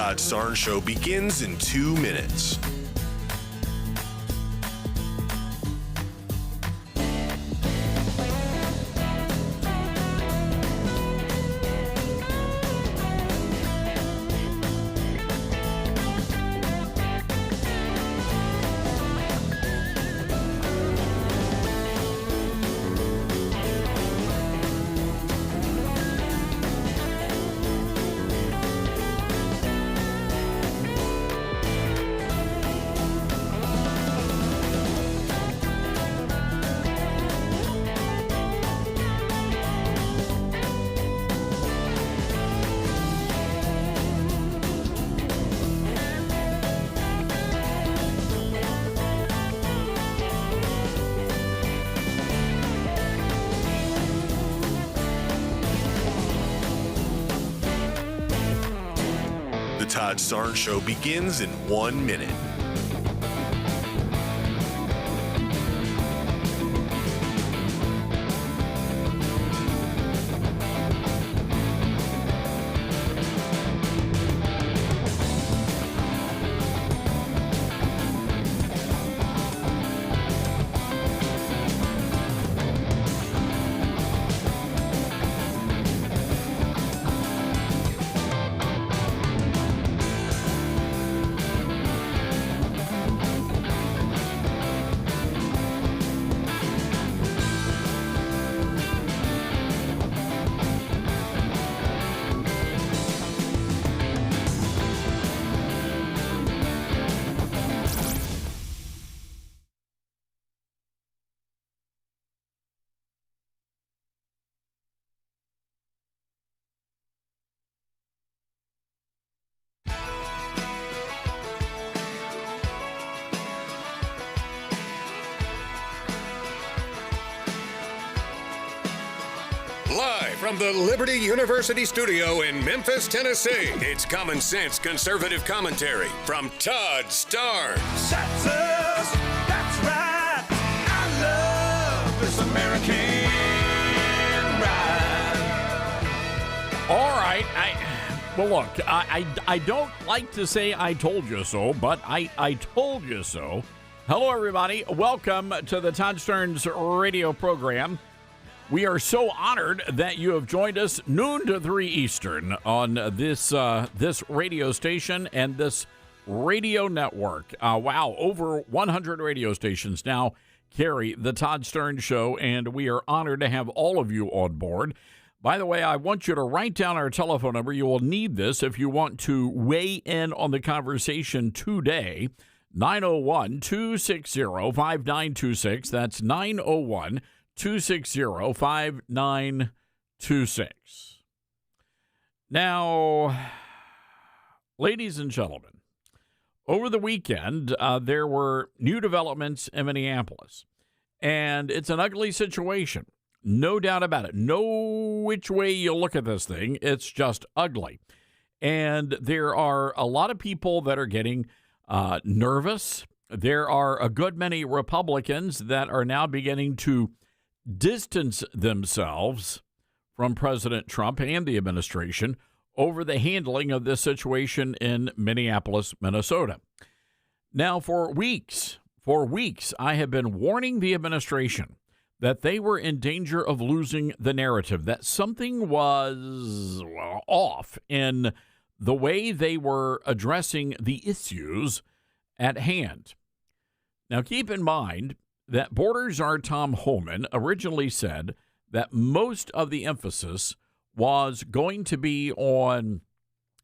Todd Starnes Show begins in 2 minutes. The Todd Starnes Show begins in 1 minute. Live from the Liberty University studio in Memphis, Tennessee, it's Common Sense Conservative Commentary from Todd Starnes. That's us, that's right. I love this American ride. All right, well, look, I don't like to say I told you so, but I told you so. Hello, everybody. Welcome to the Todd Starnes radio program. We are so honored that you have joined us noon to 3 Eastern on this radio station and this radio network. Wow, over 100 radio stations now carry the Todd Starnes Show, and we are honored to have all of you on board. By the way, I want you to write down our telephone number. You will need this if you want to weigh in on the conversation today. 901-260-5926. That's 901-260-5926. Now, ladies and gentlemen, over the weekend, there were new developments in Minneapolis, and it's an ugly situation. No doubt about it. No which way you look at this thing, it's just ugly. And there are a lot of people that are getting nervous. There are a good many Republicans that are now beginning to distance themselves from President Trump and the administration over the handling of this situation in Minneapolis, Minnesota. Now, for weeks, I have been warning the administration that they were in danger of losing the narrative, that something was off in the way they were addressing the issues at hand. Now, keep in mind that Border Czar Tom Homan originally said that most of the emphasis was going to be on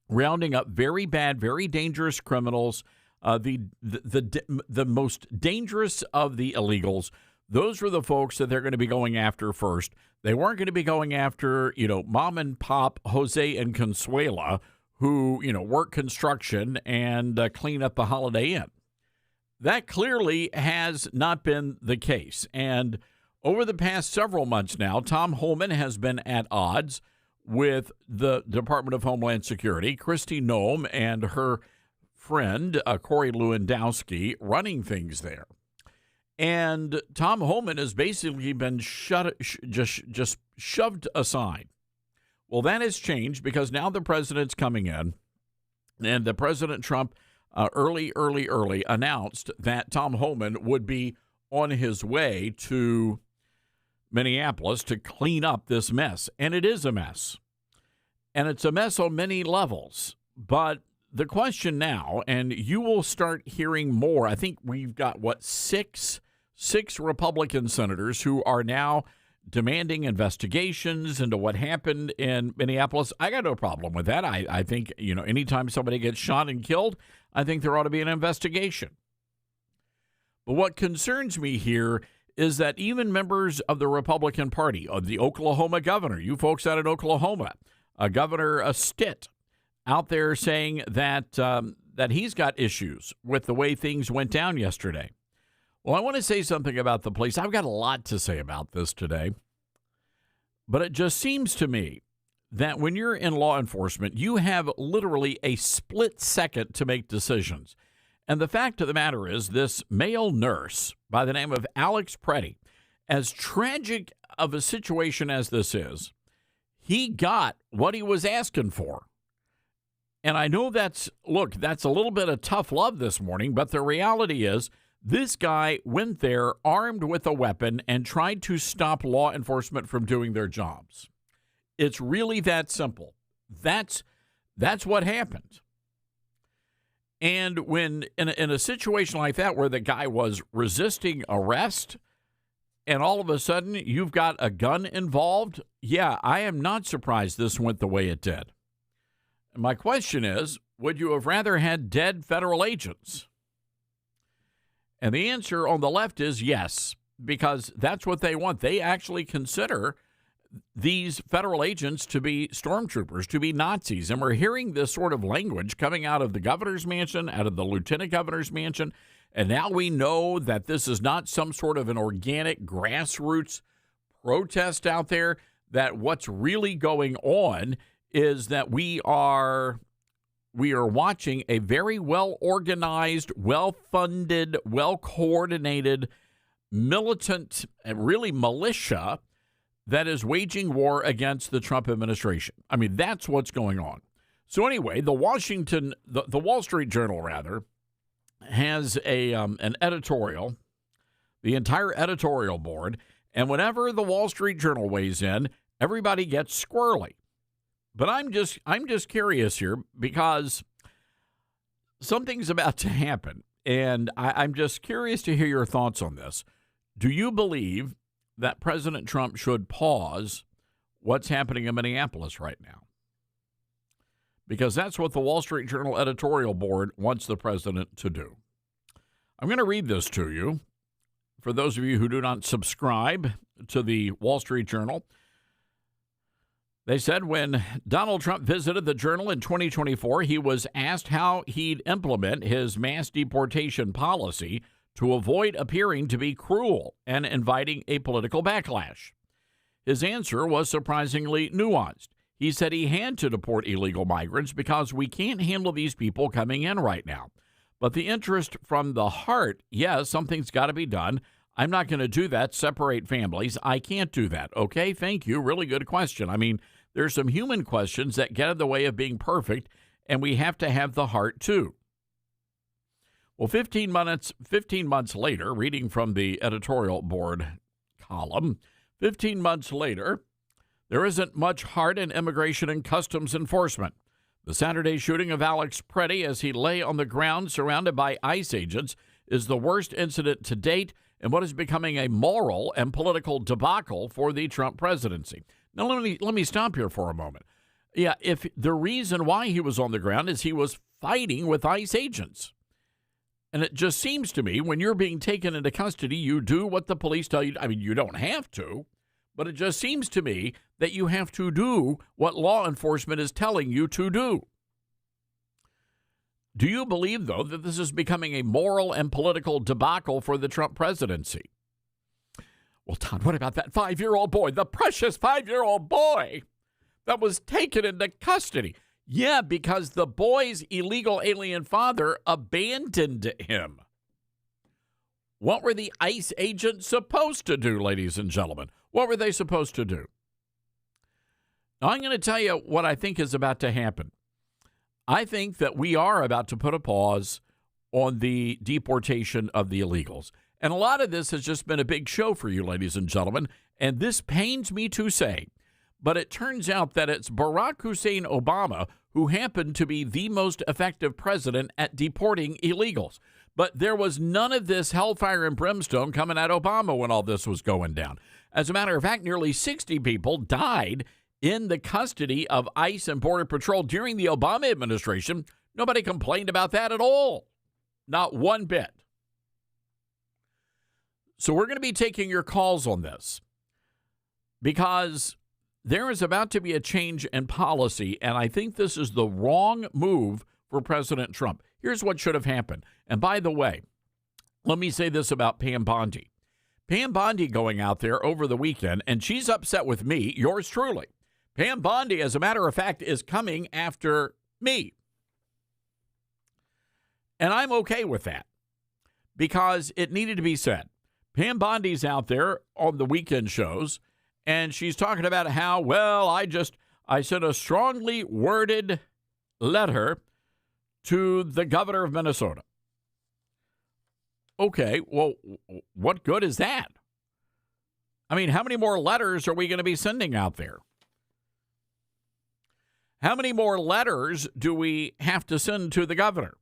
rounding up very bad, very dangerous criminals, the most dangerous of the illegals. Those were the folks that they're going to be going after first. They weren't going to be going after, mom and pop Jose and Consuela, who, work construction and clean up the Holiday Inn. That clearly has not been the case. And over the past several months now, Tom Homan has been at odds with the Department of Homeland Security, Kristi Noem and her friend, Corey Lewandowski, running things there. And Tom Homan has basically been just shoved aside. Well, that has changed because now the president's coming in And the President Trump early announced that Tom Homan would be on his way to Minneapolis to clean up this mess. And it is a mess. And it's a mess on many levels. But the question now, and you will start hearing more, I think we've got, six Republican senators who are now demanding investigations into what happened in Minneapolis. I got no problem with that. I think, anytime somebody gets shot and killed, I think there ought to be an investigation. But what concerns me here is that even members of the Republican Party, of the Oklahoma governor, you folks out in Oklahoma, Governor Stitt, out there saying that that he's got issues with the way things went down yesterday. Well, I want to say something about the police. I've got a lot to say about this today. But it just seems to me that when you're in law enforcement, you have literally a split second to make decisions. And the fact of the matter is, this male nurse by the name of Alex Preddy, as tragic of a situation as this is, he got what he was asking for. And I know that's a little bit of tough love this morning, but the reality is this guy went there armed with a weapon and tried to stop law enforcement from doing their jobs. It's really that simple. That's what happened. And when in a situation like that where the guy was resisting arrest and all of a sudden you've got a gun involved, yeah, I am not surprised this went the way it did. And my question is, would you have rather had dead federal agents? And the answer on the left is yes, because that's what they want. They actually consider these federal agents to be stormtroopers, to be Nazis. And we're hearing this sort of language coming out of the governor's mansion, out of the lieutenant governor's mansion. And now we know that this is not some sort of an organic grassroots protest out there, that what's really going on is that we are watching a very well-organized, well-funded, well-coordinated, militant, really militia that is waging war against the Trump administration. I mean, that's what's going on. So anyway, the Wall Street Journal, rather, has an editorial, the entire editorial board, and whenever the Wall Street Journal weighs in, everybody gets squirrely. But I'm just curious here because something's about to happen, and I'm just curious to hear your thoughts on this. Do you believe that President Trump should pause what's happening in Minneapolis right now? Because that's what the Wall Street Journal editorial board wants the president to do. I'm going to read this to you. For those of you who do not subscribe to the Wall Street Journal, they said when Donald Trump visited the Journal in 2024, he was asked how he'd implement his mass deportation policy to avoid appearing to be cruel and inviting a political backlash. His answer was surprisingly nuanced. He said he had to deport illegal migrants because we can't handle these people coming in right now. But the interest from the heart, yes, something's got to be done. I'm not going to do that, separate families. I can't do that. Okay, thank you. Really good question. I mean, there's some human questions that get in the way of being perfect, and we have to have the heart too. Well, 15 months later, reading from the editorial board column, 15 months later, there isn't much heart in immigration and customs enforcement. The Saturday shooting of Alex Preddy as he lay on the ground surrounded by ICE agents is the worst incident to date in what is becoming a moral and political debacle for the Trump presidency. Now, let me stop here for a moment. Yeah, if the reason why he was on the ground is he was fighting with ICE agents. And it just seems to me when you're being taken into custody, you do what the police tell you. I mean, you don't have to, but it just seems to me that you have to do what law enforcement is telling you to do. Do you believe, though, that this is becoming a moral and political debacle for the Trump presidency? Well, Todd, what about that 5-year-old boy, the precious 5-year-old boy that was taken into custody? Yeah, because the boy's illegal alien father abandoned him. What were the ICE agents supposed to do, ladies and gentlemen? What were they supposed to do? Now, I'm going to tell you what I think is about to happen. I think that we are about to put a pause on the deportation of the illegals. And a lot of this has just been a big show for you, ladies and gentlemen. And this pains me to say, but it turns out that it's Barack Hussein Obama who happened to be the most effective president at deporting illegals. But there was none of this hellfire and brimstone coming at Obama when all this was going down. As a matter of fact, nearly 60 people died in the custody of ICE and Border Patrol during the Obama administration. Nobody complained about that at all. Not one bit. So we're going to be taking your calls on this because there is about to be a change in policy, and I think this is the wrong move for President Trump. Here's what should have happened. And by the way, let me say this about Pam Bondi. Pam Bondi going out there over the weekend, and she's upset with me, yours truly. Pam Bondi, as a matter of fact, is coming after me. And I'm okay with that because it needed to be said. Pam Bondi's out there on the weekend shows, and she's talking about how, well, I sent a strongly worded letter to the governor of Minnesota. Okay, well, what good is that? I mean, how many more letters are we going to be sending out there? How many more letters do we have to send to the governor?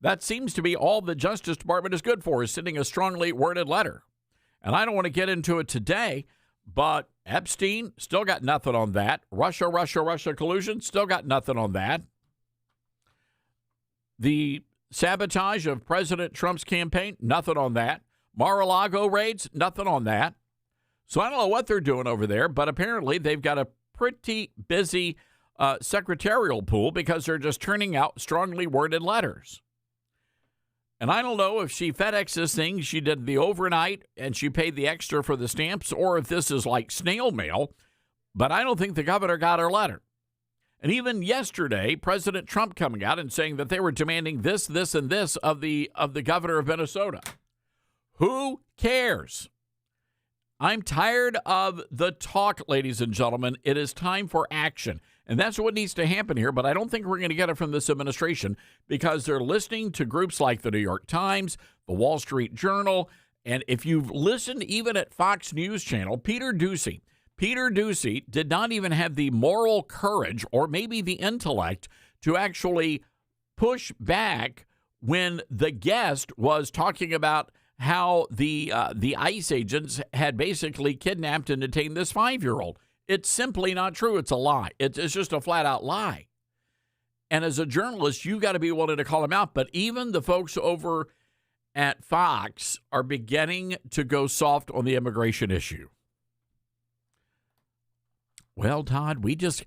That seems to be all the Justice Department is good for, is sending a strongly worded letter. And I don't want to get into it today, but Epstein, still got nothing on that. Russia collusion, still got nothing on that. The sabotage of President Trump's campaign, nothing on that. Mar-a-Lago raids, nothing on that. So I don't know what they're doing over there, but apparently they've got a pretty busy secretarial pool because they're just turning out strongly worded letters. And I don't know if she FedEx this thing, she did the overnight and she paid the extra for the stamps, or if this is like snail mail, but I don't think the governor got her letter. And even yesterday, President Trump coming out and saying that they were demanding this, and this of the governor of Minnesota. Who cares? I'm tired of the talk, ladies and gentlemen. It is time for action. And that's what needs to happen here, but I don't think we're going to get it from this administration because they're listening to groups like the New York Times, the Wall Street Journal, and if you've listened even at Fox News Channel, Peter Doocy did not even have the moral courage or maybe the intellect to actually push back when the guest was talking about how the ICE agents had basically kidnapped and detained this 5-year-old. It's simply not true. It's a lie. It's just a flat-out lie. And as a journalist, you got to be willing to call them out. But even the folks over at Fox are beginning to go soft on the immigration issue. Well, Todd, we just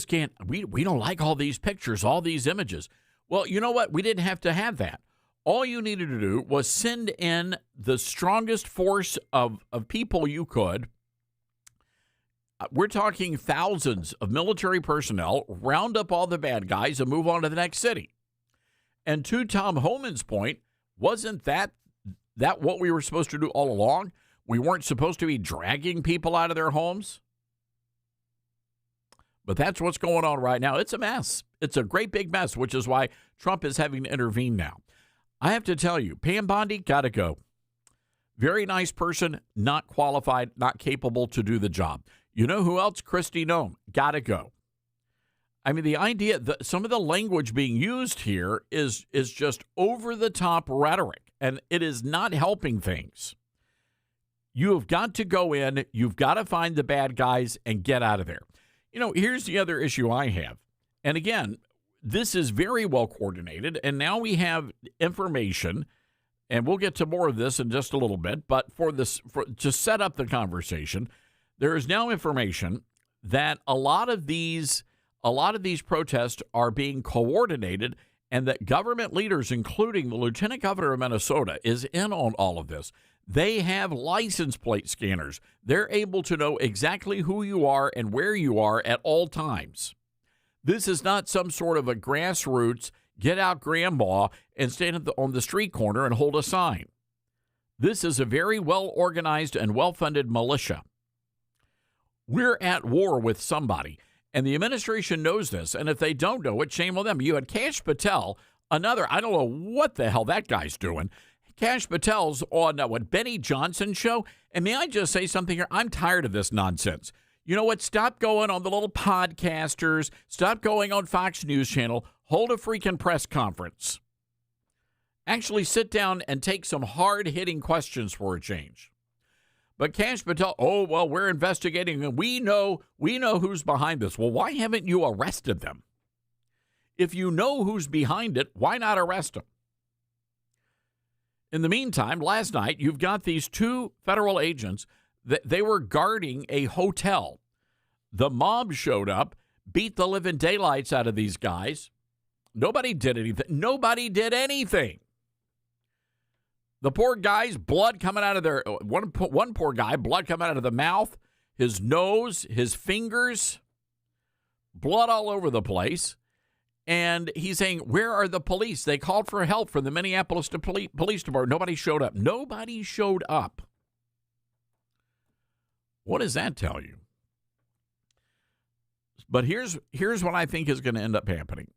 can't. We don't like all these pictures, all these images. Well, you know what? We didn't have to have that. All you needed to do was send in the strongest force of people you could. We're talking thousands of military personnel, round up all the bad guys and move on to the next city. And to Tom Homan's point, wasn't that what we were supposed to do all along? We weren't supposed to be dragging people out of their homes? But that's what's going on right now. It's a mess. It's a great big mess, which is why Trump is having to intervene now. I have to tell you, Pam Bondi, got to go. Very nice person, not qualified, not capable to do the job. You know who else? Kristi Noem, got to go. I mean, the idea that some of the language being used here is just over-the-top rhetoric, and it is not helping things. You have got to go in, you've got to find the bad guys and get out of there. You know, here's the other issue I have. And again, this is very well coordinated, and now we have information, and we'll get to more of this in just a little bit, but to set up the conversation, there is now information that a lot of these protests are being coordinated and that government leaders, including the lieutenant governor of Minnesota, is in on all of this. They have license plate scanners. They're able to know exactly who you are and where you are at all times. This is not some sort of a grassroots, get out grandma and stand on the street corner and hold a sign. This is a very well-organized and well-funded militia. We're at war with somebody. And the administration knows this. And if they don't know it, shame on them. You had Kash Patel, another, I don't know what the hell that guy's doing. Kash Patel's on Benny Johnson's show. And may I just say something here? I'm tired of this nonsense. You know what? Stop going on the little podcasters. Stop going on Fox News Channel. Hold a freaking press conference. Actually sit down and take some hard-hitting questions for a change. But Kash Patel, oh, well, we're investigating, and we know who's behind this. Well, why haven't you arrested them? If you know who's behind it, why not arrest them? In the meantime, last night, you've got these two federal agents that they were guarding a hotel. The mob showed up, beat the living daylights out of these guys. Nobody did anything. Nobody did anything. The poor guy's blood coming out of their, one poor guy, blood coming out of the mouth, his nose, his fingers, blood all over the place. And he's saying, where are the police? They called for help from the Minneapolis Police Department. Nobody showed up. Nobody showed up. What does that tell you? But here's what I think is going to end up happening.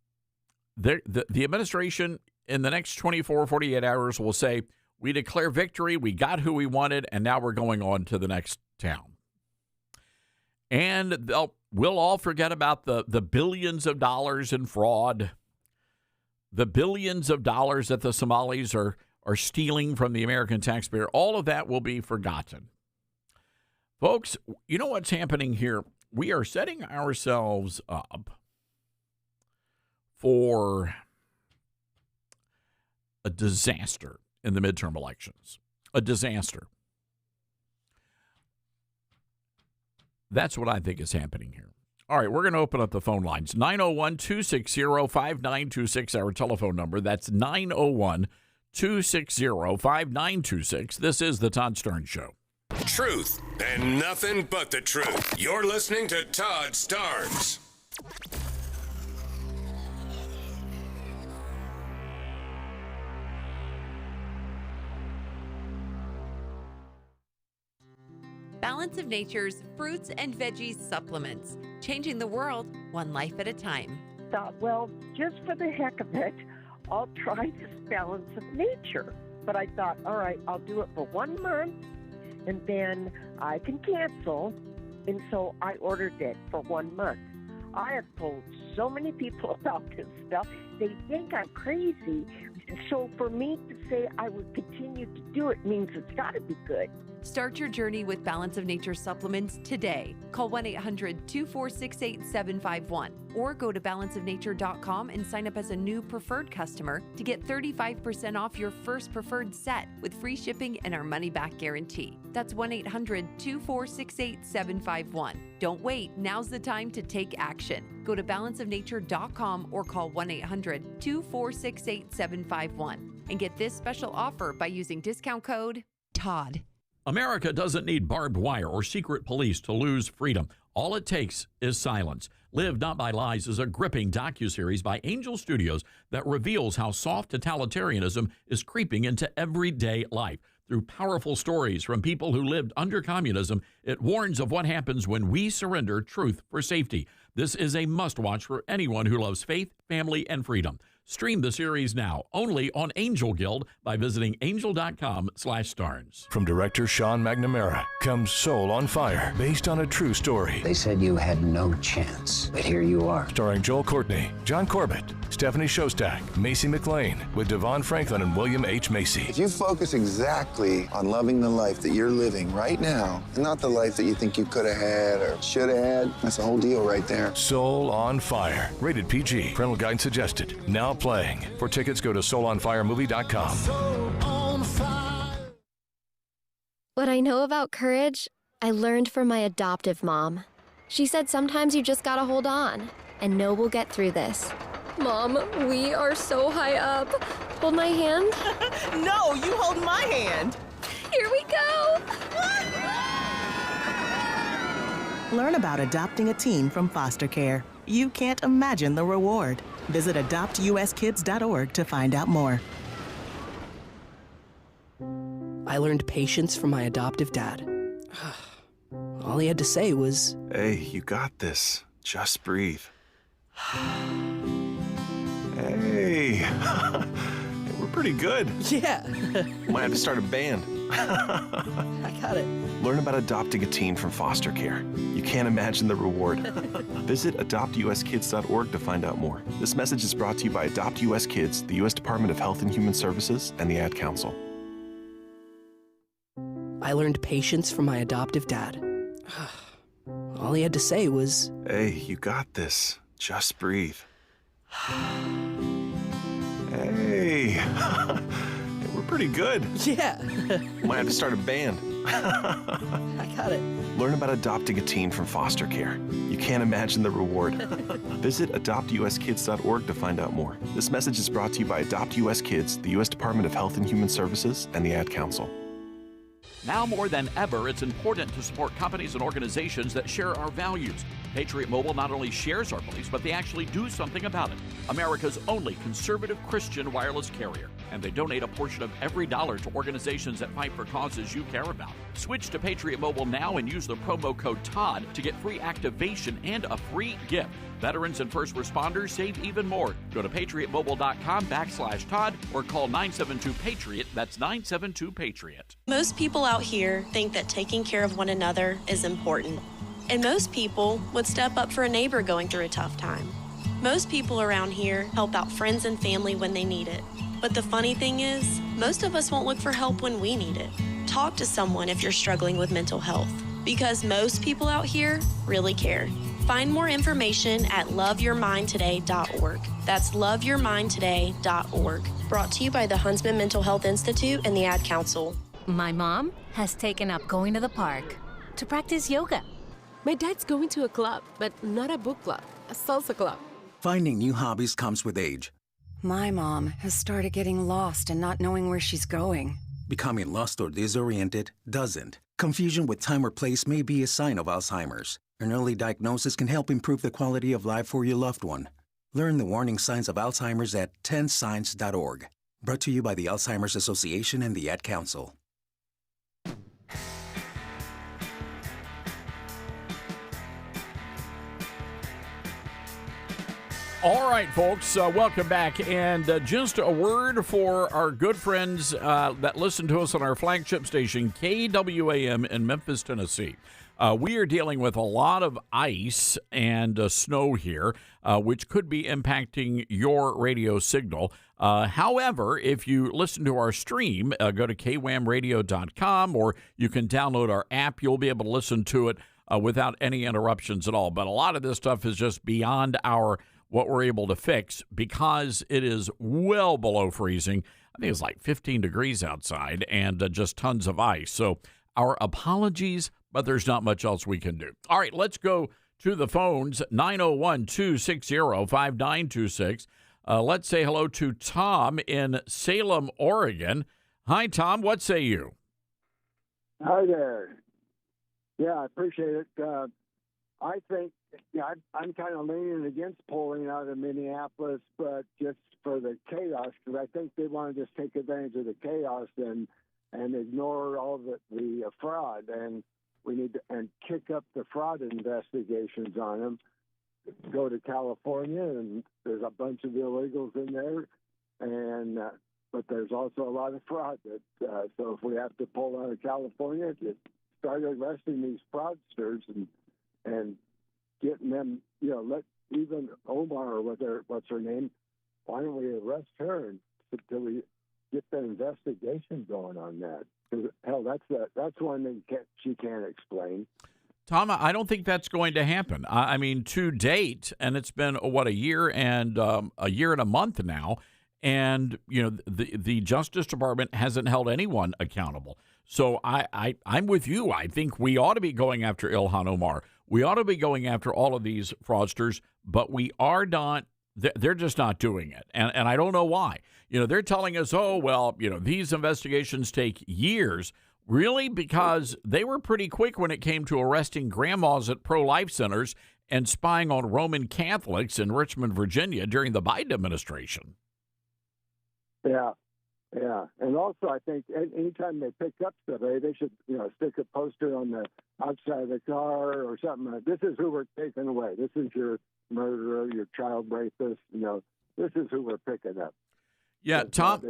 The administration in the next 24, 48 hours will say, we declare victory, we got who we wanted, and now we're going on to the next town. And we'll all forget about the billions of dollars in fraud, the billions of dollars that the Somalis are stealing from the American taxpayer. All of that will be forgotten. Folks, you know what's happening here? We are setting ourselves up for a disaster in the midterm elections. A disaster. That's what I think is happening here. All right, we're going to open up the phone lines. 901-260-5926, our telephone number. That's 901-260-5926. This is the Todd Starnes Show. Truth and nothing but the truth. You're listening to Todd Starnes. Balance of Nature's fruits and veggies supplements, changing the world one life at a time. Thought, well, just for the heck of it, I'll try this Balance of Nature. But I thought, all right, I'll do it for 1 month, and then I can cancel. And so I ordered it for 1 month. I have told so many people about this stuff. They think I'm crazy. So for me to say I would continue to do it means it's got to be good. Start your journey with Balance of Nature supplements today. Call 1-800-246-8751 or go to balanceofnature.com and sign up as a new preferred customer to get 35% off your first preferred set with free shipping and our money-back guarantee. That's 1-800-246-8751. Don't wait. Now's the time to take action. Go to balanceofnature.com or call 1-800-246-8751 and get this special offer by using discount code TODD. America doesn't need barbed wire or secret police to lose freedom. All it takes is silence. Live Not by Lies is a gripping docuseries by Angel Studios that reveals how soft totalitarianism is creeping into everyday life. Through powerful stories from people who lived under communism, it warns of what happens when we surrender truth for safety. This is a must-watch for anyone who loves faith, family, and freedom. Stream the series now, only on Angel Guild, by visiting angel.com/Starnes. From director Sean McNamara comes Soul on Fire, based on a true story. They said you had no chance, but here you are. Starring Joel Courtney, John Corbett, Stephanie Shostak, Macy McLean, with Devon Franklin and William H. Macy. If you focus exactly on loving the life that you're living right now, and not the life that you think you could have had or should have had, that's the whole deal right there. Soul on Fire, rated PG. Parental guidance suggested. Now playing. For tickets, go to soulonfiremovie.com. What I know about courage, I learned from my adoptive mom. She said sometimes you just gotta hold on and know we'll get through this. Mom, we are so high up. Hold my hand. No, you hold my hand. Here we go. Learn about adopting a teen from foster care. You can't imagine the reward. Visit adoptuskids.org to find out more. I learned patience from my adoptive dad. All he had to say was, "Hey, you got this. just breathe. Hey, we're pretty good. Yeah. Might have to start a band. I got it. Learn about adopting a teen from foster care. You can't imagine the reward. Visit adoptuskids.org to find out more. This message is brought to you by Adopt US Kids, the U.S. Department of Health and Human Services, and the Ad Council. I learned patience from my adoptive dad. All he had to say was, Hey, you got this. Just breathe. Hey, we're pretty good. yeah. Might have to start a band. I got it. Learn about adopting a teen from foster care. You can't imagine the reward. Visit adoptuskids.org to find out more. This message is brought to you by Adopt US Kids, the U.S. Department of Health and Human Services, and the Ad Council. Now more than ever, it's important to support companies and organizations that share our values. Patriot Mobile not only shares our beliefs, but they actually do something about it. America's only conservative Christian wireless carrier. And they donate a portion of every dollar to organizations that fight for causes you care about. Switch to Patriot Mobile now and use the promo code TODD to get free activation and a free gift. Veterans and first responders save even more. Go to patriotmobile.com/Todd or call 972-PATRIOT. That's 972-PATRIOT. Most people out here think that taking care of one another is important. And most people would step up for a neighbor going through a tough time. Most people around here help out friends and family when they need it. But the funny thing is, most of us won't look for help when we need it. Talk to someone if you're struggling with mental health, because most people out here really care. Find more information at loveyourmindtoday.org. That's loveyourmindtoday.org. Brought to you by the Huntsman Mental Health Institute and the Ad Council. My mom has taken up going to the park to practice yoga. My dad's going to a club, but not a book club, a salsa club. Finding new hobbies comes with age. My mom has started getting lost and not knowing where she's going. Becoming lost or disoriented doesn't. Confusion with time or place may be a sign of Alzheimer's. An early diagnosis can help improve the quality of life for your loved one. Learn the warning signs of Alzheimer's at 10signs.org. Brought to you by the Alzheimer's Association and the Ad Council. All right, folks, welcome back. And just a word for our good friends that listen to us on our flagship station, KWAM in Memphis, Tennessee. We are dealing with a lot of ice and snow here, which could be impacting your radio signal. However, if you listen to our stream, go to kwamradio.com, or you can download our app. You'll be able to listen to it without any interruptions at all. But a lot of this stuff is just beyond what we're able to fix because it is well below freezing. I think it's like 15 degrees outside and just tons of ice. So our apologies, but there's not much else we can do. All right, let's go to the phones, 901-260-5926. Let's say hello to Tom in Salem, Oregon. Hi, Tom. What say you? Hi there. Yeah, I appreciate it. I think I'm kind of leaning against pulling out of Minneapolis, but just for the chaos, because I think they want to just take advantage of the chaos and ignore all the fraud, and we need to kick up the fraud investigations on them. Go to California, and there's a bunch of illegals in there, and but there's also a lot of fraud. So if we have to pull out of California, just start arresting these fraudsters and getting them, let even Omar, or what's her name, why don't we arrest her until we get the investigation going on that? Because, hell, that's one thing she can't explain. Tom, I don't think that's going to happen. I mean, to date, and it's been, a year and a month now, and, the Justice Department hasn't held anyone accountable. So I'm with you. I think we ought to be going after Ilhan Omar. We ought to be going after all of these fraudsters, but we are not. They're just not doing it. And I don't know why. They're telling us, these investigations take years. Really? Because they were pretty quick when it came to arresting grandmas at pro-life centers and spying on Roman Catholics in Richmond, Virginia during the Biden administration. Yeah. Yeah, and also I think anytime they pick up stuff, they should stick a poster on the outside of the car or something. This is who we're taking away. This is your murderer, your child rapist. This is who we're picking up. Yeah, Tom.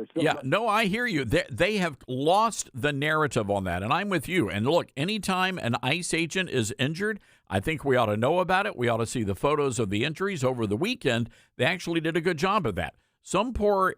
I hear you. They have lost the narrative on that, and I'm with you. And look, anytime an ICE agent is injured, I think we ought to know about it. We ought to see the photos of the injuries over the weekend. They actually did a good job of that. Some poor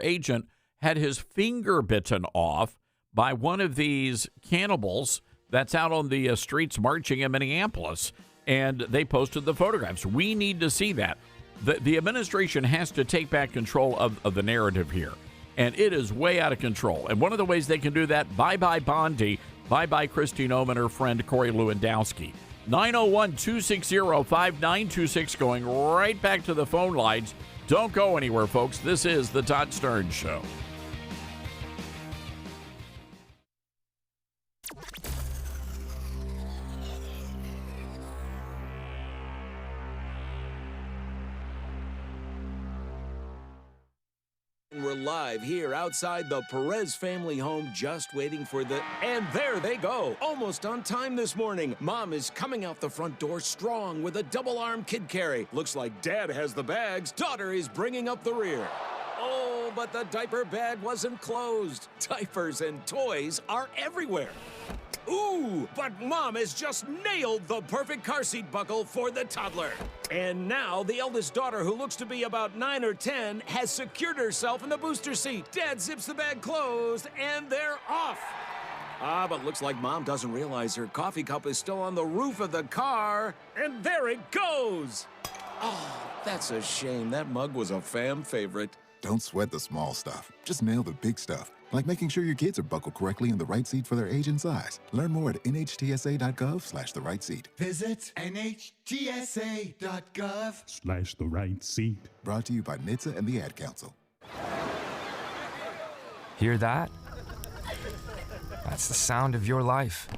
agent had his finger bitten off by one of these cannibals that's out on the streets marching in Minneapolis, and they posted the photographs. We need to see that. The administration has to take back control of the narrative here, and it is way out of control. And one of the ways they can do that, bye-bye Bondi, bye-bye Kristi Noem and her friend Corey Lewandowski. 901-260-5926, going right back to the phone lines. Don't go anywhere, folks. This is the Todd Stern Show. We're live here outside the Perez family home, just waiting for and there they go, almost on time this morning. Mom is coming out the front door strong with a double-arm kid carry. Looks like Dad has the bags. Daughter is bringing up the rear. Oh, but the diaper bag wasn't closed. Diapers and toys are everywhere. Ooh, but Mom has just nailed the perfect car seat buckle for the toddler. And now the eldest daughter, who looks to be about 9 or 10, has secured herself in the booster seat. Dad zips the bag closed, and they're off. But looks like Mom doesn't realize her coffee cup is still on the roof of the car. And there it goes. Oh, that's a shame. That mug was a fam favorite. Don't sweat the small stuff. Just nail the big stuff, like making sure your kids are buckled correctly in the right seat for their age and size. Learn more at nhtsa.gov/the right seat. Visit nhtsa.gov/the right seat. Brought to you by NHTSA and the Ad Council. Hear that? That's the sound of your life.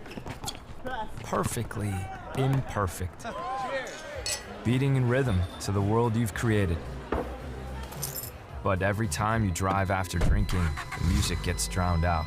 Perfectly imperfect. Beating in rhythm to the world you've created. But every time you drive after drinking, the music gets drowned out.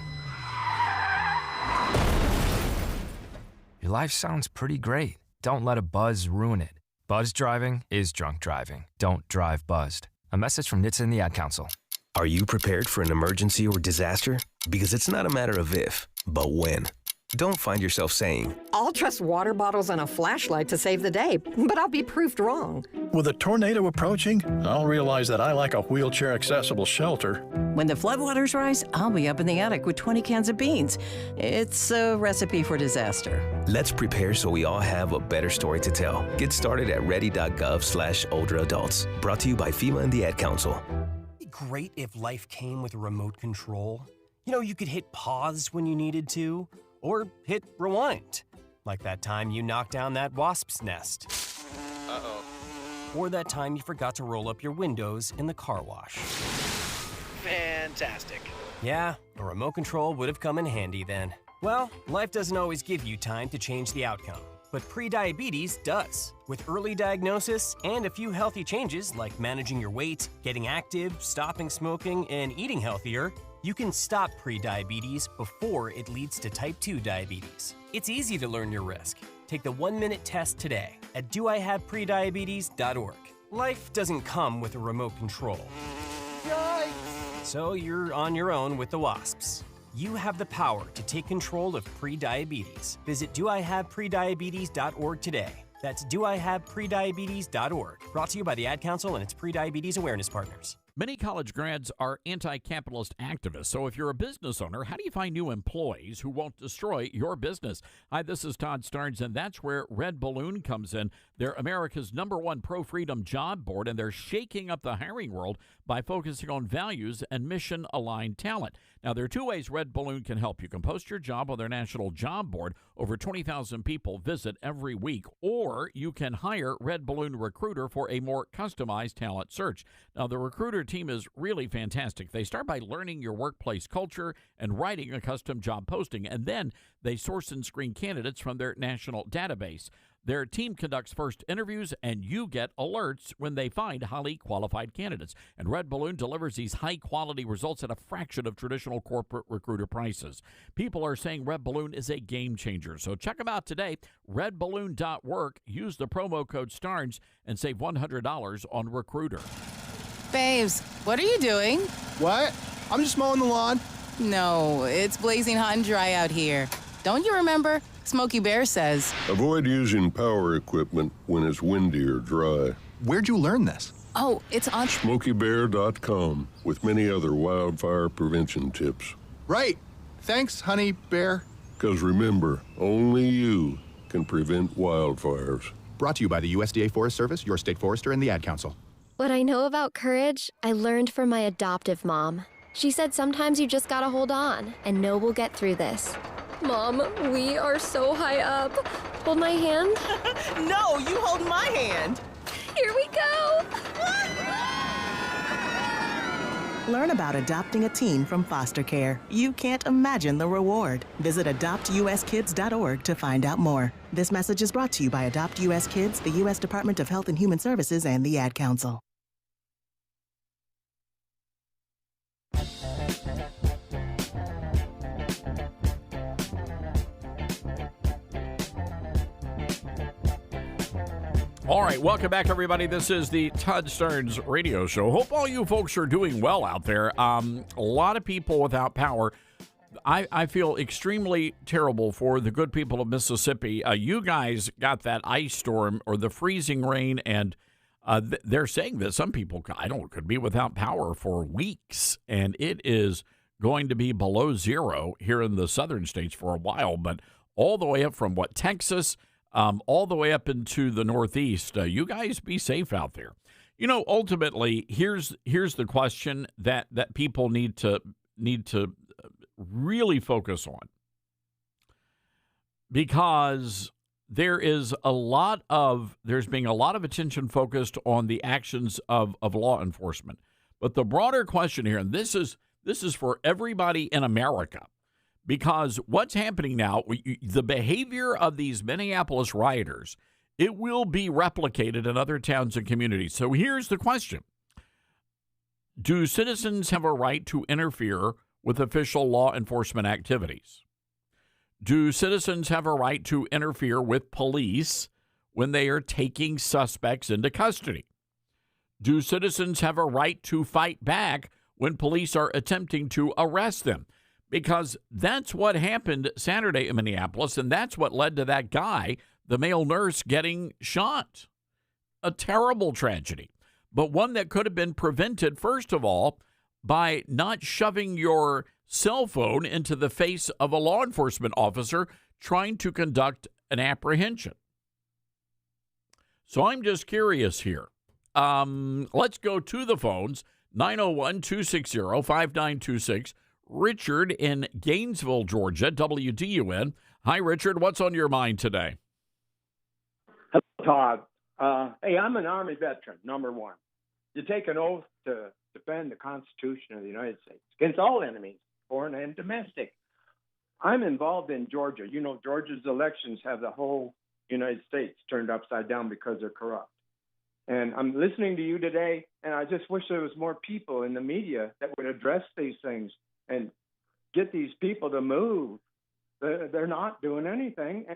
Your life sounds pretty great. Don't let a buzz ruin it. Buzz driving is drunk driving. Don't drive buzzed. A message from NHTSA and the Ad Council. Are you prepared for an emergency or disaster? Because it's not a matter of if, but when. Don't find yourself saying, I'll trust water bottles and a flashlight to save the day, but I'll be proved wrong. With a tornado approaching, I'll realize that I lack a wheelchair-accessible shelter. When the floodwaters rise, I'll be up in the attic with 20 cans of beans. It's a recipe for disaster. Let's prepare so we all have a better story to tell. Get started at ready.gov/older adults. Brought to you by FEMA and the Ad Council. It'd be great if life came with a remote control. You could hit pause when you needed to, or hit rewind, like that time you knocked down that wasp's nest. Uh-oh. Or that time you forgot to roll up your windows in the car wash. Fantastic. Yeah, a remote control would have come in handy then. Well, life doesn't always give you time to change the outcome, but prediabetes does. With early diagnosis and a few healthy changes like managing your weight, getting active, stopping smoking, and eating healthier, you can stop prediabetes before it leads to type 2 diabetes. It's easy to learn your risk. Take the 1-minute test today at doihaveprediabetes.org. Life doesn't come with a remote control. Yikes! So you're on your own with the wasps. You have the power to take control of prediabetes. Visit doihaveprediabetes.org today. That's doihaveprediabetes.org. Brought to you by the Ad Council and its prediabetes awareness partners. Many college grads are anti-capitalist activists, so if you're a business owner, how do you find new employees who won't destroy your business? Hi, this is Todd Starnes, and that's where Red Balloon comes in. They're America's #1 pro-freedom job board, and they're shaking up the hiring world by focusing on values and mission-aligned talent. Now, there are two ways Red Balloon can help. You can post your job on their national job board. Over 20,000 people visit every week. Or you can hire Red Balloon Recruiter for a more customized talent search. Now, the Recruiter team is really fantastic. They start by learning your workplace culture and writing a custom job posting, and then they source and screen candidates from their national database. Their team conducts first interviews, and you get alerts when they find highly qualified candidates. And Red Balloon delivers these high-quality results at a fraction of traditional corporate recruiter prices. People are saying Red Balloon is a game changer. So check them out today, redballoon.work. Use the promo code STARNS and save $100 on Recruiter. Babes, what are you doing? What? I'm just mowing the lawn. No, it's blazing hot and dry out here. Don't you remember? Smokey Bear says, avoid using power equipment when it's windy or dry. Where'd you learn this? oh, it's on SmokeyBear.com with many other wildfire prevention tips. Right. Thanks, Honey Bear. Because remember, only you can prevent wildfires. Brought to you by the USDA Forest Service, your state forester, and the Ad Council. What I know about courage, I learned from my adoptive mom. She said sometimes you just gotta hold on and know we'll get through this. Mom, we are so high up. Hold my hand. No, you hold my hand. Here we go. Learn about adopting a teen from foster care. You can't imagine the reward. Visit adoptuskids.org to find out more. This message is brought to you by Adopt US Kids, the U.S. Department of Health and Human Services, and the Ad Council. All right, welcome back, everybody. This is the Todd Starnes radio show. Hope all you folks are doing well out there. A lot of people without power. I feel extremely terrible for the good people of Mississippi. You guys got that ice storm or the freezing rain, and they're saying that some people, could be without power for weeks, and it is going to be below zero here in the southern states for a while, but all the way up from, Texas, all the way up into the Northeast. You guys be safe out there. You know, ultimately, here's the question that people need to really focus on, because there's being a lot of attention focused on the actions of law enforcement. But the broader question here, and this is for everybody in America, because what's happening now, the behavior of these Minneapolis rioters, it will be replicated in other towns and communities. So here's the question. Do citizens have a right to interfere with official law enforcement activities? Do citizens have a right to interfere with police when they are taking suspects into custody? Do citizens have a right to fight back when police are attempting to arrest them? Because that's what happened Saturday in Minneapolis, and that's what led to that guy, the male nurse, getting shot. A terrible tragedy, but one that could have been prevented, first of all, by not shoving your cell phone into the face of a law enforcement officer trying to conduct an apprehension. So I'm just curious here. Let's go to the phones, 901-260-5926. Richard in Gainesville, Georgia, WDUN. Hi, Richard. What's on your mind today? Hello, Todd. Hey, I'm an Army veteran, number one. You take an oath to defend the Constitution of the United States against all enemies, foreign and domestic. I'm involved in Georgia. You know, Georgia's elections have the whole United States turned upside down because they're corrupt. And I'm listening to you today, and I just wish there was more people in the media that would address these things and get these people to move. They're not doing anything.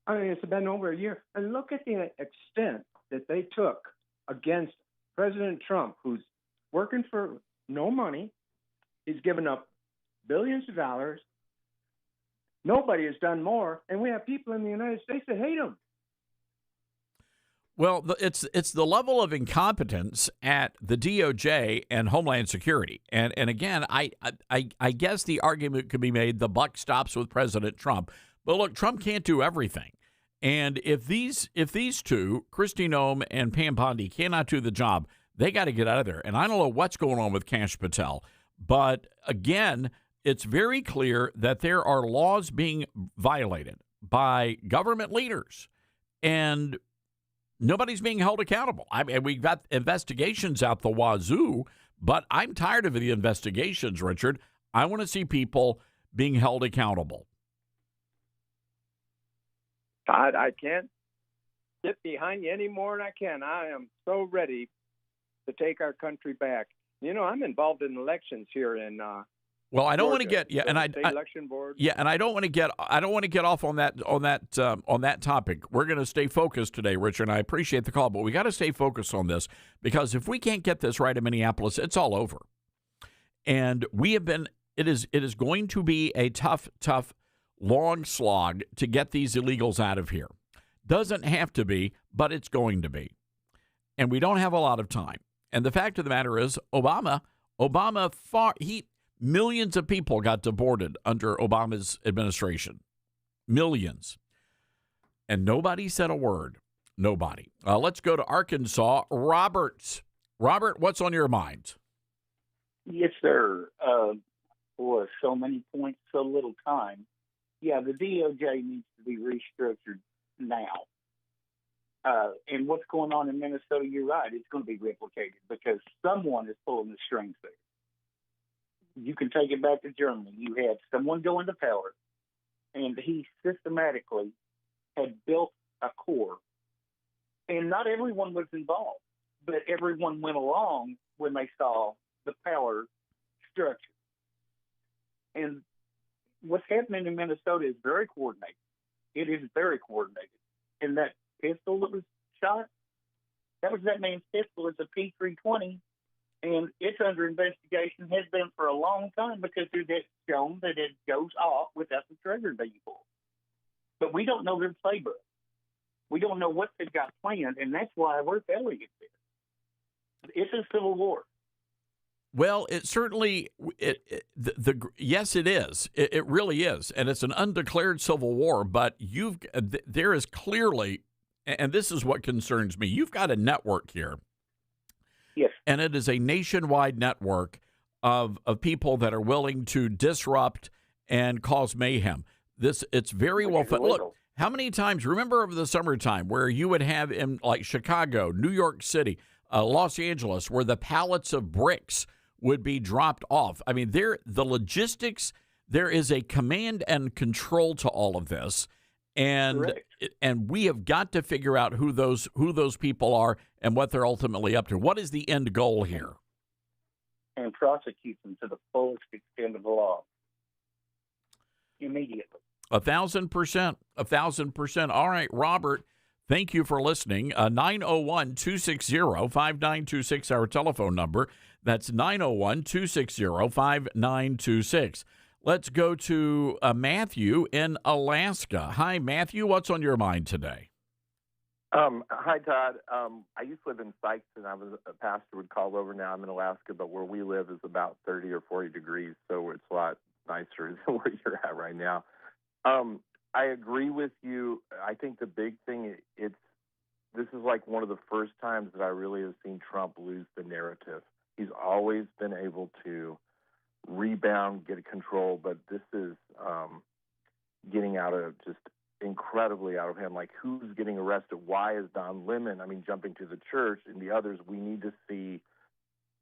I mean, it's been over a year. And look at the extent that they took against President Trump, who's working for no money. He's given up billions of dollars. Nobody has done more. And we have people in the United States that hate him. Well, it's the level of incompetence at the DOJ and Homeland Security, and again, I guess the argument could be made the buck stops with President Trump, but look, Trump can't do everything, and if these two, Kristi Noem and Pam Bondi, cannot do the job, they got to get out of there. And I don't know what's going on with Kash Patel, but again, it's very clear that there are laws being violated by government leaders, and nobody's being held accountable. I mean, we've got investigations out the wazoo, but I'm tired of the investigations, Richard. I want to see people being held accountable. Todd, I can't sit behind you any more than I can. I am so ready to take our country back. You know, I'm involved in elections here in well, I don't want to Georgia, get state election board. Yeah, and I don't want to get off on that topic. We're going to stay focused today, Richard. And I appreciate the call, but we got to stay focused on this because if we can't get this right in Minneapolis, it's all over. And we have been. It is going to be a tough, long slog to get these illegals out of here. Doesn't have to be, but it's going to be. And we don't have a lot of time. And the fact of the matter is, Obama, millions of people got deported under Obama's administration. Millions. And nobody said a word. Nobody. Let's go to Arkansas. Robert, what's on your mind? Yes, sir. For so many points, so little time. Yeah, the DOJ needs to be restructured now. And what's going on in Minnesota, you're right, it's going to be replicated because someone is pulling the strings there. You can take it back to Germany. You had someone go into power, and he systematically had built a core. And not everyone was involved, but everyone went along when they saw the power structure. And what's happening in Minnesota is very coordinated. It is very coordinated. And that pistol that was shot, that was that man's pistol. It's a P320. And it's under investigation, has been for a long time because it's shown that it goes off without the trigger being pulled. But we don't know their playbook. We don't know what they've got planned, and that's why we're failing at this. It's a civil war. Well, it certainly, yes, it is. It really is. And it's an undeclared civil war, but there is clearly, and this is what concerns me, you've got a network here. Yes. And it is a nationwide network of people that are willing to disrupt and cause mayhem. It's very well fun. Look, how many times, remember over the summertime where you would have in like Chicago, New York City, Los Angeles, where the pallets of bricks would be dropped off. I mean, the logistics, there is a command and control to all of this. And we have got to figure out who those people are and what they're ultimately up to. What is the end goal here? And prosecute them to the fullest extent of the law immediately. 1,000%. 1,000%. All right, Robert, thank you for listening. 901-260-5926, our telephone number. That's 901-260-5926. Let's go to Matthew in Alaska. Hi, Matthew. What's on your mind today? Hi, Todd. I used to live in Sykes, and I was a pastor would call over. Now I'm in Alaska, but where we live is about 30 or 40 degrees, so it's a lot nicer than where you're at right now. I agree with you. I think the big thing, this is like one of the first times that I really have seen Trump lose the narrative. He's always been able to rebound, get control, but this is getting out of just incredibly out of hand. Like, who's getting arrested? Why is Don Lemon, jumping to the church, and the others? We need to see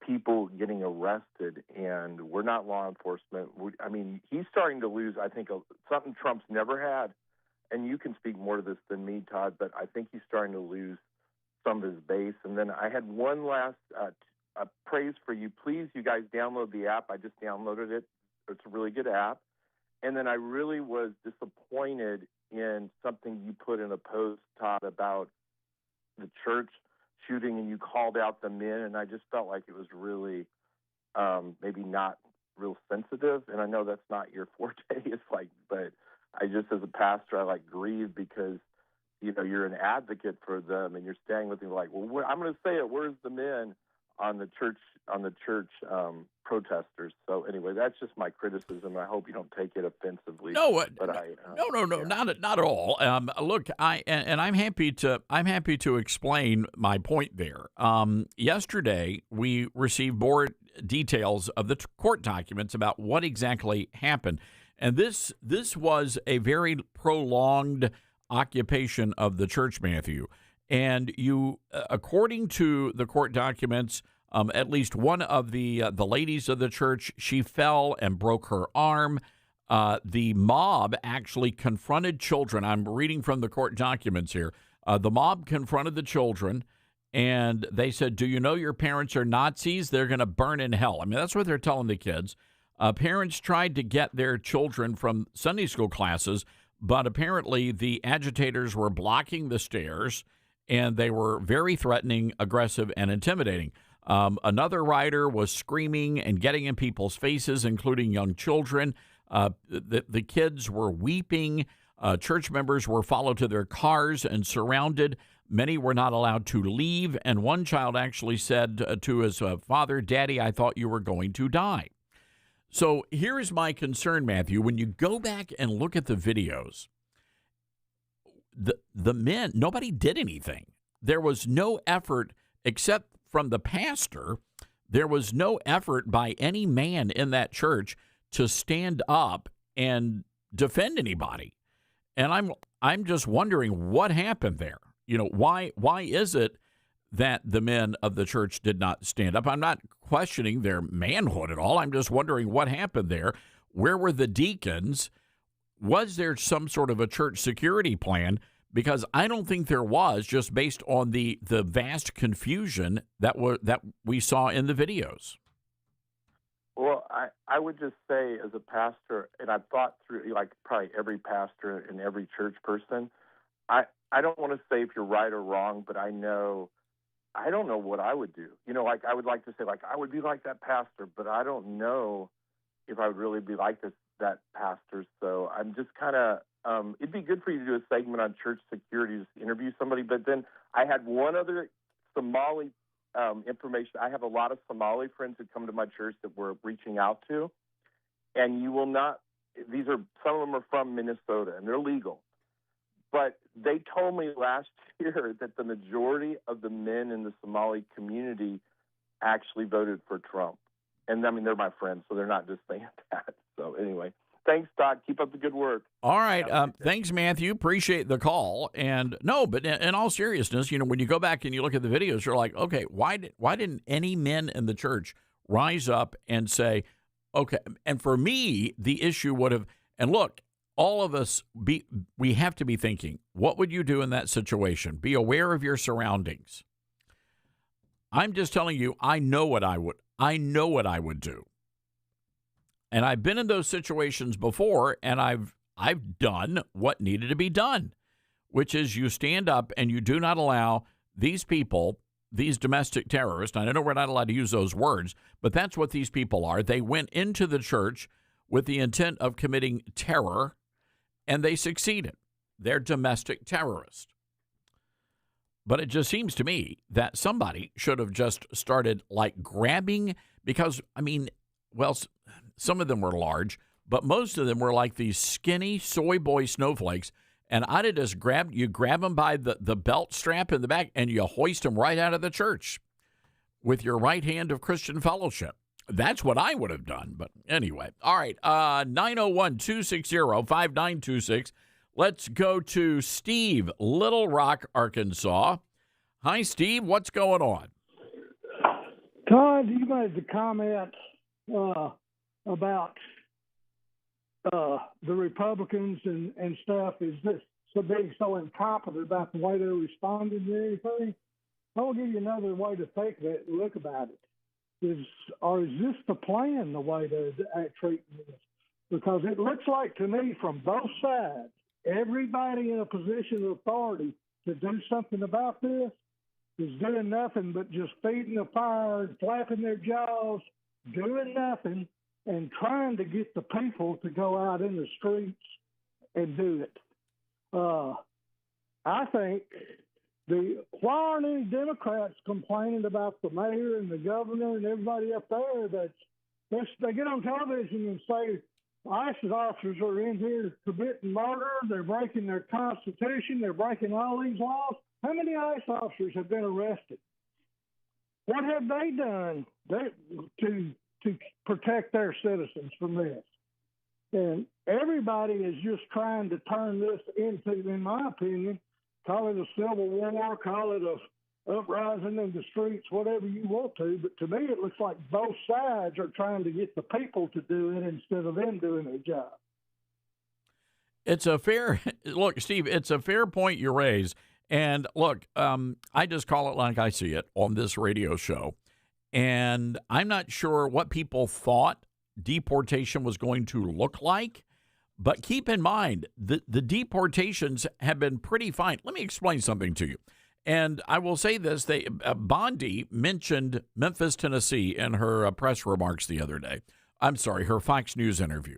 people getting arrested, and we're not law enforcement. He's starting to lose, I think, something Trump's never had, and you can speak more to this than me, Todd, but I think he's starting to lose some of his base. And then I had one last praise for you. Please, you guys download the app. I just downloaded it. It's a really good app. And then I really was disappointed in something you put in a post, Todd, about the church shooting, and you called out the men, and I just felt like it was really maybe not real sensitive. And I know that's not your forte. But I just, as a pastor, I grieve because, you're an advocate for them, and you're standing with them well, I'm going to say it. Where's the men on the church protesters? So anyway, that's just my criticism. I hope you don't take it offensively. No, not at all. Look, I'm happy to explain my point there. Yesterday, we received more details of the court documents about what exactly happened, and this was a very prolonged occupation of the church, Matthew. And you, according to the court documents, at least one of the ladies of the church, she fell and broke her arm. The mob actually confronted children. I'm reading from the court documents here. The mob confronted the children, and they said, "Do you know your parents are Nazis? They're going to burn in hell." I mean, that's what they're telling the kids. Parents tried to get their children from Sunday school classes, but apparently the agitators were blocking the stairs, and they were very threatening, aggressive, and intimidating. Another rider was screaming and getting in people's faces, including young children. The kids were weeping. Church members were followed to their cars and surrounded. Many were not allowed to leave, and one child actually said to his father, "Daddy, I thought you were going to die." So here is my concern, Matthew. When you go back and look at the videos, the men, nobody did anything. There was no effort except from the pastor. There was no effort by any man in that church to stand up and defend anybody. And I'm just wondering what happened there. You know, why is it that the men of the church did not stand up? I'm not questioning their manhood at all. I'm just wondering what happened there. Where were the deacons? Was there some sort of a church security plan? Because I don't think there was, just based on the vast confusion that we saw in the videos. Well, I would just say as a pastor, and I've thought through, like probably every pastor and every church person, I don't want to say if you're right or wrong, but I don't know what I would do. You know, like I would like to say, like, I would be like that pastor, but I don't know if I would really be like that pastor. So I'm just kind of, it'd be good for you to do a segment on church security, just interview somebody. But then I had one other Somali information. I have a lot of Somali friends who come to my church that we're reaching out to. And you will not, some of them are from Minnesota, and they're legal. But they told me last year that the majority of the men in the Somali community actually voted for Trump. And, I mean, they're my friends, so they're not just saying that. So, anyway, thanks, Todd. Keep up the good work. All right. Thanks, Matthew. Appreciate the call. And, no, but in all seriousness, you know, when you go back and you look at the videos, you're like, okay, why didn't any men in the church rise up and say, okay, and for me, the issue would have, and look, all of us, we have to be thinking, what would you do in that situation? Be aware of your surroundings. I'm just telling you, I know what I would do. And I've been in those situations before, and I've done what needed to be done, which is you stand up and you do not allow these people, these domestic terrorists, and I know we're not allowed to use those words, but that's what these people are. They went into the church with the intent of committing terror, and they succeeded. They're domestic terrorists. But it just seems to me that somebody should have just started like grabbing, because, I mean, well, some of them were large, but most of them were like these skinny soy boy snowflakes. And I'd have just grab them by the belt strap in the back and you hoist them right out of the church with your right hand of Christian fellowship. That's what I would have done. But anyway, all right, 901-260-5926. Let's go to Steve, Little Rock, Arkansas. Hi, Steve. What's going on? Todd, you made the comment about the Republicans and stuff. Is this being so incompetent about the way they're responding to anything? I'll give you another way to think of it and look about it. Is this the plan, the way they're treating this? Because it looks like to me from both sides, everybody in a position of authority to do something about this is doing nothing but just feeding the fire and flapping their jaws, doing nothing, and trying to get the people to go out in the streets and do it. I think why aren't any Democrats complaining about the mayor and the governor and everybody up there that they get on television and say ISIS officers are in here committing murder, they're breaking their Constitution, they're breaking all these laws? How many ICE officers have been arrested? What have they done to protect their citizens from this? And everybody is just trying to turn this into, in my opinion, call it a civil war, call it a uprising in the streets, whatever you want to. But to me, it looks like both sides are trying to get the people to do it instead of them doing their job. It's a fair look, Steve. It's a fair point you raise, And look, I just call it like I see it on this radio show. And I'm not sure what people thought deportation was going to look like. But keep in mind, the deportations have been pretty fine. Let me explain something to you. And I will say this. Bondi mentioned Memphis, Tennessee in her press remarks the other day. I'm sorry, her Fox News interview.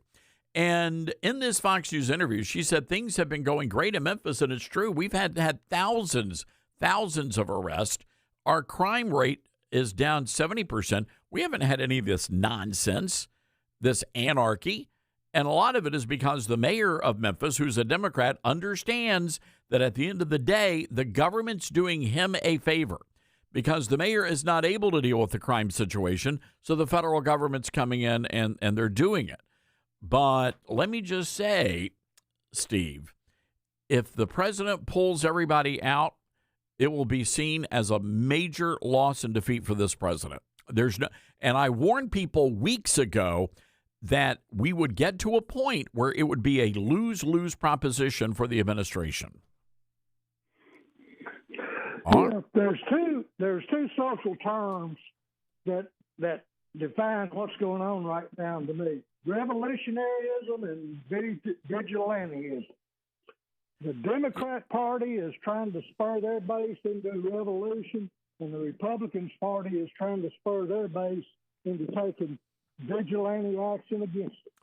And in this Fox News interview, she said things have been going great in Memphis, and it's true. We've had thousands of arrests. Our crime rate is down 70%. We haven't had any of this nonsense, this anarchy. And a lot of it is because the mayor of Memphis, who's a Democrat, understands that at the end of the day, the government's doing him a favor because the mayor is not able to deal with the crime situation. So the federal government's coming in and they're doing it. But let me just say, Steve, if the president pulls everybody out, it will be seen as a major loss and defeat for this president. And I warned people weeks ago that we would get to a point where it would be a lose-lose proposition for the administration. Yeah, there's two social terms that define what's going on right now to me: revolutionaryism and vigilantism. The Democrat Party is trying to spur their base into revolution, and the Republican Party is trying to spur their base into taking vigilante action against it.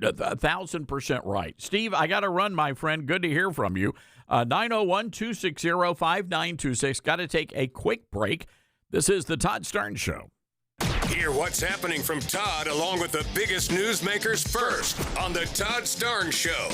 1,000% right. Steve, I got to run, my friend. Good to hear from you. 901-260-5926. Got to take a quick break. This is the Todd Starnes Show. Hear what's happening from Todd along with the biggest newsmakers first on the Todd Starnes Show.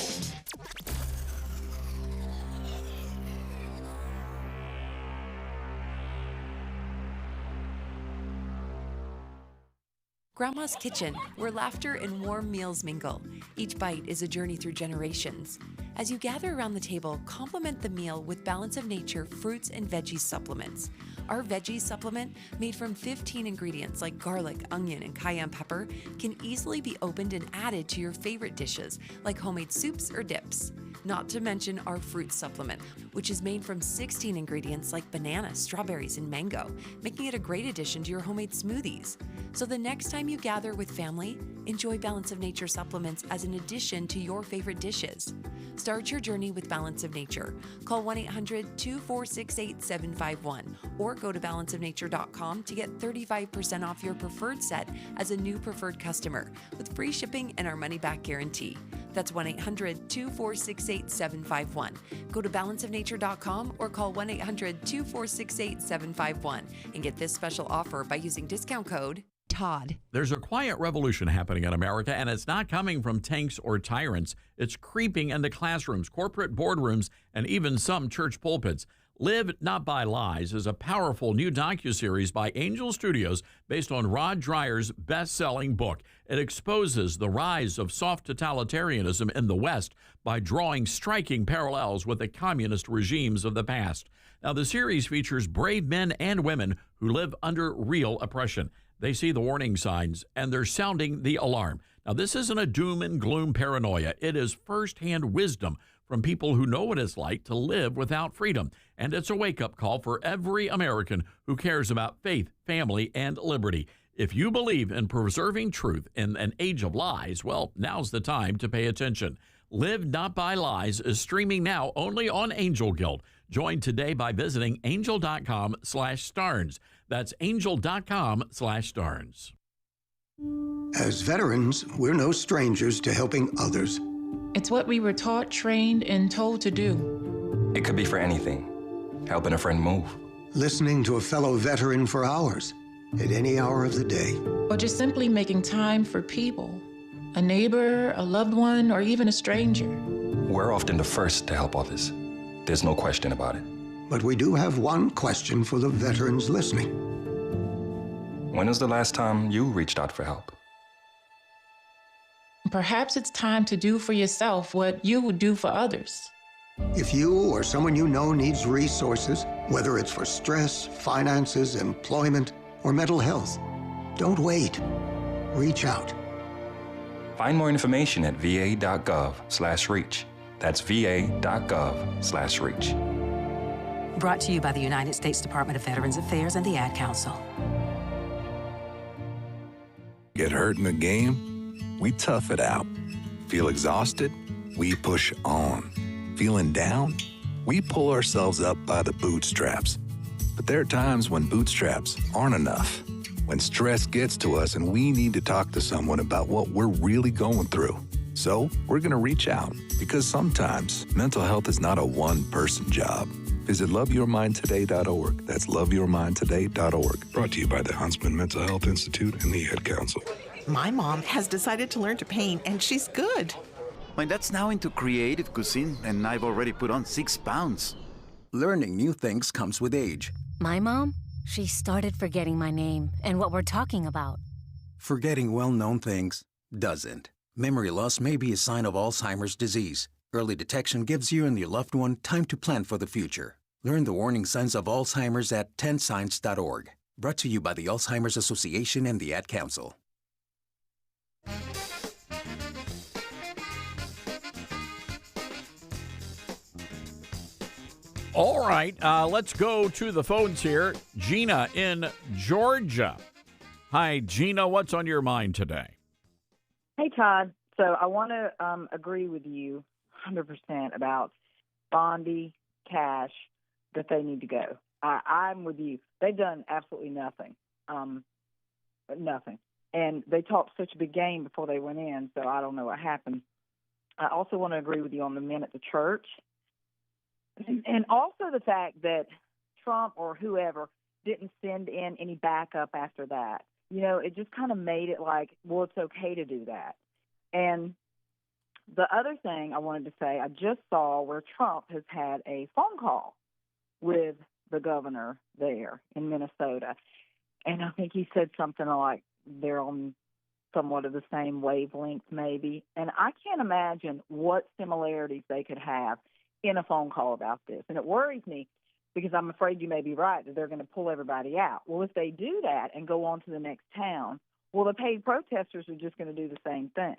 Grandma's Kitchen, where laughter and warm meals mingle. Each bite is a journey through generations. As you gather around the table, complement the meal with Balance of Nature fruits and veggies supplements. Our veggies supplement, made from 15 ingredients like garlic, onion, and cayenne pepper, can easily be opened and added to your favorite dishes, like homemade soups or dips. Not to mention our fruit supplement, which is made from 16 ingredients like banana, strawberries, and mango, making it a great addition to your homemade smoothies. So the next time you gather with family, enjoy Balance of Nature supplements as an addition to your favorite dishes. Start your journey with Balance of Nature. Call 1-800-246-8751 or go to balanceofnature.com to get 35% off your preferred set as a new preferred customer with free shipping and our money-back guarantee. That's 1-800-246-8751. Go to balanceofnature.com or call 1-800-246-8751 and get this special offer by using discount code Todd. There's a quiet revolution happening in America, and it's not coming from tanks or tyrants. It's creeping into classrooms, corporate boardrooms, and even some church pulpits. Live Not by Lies is a powerful new docuseries by Angel Studios based on Rod Dreier's best-selling book. It exposes the rise of soft totalitarianism in the West by drawing striking parallels with the communist regimes of the past. Now, the series features brave men and women who live under real oppression. They see the warning signs, and they're sounding the alarm. Now, this isn't a doom and gloom paranoia. It is firsthand wisdom from people who know what it's like to live without freedom. And it's a wake-up call for every American who cares about faith, family, and liberty. If you believe in preserving truth in an age of lies, well, now's the time to pay attention. Live Not by Lies is streaming now only on Angel Guild. Join today by visiting angel.com/Starnes. That's angel.com/Starnes. As veterans, we're no strangers to helping others. It's what we were taught, trained, and told to do. It could be for anything. Helping a friend move. Listening to a fellow veteran for hours, at any hour of the day. Or just simply making time for people. A neighbor, a loved one, or even a stranger. We're often the first to help others. There's no question about it. But we do have one question for the veterans listening. When was the last time you reached out for help? Perhaps it's time to do for yourself what you would do for others. If you or someone you know needs resources, whether it's for stress, finances, employment, or mental health, don't wait. Reach out. Find more information at va.gov/reach. That's va.gov/reach. Brought to you by the United States Department of Veterans Affairs and the Ad Council. Get hurt in a game? We tough it out. Feel exhausted? We push on. Feeling down? We pull ourselves up by the bootstraps. But there are times when bootstraps aren't enough. When stress gets to us and we need to talk to someone about what we're really going through. So we're going to reach out, because sometimes mental health is not a one-person job. Visit loveyourmindtoday.org. That's loveyourmindtoday.org. Brought to you by the Huntsman Mental Health Institute and the Ad Council. My mom has decided to learn to paint, and she's good. My dad's now into creative cuisine, and I've already put on 6 pounds. Learning new things comes with age. My mom, she started forgetting my name and what we're talking about. Forgetting well-known things doesn't. Memory loss may be a sign of Alzheimer's disease. Early detection gives you and your loved one time to plan for the future. Learn the warning signs of Alzheimer's at 10signs.org. Brought to you by the Alzheimer's Association and the Ad Council. All right, let's go to the phones here. Gina in Georgia. Hi, Gina. What's on your mind today? Hey, Todd. So I want to agree with you 100% about Bondi, Cash, that they need to go. I'm with you. They've done absolutely nothing. Nothing. And they talked such a big game before they went in, so I don't know what happened. I also want to agree with you on the men at the church. And also the fact that Trump or whoever didn't send in any backup after that. You know, it just kind of made it like, well, it's okay to do that. And the other thing I wanted to say, I just saw where Trump has had a phone call with the governor there in Minnesota. And I think he said something like they're on somewhat of the same wavelength maybe. And I can't imagine what similarities they could have in a phone call about this. And it worries me because I'm afraid you may be right that they're going to pull everybody out. Well, if they do that and go on to the next town, well, the paid protesters are just going to do the same thing.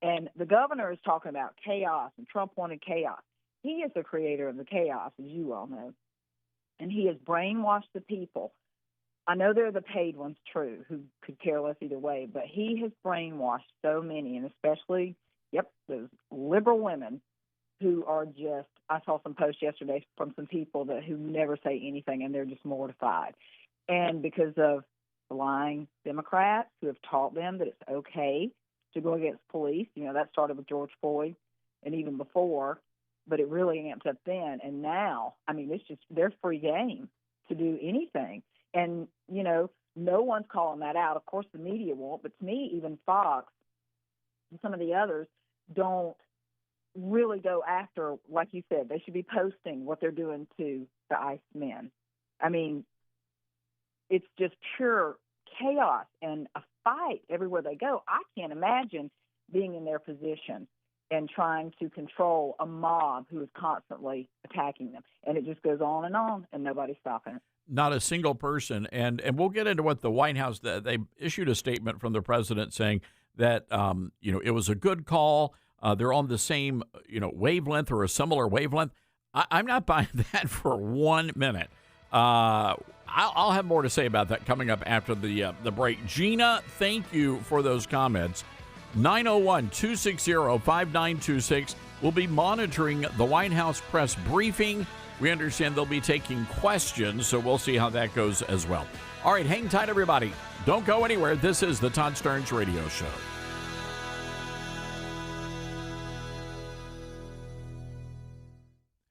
And the governor is talking about chaos, and Trump wanted chaos. He is the creator of the chaos, as you all know. And he has brainwashed the people. I know they're the paid ones, true, who could care less either way, but he has brainwashed so many, and especially, those liberal women who are just, I saw some posts yesterday from some people who never say anything, and they're just mortified. And because of the lying Democrats who have taught them that it's okay to go against police, that started with George Floyd and even before, but it really amped up then. And now, it's just their free game to do anything. And, no one's calling that out. Of course, the media won't, but to me, even Fox and some of the others don't really go after, like you said, they should be posting what they're doing to the ICE men. It's just pure chaos and a fight everywhere they go. I can't imagine being in their position and trying to control a mob who is constantly attacking them. And it just goes on, and nobody's stopping it. Not a single person. And we'll get into what the White House, they issued a statement from the president saying that, it was a good call. They're on the same, wavelength or a similar wavelength. I'm not buying that for 1 minute. I'll have more to say about that coming up after the break. Gina, thank you for those comments. 901-260-5926. We'll be monitoring the White House press briefing. We understand they'll be taking questions, so we'll see how that goes as well. All right, hang tight, everybody. Don't go anywhere. This is the Todd Starnes Radio Show.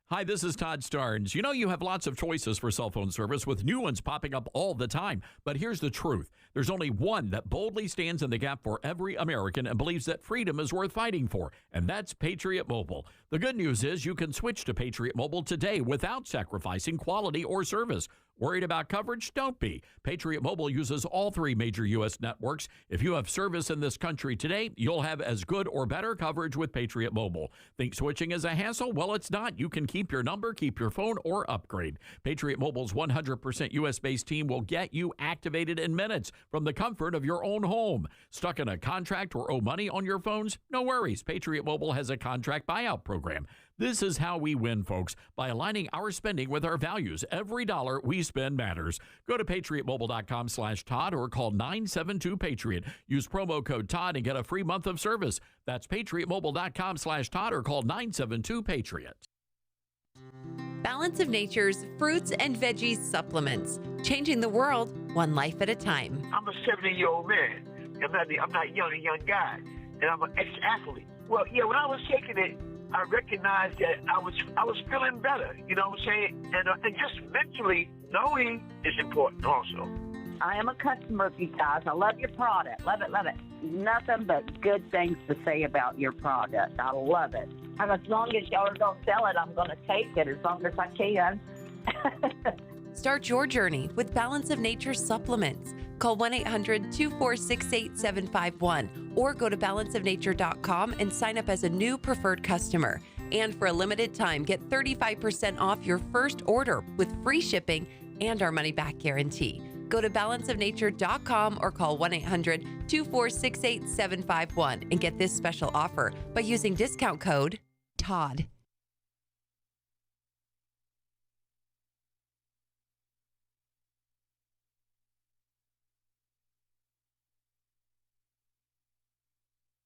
Hi, this is Todd Starnes. You have lots of choices for cell phone service with new ones popping up all the time. But here's the truth. There's only one that boldly stands in the gap for every American and believes that freedom is worth fighting for, and that's Patriot Mobile. The good news is you can switch to Patriot Mobile today without sacrificing quality or service. Worried about coverage? Don't be. Patriot Mobile uses all 3 major U.S. networks. If you have service in this country today, you'll have as good or better coverage with Patriot Mobile. Think switching is a hassle? Well, it's not. You can keep your number, keep your phone, or upgrade. Patriot Mobile's 100% U.S.-based team will get you activated in minutes from the comfort of your own home. Stuck in a contract or owe money on your phones? No worries. Patriot Mobile has a contract buyout program. This is how we win, folks, by aligning our spending with our values. Every dollar we spend matters. Go to patriotmobile.com/Todd or call 972-PATRIOT. Use promo code Todd and get a free month of service. That's patriotmobile.com/Todd or call 972-PATRIOT. Balance of Nature's fruits and veggies supplements, changing the world one life at a time. I'm a 70-year-old man. I'm not a young guy, and I'm an ex-athlete. Well, yeah, when I was taking it, I recognized that I was feeling better. You know what I'm saying? And just mentally knowing is important also. I am a customer of you guys. I love your product. Love it, love it. Nothing but good things to say about your product. I love it. And as long as y'all don't sell it, I'm going to take it as long as I can. Start your journey with Balance of Nature supplements. Call 1-800-246-8751 or go to balanceofnature.com and sign up as a new preferred customer. And for a limited time, get 35% off your first order with free shipping and our money-back guarantee. Go to balanceofnature.com or call 1-800-246-8751 and get this special offer by using discount code TODD.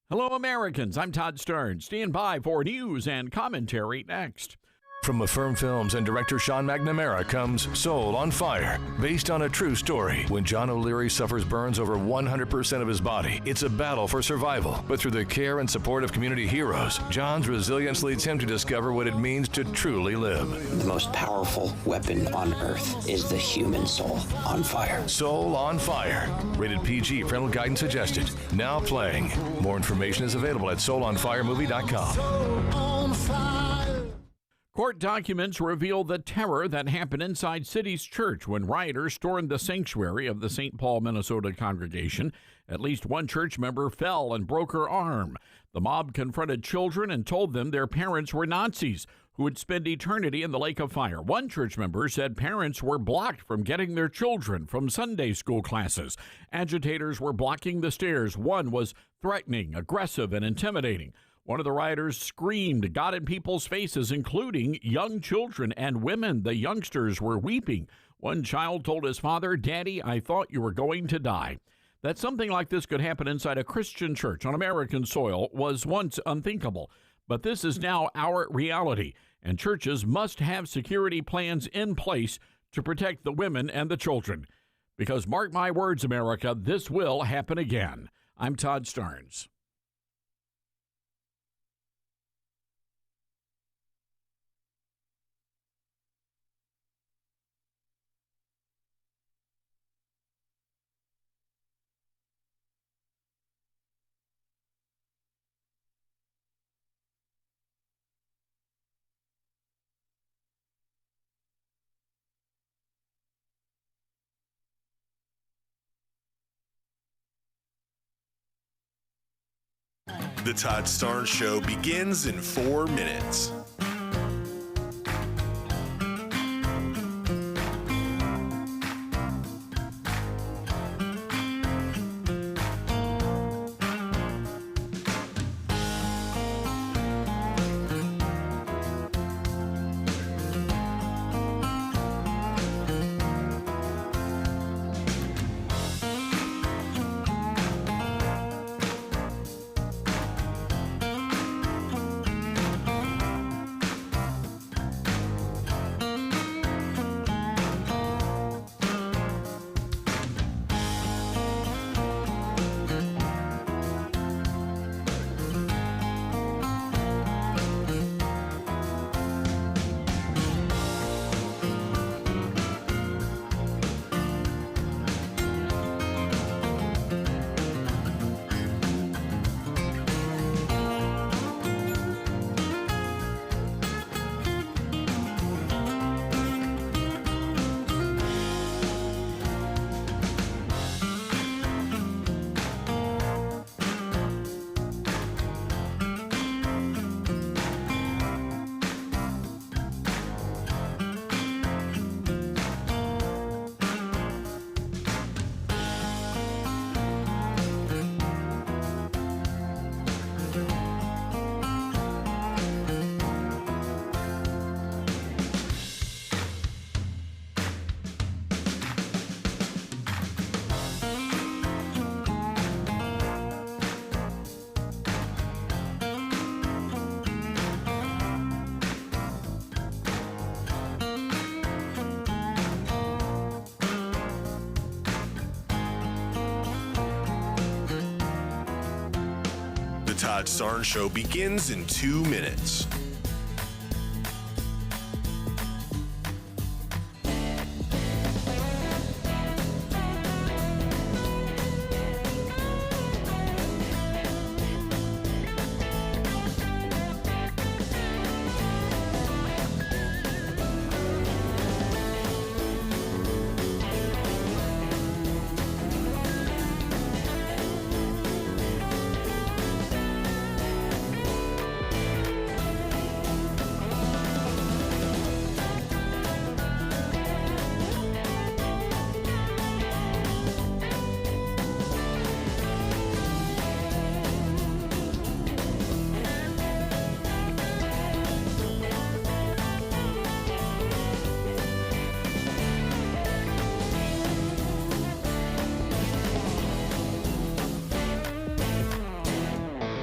Hello, Americans. I'm Todd Stern. Stand by for news and commentary next. From Affirm Films and director Sean McNamara comes Soul on Fire, based on a true story. When John O'Leary suffers burns over 100% of his body, it's a battle for survival. But through the care and support of community heroes, John's resilience leads him to discover what it means to truly live. The most powerful weapon on earth is the human soul on fire. Soul on Fire. Rated PG. Parental guidance suggested. Now playing. More information is available at soulonfiremovie.com. Soul on fire. Court documents reveal the terror that happened inside City's church when rioters stormed the sanctuary of the St. Paul, Minnesota congregation. At least one church member fell and broke her arm. The mob confronted children and told them their parents were Nazis who would spend eternity in the lake of fire. One church member said parents were blocked from getting their children from Sunday school classes. Agitators were blocking the stairs. One was threatening, aggressive, and intimidating. One of the rioters screamed, got in people's faces, including young children and women. The youngsters were weeping. One child told his father, "Daddy, I thought you were going to die." That something like this could happen inside a Christian church on American soil was once unthinkable. But this is now our reality, and churches must have security plans in place to protect the women and the children. Because mark my words, America, this will happen again. I'm Todd Starnes. The Todd Starnes Show begins in 4 minutes. Todd Starnes Show begins in 2 minutes.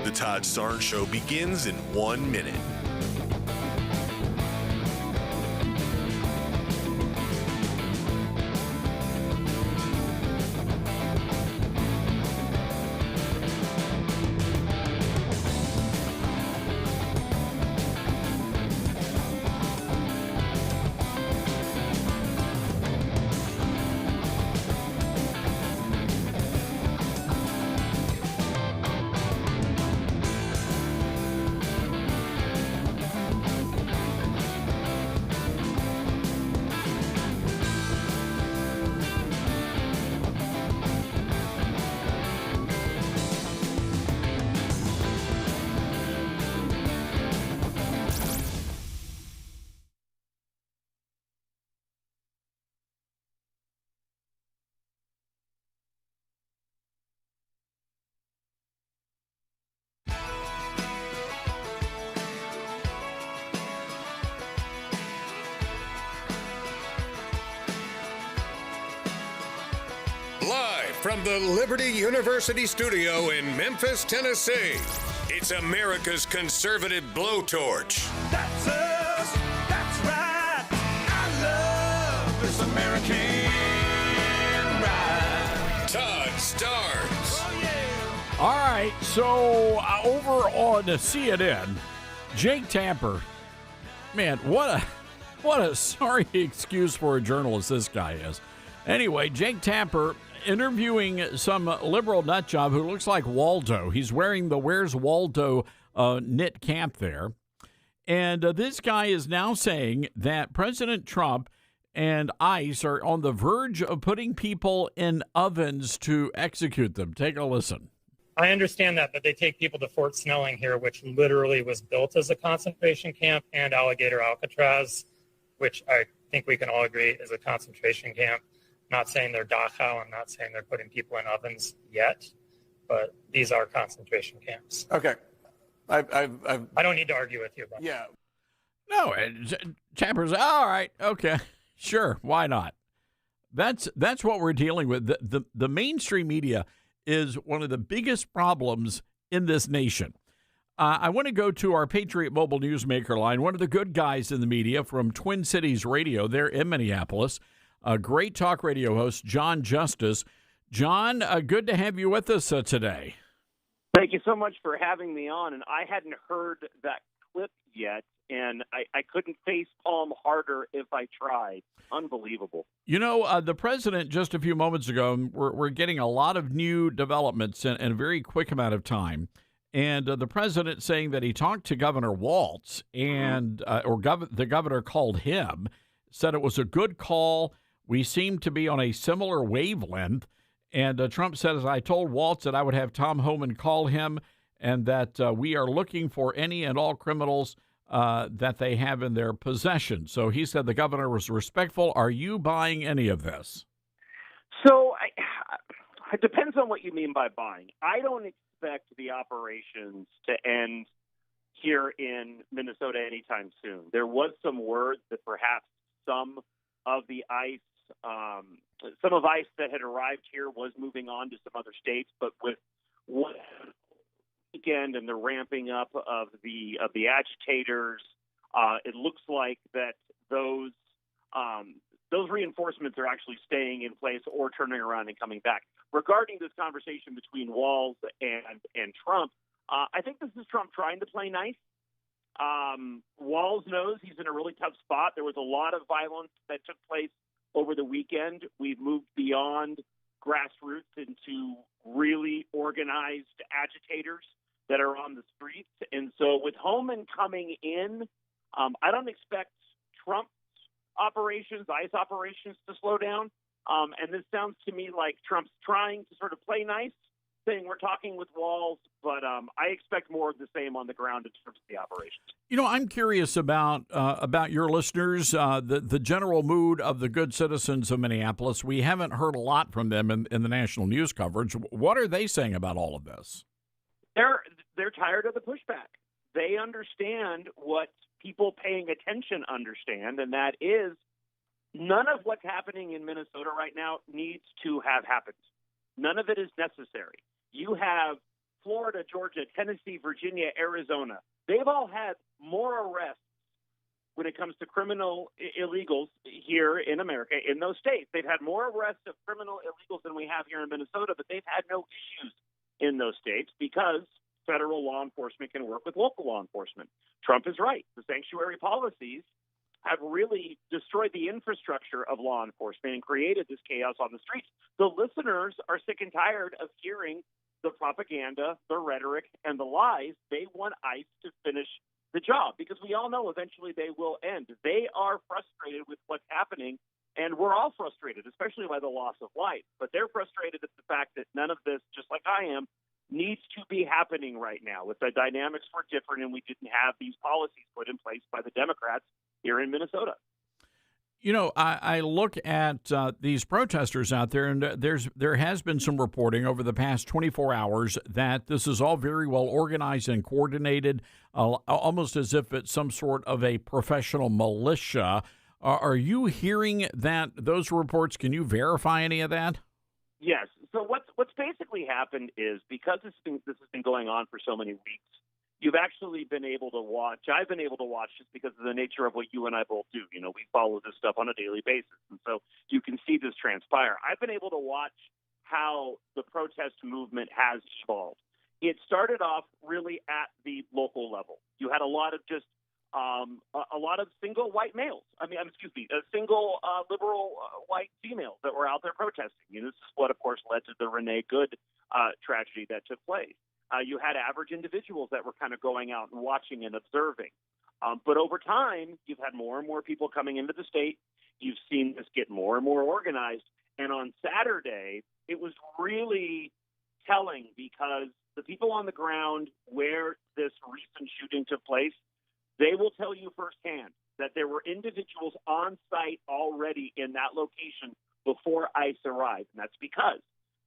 The Todd Starnes Show begins in 1 minute. Live from the Liberty University studio in Memphis, Tennessee, it's America's conservative blowtorch. That's us. That's right. I love this American ride. Todd Starnes. Oh, yeah. All right, so over on CNN, Jake Tapper, man, what a sorry excuse for a journalist this guy is. Anyway, Jake Tapper interviewing some liberal nutjob who looks like Waldo. He's wearing the Where's Waldo knit cap there. And this guy is now saying that President Trump and ICE are on the verge of putting people in ovens to execute them. Take a listen. I understand that, but they take people to Fort Snelling here, which literally was built as a concentration camp, and Alligator Alcatraz, which I think we can all agree is a concentration camp. Not saying they're Dachau. I'm not saying they're putting people in ovens yet, but these are concentration camps. Okay. I don't need to argue with you about yeah. No, Tapper's all right. Okay, sure. Why not? That's what we're dealing with. The mainstream media is one of the biggest problems in this nation. I want to go to our Patriot Mobile Newsmaker line, one of the good guys in the media from Twin Cities Radio there in Minneapolis. A great talk radio host, John Justice. John, good to have you with us today. Thank you so much for having me on. And I hadn't heard that clip yet, and I couldn't face palm harder if I tried. Unbelievable. You know, the president just a few moments ago, we're getting a lot of new developments in a very quick amount of time. And the president saying that he talked to Governor Walz, and the governor called him, said it was a good call. We seem to be on a similar wavelength. And Trump said, as I told Walz that I would have Tom Homan call him, and that we are looking for any and all criminals that they have in their possession. So he said the governor was respectful. Are you buying any of this? So it depends on what you mean by buying. I don't expect the operations to end here in Minnesota anytime soon. There was some word that perhaps some of ICE that had arrived here was moving on to some other states, but with what weekend and the ramping up of the agitators, it looks like that those reinforcements are actually staying in place or turning around and coming back. Regarding this conversation between Walz and Trump, I think this is Trump trying to play nice. Walz knows he's in a really tough spot. There was a lot of violence that took place over the weekend. We've moved beyond grassroots into really organized agitators that are on the streets. And so with Homan coming in, I don't expect Trump's operations, ICE operations, to slow down. And this sounds to me like Trump's trying to sort of play nice, saying we're talking with Walz, but I expect more of the same on the ground in terms of the operations. You know, I'm curious about your listeners, the general mood of the good citizens of Minneapolis. We haven't heard a lot from them in the national news coverage. What are they saying about all of this? They're tired of the pushback. They understand what people paying attention understand, and that is none of what's happening in Minnesota right now needs to have happened. None of it is necessary. You have Florida, Georgia, Tennessee, Virginia, Arizona. They've all had more arrests when it comes to criminal illegals here in America, in those states. They've had more arrests of criminal illegals than we have here in Minnesota, but they've had no issues in those states because federal law enforcement can work with local law enforcement. Trump is right. The sanctuary policies have really destroyed the infrastructure of law enforcement and created this chaos on the streets. The listeners are sick and tired of hearing the propaganda, the rhetoric, and the lies. They want ICE to finish the job because we all know eventually they will end. They are frustrated with what's happening, and we're all frustrated, especially by the loss of life. But they're frustrated at the fact that none of this, just like I am, needs to be happening right now. If the dynamics were different and we didn't have these policies put in place by the Democrats here in Minnesota. You know, I look at these protesters out there, and there has been some reporting over the past 24 hours that this is all very well organized and coordinated, almost as if it's some sort of a professional militia. Are you hearing those reports? Can you verify any of that? Yes. So what's basically happened is because this has been going on for so many weeks, you've actually been able to watch. I've been able to watch just because of the nature of what you and I both do. You know, we follow this stuff on a daily basis. And so you can see this transpire. I've been able to watch how the protest movement has evolved. It started off really at the local level. You had a lot of just a lot of single white males. Single liberal white females that were out there protesting. You know, this is what, of course, led to the Renee Good tragedy that took place. You had average individuals that were kind of going out and watching and observing. But over time, you've had more and more people coming into the state. You've seen this get more and more organized. And on Saturday, it was really telling because the people on the ground where this recent shooting took place, they will tell you firsthand that there were individuals on site already in that location before ICE arrived. And that's because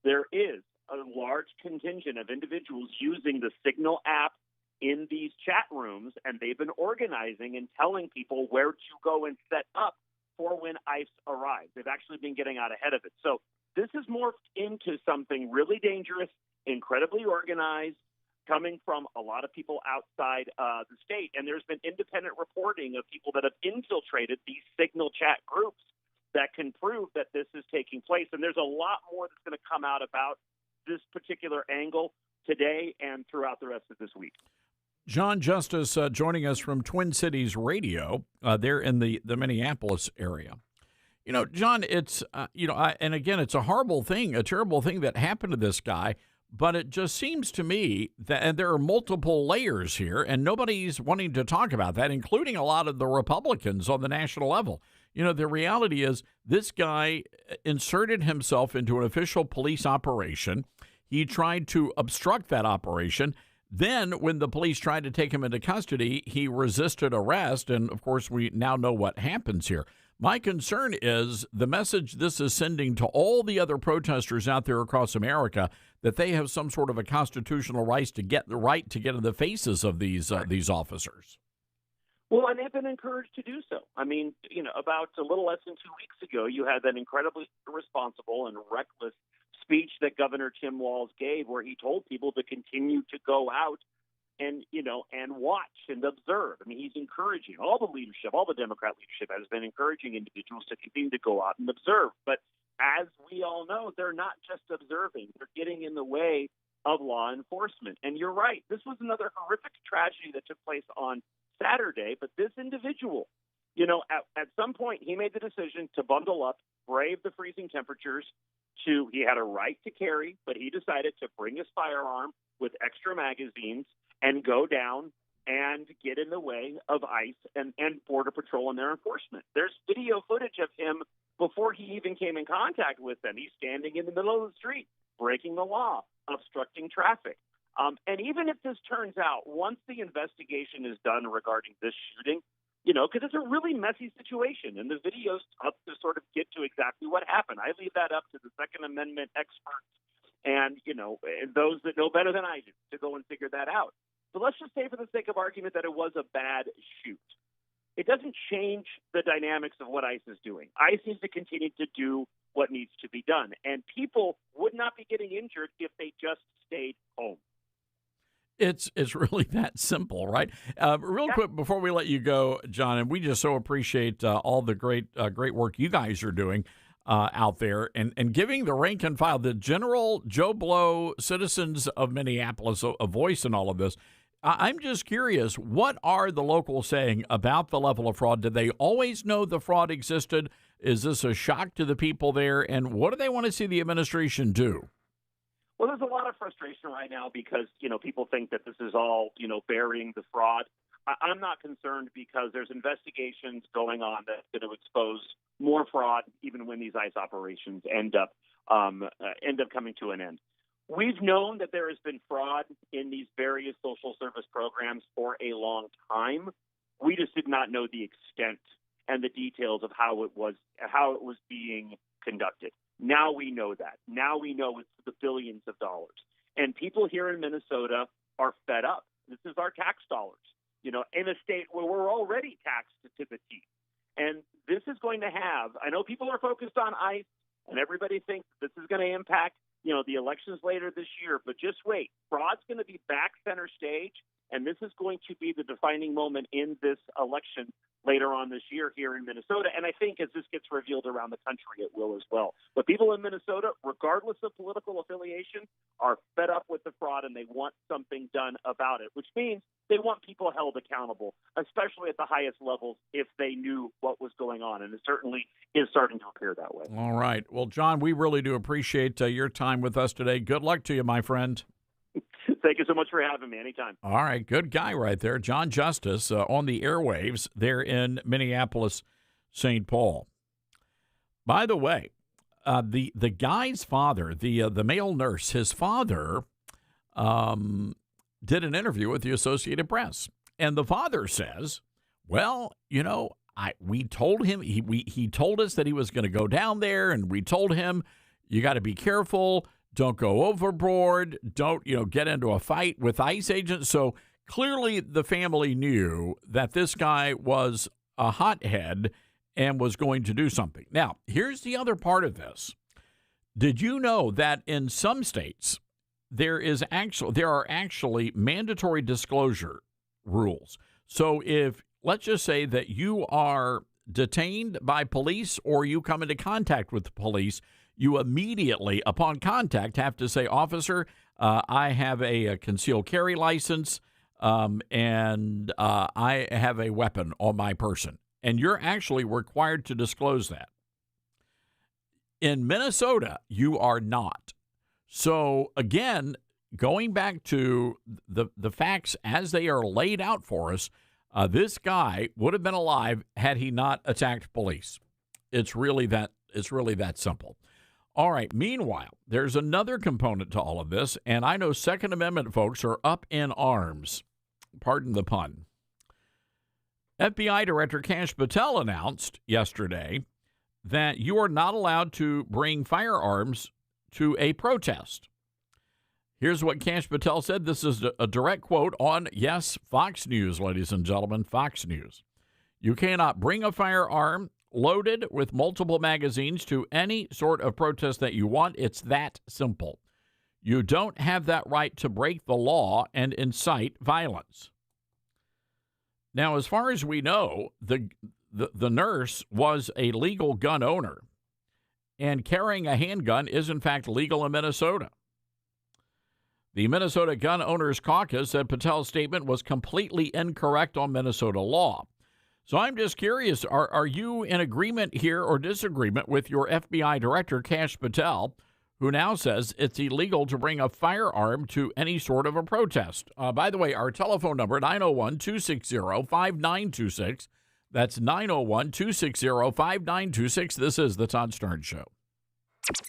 there is a large contingent of individuals using the Signal app in these chat rooms, and they've been organizing and telling people where to go and set up for when ICE arrives. They've actually been getting out ahead of it. So this has morphed into something really dangerous, incredibly organized, coming from a lot of people outside the state. And there's been independent reporting of people that have infiltrated these Signal chat groups that can prove that this is taking place. And there's a lot more that's going to come out about this particular angle today and throughout the rest of this week. John Justice joining us from Twin Cities Radio there in the Minneapolis area. You know, John, it's, and again, it's a horrible thing, a terrible thing that happened to this guy. But it just seems to me that and there are multiple layers here, and nobody's wanting to talk about that, including a lot of the Republicans on the national level. You know, the reality is this guy inserted himself into an official police operation. He tried to obstruct that operation. Then when the police tried to take him into custody, he resisted arrest. And, of course, we now know what happens here. My concern is the message this is sending to all the other protesters out there across America that they have some sort of a constitutional right to get in the faces of these officers. Well, and they've been encouraged to do so. I mean, you know, about a little less than 2 weeks ago, you had that incredibly irresponsible and reckless speech that Governor Tim Walz gave where he told people to continue to go out and watch and observe. I mean, he's encouraging all the leadership, all the Democrat leadership has been encouraging individuals to continue to go out and observe. But as we all know, they're not just observing. They're getting in the way of law enforcement. And you're right. This was another horrific tragedy that took place on Saturday. But this individual, at some point, he made the decision to bundle up, brave the freezing temperatures. He had a right to carry, but he decided to bring his firearm with extra magazines and go down and get in the way of ICE and Border Patrol and their enforcement. There's video footage of him before he even came in contact with them. He's standing in the middle of the street, breaking the law, obstructing traffic. And even if this turns out, once the investigation is done regarding this shooting, because it's a really messy situation, and the video's tough to sort of get to exactly what happened. I leave that up to the Second Amendment experts and, those that know better than I do to go and figure that out. But let's just say for the sake of argument that it was a bad shoot. It doesn't change the dynamics of what ICE is doing. ICE needs to continue to do what needs to be done. And people would not be getting injured if they just stayed home. It's really that simple, right? Real quick before we let you go, John, and we just so appreciate all the great work you guys are doing out there and giving the rank and file, the general Joe Blow citizens of Minneapolis a voice in all of this. I'm just curious, what are the locals saying about the level of fraud? Did they always know the fraud existed? Is this a shock to the people there? And what do they want to see the administration do? Well, there's a lot of frustration right now because, people think that this is all, burying the fraud. I'm not concerned because there's investigations going on that's going to expose more fraud even when these ICE operations end up coming to an end. We've known that there has been fraud in these various social service programs for a long time. We just did not know the extent and the details of how it was being conducted. Now we know that. Now we know it's the billions of dollars. And people here in Minnesota are fed up. This is our tax dollars, in a state where we're already taxed to the teeth. And this is going to have, I know people are focused on ICE and everybody thinks this is going to impact, the elections later this year, but just wait. Fraud's going to be back center stage, and this is going to be the defining moment in this election later on this year here in Minnesota. And I think as this gets revealed around the country, it will as well. But people in Minnesota, regardless of political affiliation, are fed up with the fraud, and they want something done about it, which means they want people held accountable, especially at the highest levels, if they knew what was going on. And it certainly is starting to appear that way. All right. Well, John, we really do appreciate your time with us today. Good luck to you, my friend. Thank you so much for having me. Anytime. All right. Good guy right there. John Justice on the airwaves there in Minneapolis, St. Paul. By the way, the guy's father, the male nurse, his father did an interview with the Associated Press. And the father says, well, we told him, he told us that he was going to go down there, and we told him, you got to be careful. Don't go overboard. Don't, get into a fight with ICE agents. So clearly the family knew that this guy was a hothead and was going to do something. Now, here's the other part of this. Did you know that in some states there are actually mandatory disclosure rules? So if, let's just say that you are detained by police or you come into contact with the police, you immediately, upon contact, have to say, officer, I have a concealed carry license and I have a weapon on my person. And you're actually required to disclose that. In Minnesota, you are not. So, again, going back to the facts as they are laid out for us, this guy would have been alive had he not attacked police. It's really that simple. All right. Meanwhile, there's another component to all of this, and I know Second Amendment folks are up in arms. Pardon the pun. FBI Director Kash Patel announced yesterday that you are not allowed to bring firearms to a protest. Here's what Kash Patel said. This is a direct quote on, yes, Fox News, ladies and gentlemen, Fox News. You cannot bring a firearm loaded with multiple magazines to any sort of protest that you want. It's that simple. You don't have that right to break the law and incite violence. Now, as far as we know, the nurse was a legal gun owner, and carrying a handgun is, in fact, legal in Minnesota. The Minnesota Gun Owners Caucus said Patel's statement was completely incorrect on Minnesota law. So I'm just curious, are you in agreement here or disagreement with your FBI director, Kash Patel, who now says it's illegal to bring a firearm to any sort of a protest? By the way, our telephone number, 901-260-5926. That's 901-260-5926. This is The Todd Starnes Show.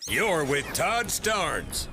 You're with Todd Starnes.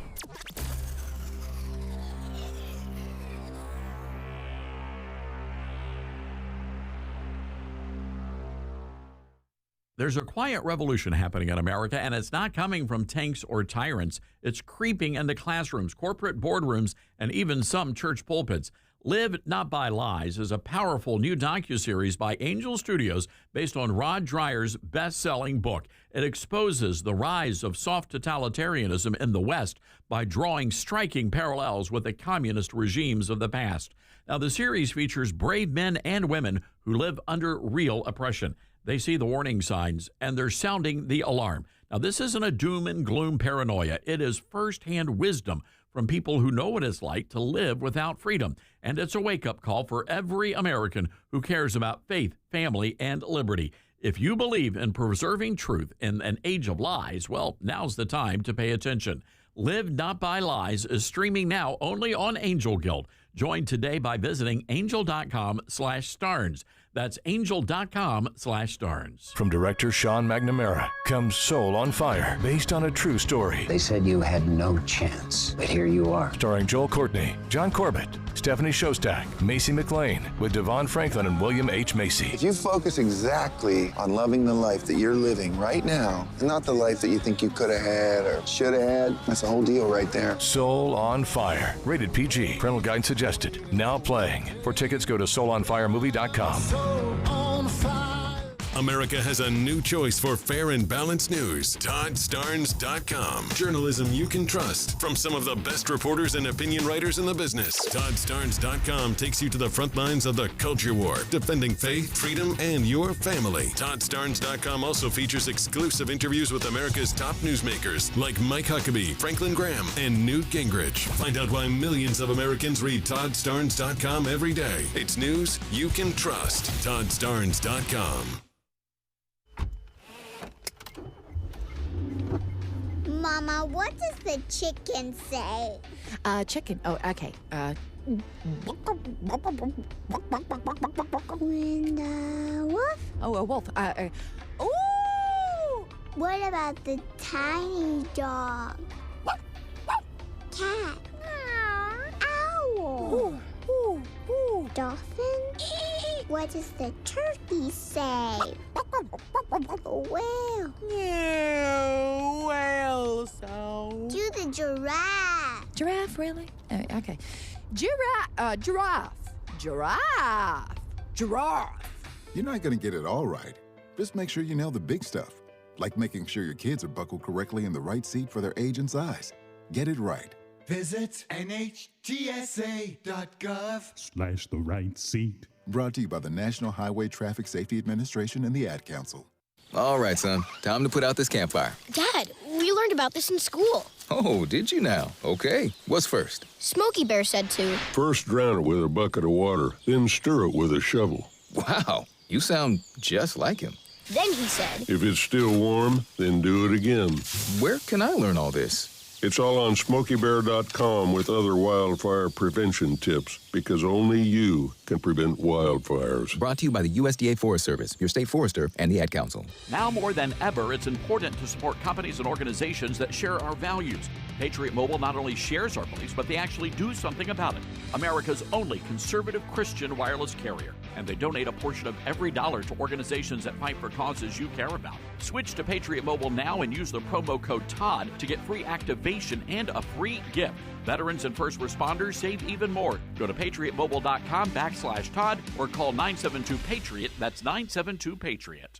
There's a quiet revolution happening in America, and it's not coming from tanks or tyrants. It's creeping into classrooms, corporate boardrooms, and even some church pulpits. Live Not by Lies is a powerful new docuseries by Angel Studios based on Rod Dreier's best-selling book. It exposes the rise of soft totalitarianism in the West by drawing striking parallels with the communist regimes of the past. Now, the series features brave men and women who live under real oppression. They see the warning signs, and they're sounding the alarm. Now, this isn't a doom and gloom paranoia. It is firsthand wisdom from people who know what it's like to live without freedom. And it's a wake-up call for every American who cares about faith, family, and liberty. If you believe in preserving truth in an age of lies, well, now's the time to pay attention. Live Not by Lies is streaming now only on Angel Guild. Join today by visiting angel.com/Starnes. That's angel.com/Starnes. From director Sean McNamara comes Soul on Fire, based on a true story. They said you had no chance, but here you are. Starring Joel Courtney, John Corbett, Stephanie Shostak, Macy McLean, with Devon Franklin and William H. Macy. If you focus exactly on loving the life that you're living right now, and not the life that you think you could have had or should have had, that's the whole deal right there. Soul on Fire, rated PG. Parental guidance suggested. Now playing. For tickets, go to soulonfiremovie.com. America has a new choice for fair and balanced news. ToddStarnes.com. Journalism you can trust from some of the best reporters and opinion writers in the business. ToddStarnes.com takes you to the front lines of the culture war, defending faith, freedom, and your family. ToddStarnes.com also features exclusive interviews with America's top newsmakers like Mike Huckabee, Franklin Graham, and Newt Gingrich. Find out why millions of Americans read ToddStarnes.com every day. It's news you can trust. ToddStarnes.com. Mama, what does the chicken say? Chicken. Oh, okay. When the wolf? Oh, a wolf. Ooh! What about the tiny dog? Cat? Owl? Dolphin? What does the turkey say? Whale? Whale sound. Do the giraffe. Giraffe, really? Okay. Giraffe. You're not going to get it all right. Just make sure you nail the big stuff, like making sure your kids are buckled correctly in the right seat for their age and size. Get it right. Visit NHTSA.gov/the right seat. Brought to you by the National Highway Traffic Safety Administration and the Ad Council. All right, son. Time to put out this campfire. Dad, we learned about this in school. Oh, did you now? Okay. What's first? Smokey Bear said to. First drown it with a bucket of water, then stir it with a shovel. Wow, you sound just like him. Then he said. If it's still warm, then do it again. Where can I learn all this? It's all on SmokeyBear.com with other wildfire prevention tips, because only you can prevent wildfires. Brought to you by the USDA Forest Service, your state forester, and the Ad Council. Now more than ever, it's important to support companies and organizations that share our values. Patriot Mobile not only shares our beliefs, but they actually do something about it. America's only conservative Christian wireless carrier. And they donate a portion of every dollar to organizations that fight for causes you care about. Switch to Patriot Mobile now and use the promo code TODD to get free activation and a free gift. Veterans and first responders save even more. Go to patriotmobile.com/Todd or call 972-PATRIOT. That's 972-PATRIOT.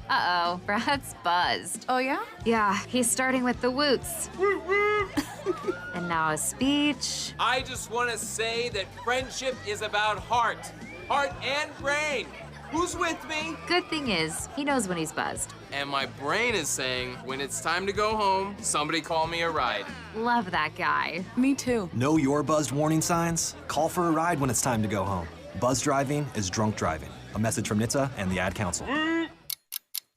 Uh-oh, Brad's buzzed. Oh, yeah? Yeah, he's starting with the woots. And now a speech. I just want to say that friendship is about heart and brain. Who's with me? Good thing is, he knows when he's buzzed. and my brain is saying, when it's time to go home, somebody call me a ride. Love that guy. Me too. Know your buzzed warning signs? Call for a ride when it's time to go home. Buzz driving is drunk driving. A message from NHTSA and the Ad Council.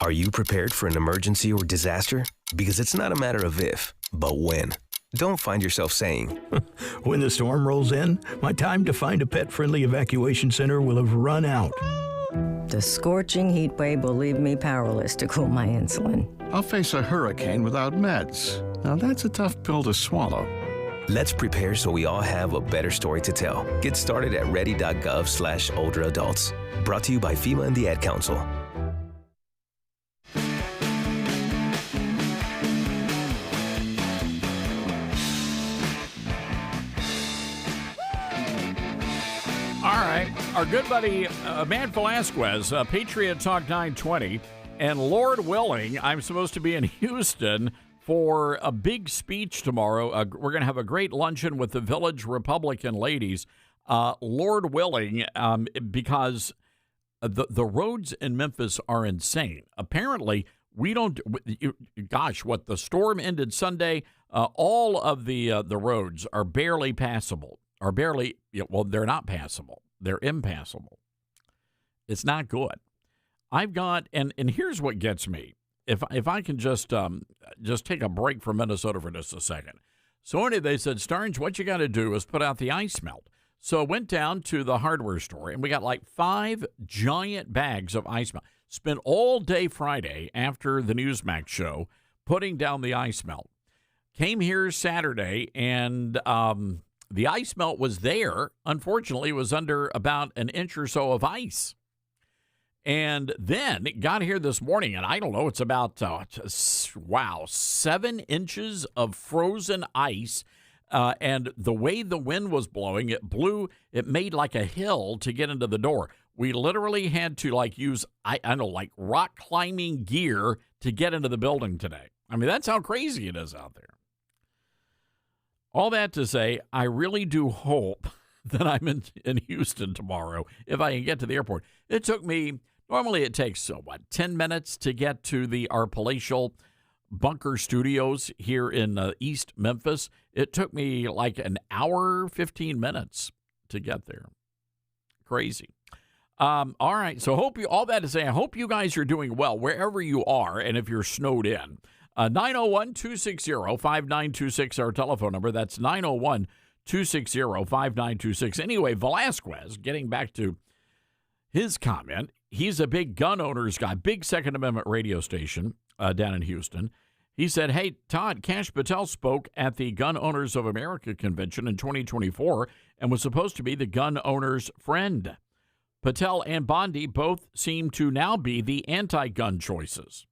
Are you prepared for an emergency or disaster? Because it's not a matter of if, but when. Don't find yourself saying, when the storm rolls in, my time to find a pet-friendly evacuation center will have run out. The scorching heat wave will leave me powerless to cool my insulin. I'll face a hurricane without meds. Now that's a tough pill to swallow. Let's prepare so we all have a better story to tell. Get started at ready.gov/older adults. Brought to you by FEMA and the Ad Council. All right. Our good buddy, Matt Velasquez, Patriot Talk 920. And Lord willing, I'm supposed to be in Houston for a big speech tomorrow. We're going to have a great luncheon with the Village Republican ladies. Lord willing, because the roads in Memphis are insane. Apparently, we don't, the storm ended Sunday. All of the roads are barely passable. They're not passable. They're impassable. It's not good. I've got, and here's what gets me. If I can just take a break from Minnesota for just a second. So anyway, they said, Starnes, what you got to do is put out the ice melt. So went down to the hardware store, and we got like 5 giant bags of ice melt. Spent all day Friday after the Newsmax show putting down the ice melt. Came here Saturday, and the ice melt was there. Unfortunately, it was under about an inch or so of ice. And then it got here this morning, and I don't know, it's about, 7 inches of frozen ice. And the way the wind was blowing, it made like a hill to get into the door. We literally had to use, rock climbing gear to get into the building today. I mean, that's how crazy it is out there. All that to say, I really do hope that I'm in Houston tomorrow if I can get to the airport. It took me, normally it takes, 10 minutes to get to our palatial bunker studios here in East Memphis. It took me like an hour, 15 minutes to get there. Crazy. All right, so all that to say, I hope you guys are doing well wherever you are, and if you're snowed in. 901-260-5926, our telephone number. That's 901-260-5926. Anyway, Velasquez, getting back to his comment, he's a big gun owners guy, big Second Amendment radio station down in Houston. He said, hey, Todd, Kash Patel spoke at the Gun Owners of America convention in 2024 and was supposed to be the gun owner's friend. Patel and Bondi both seem to now be the anti-gun choices.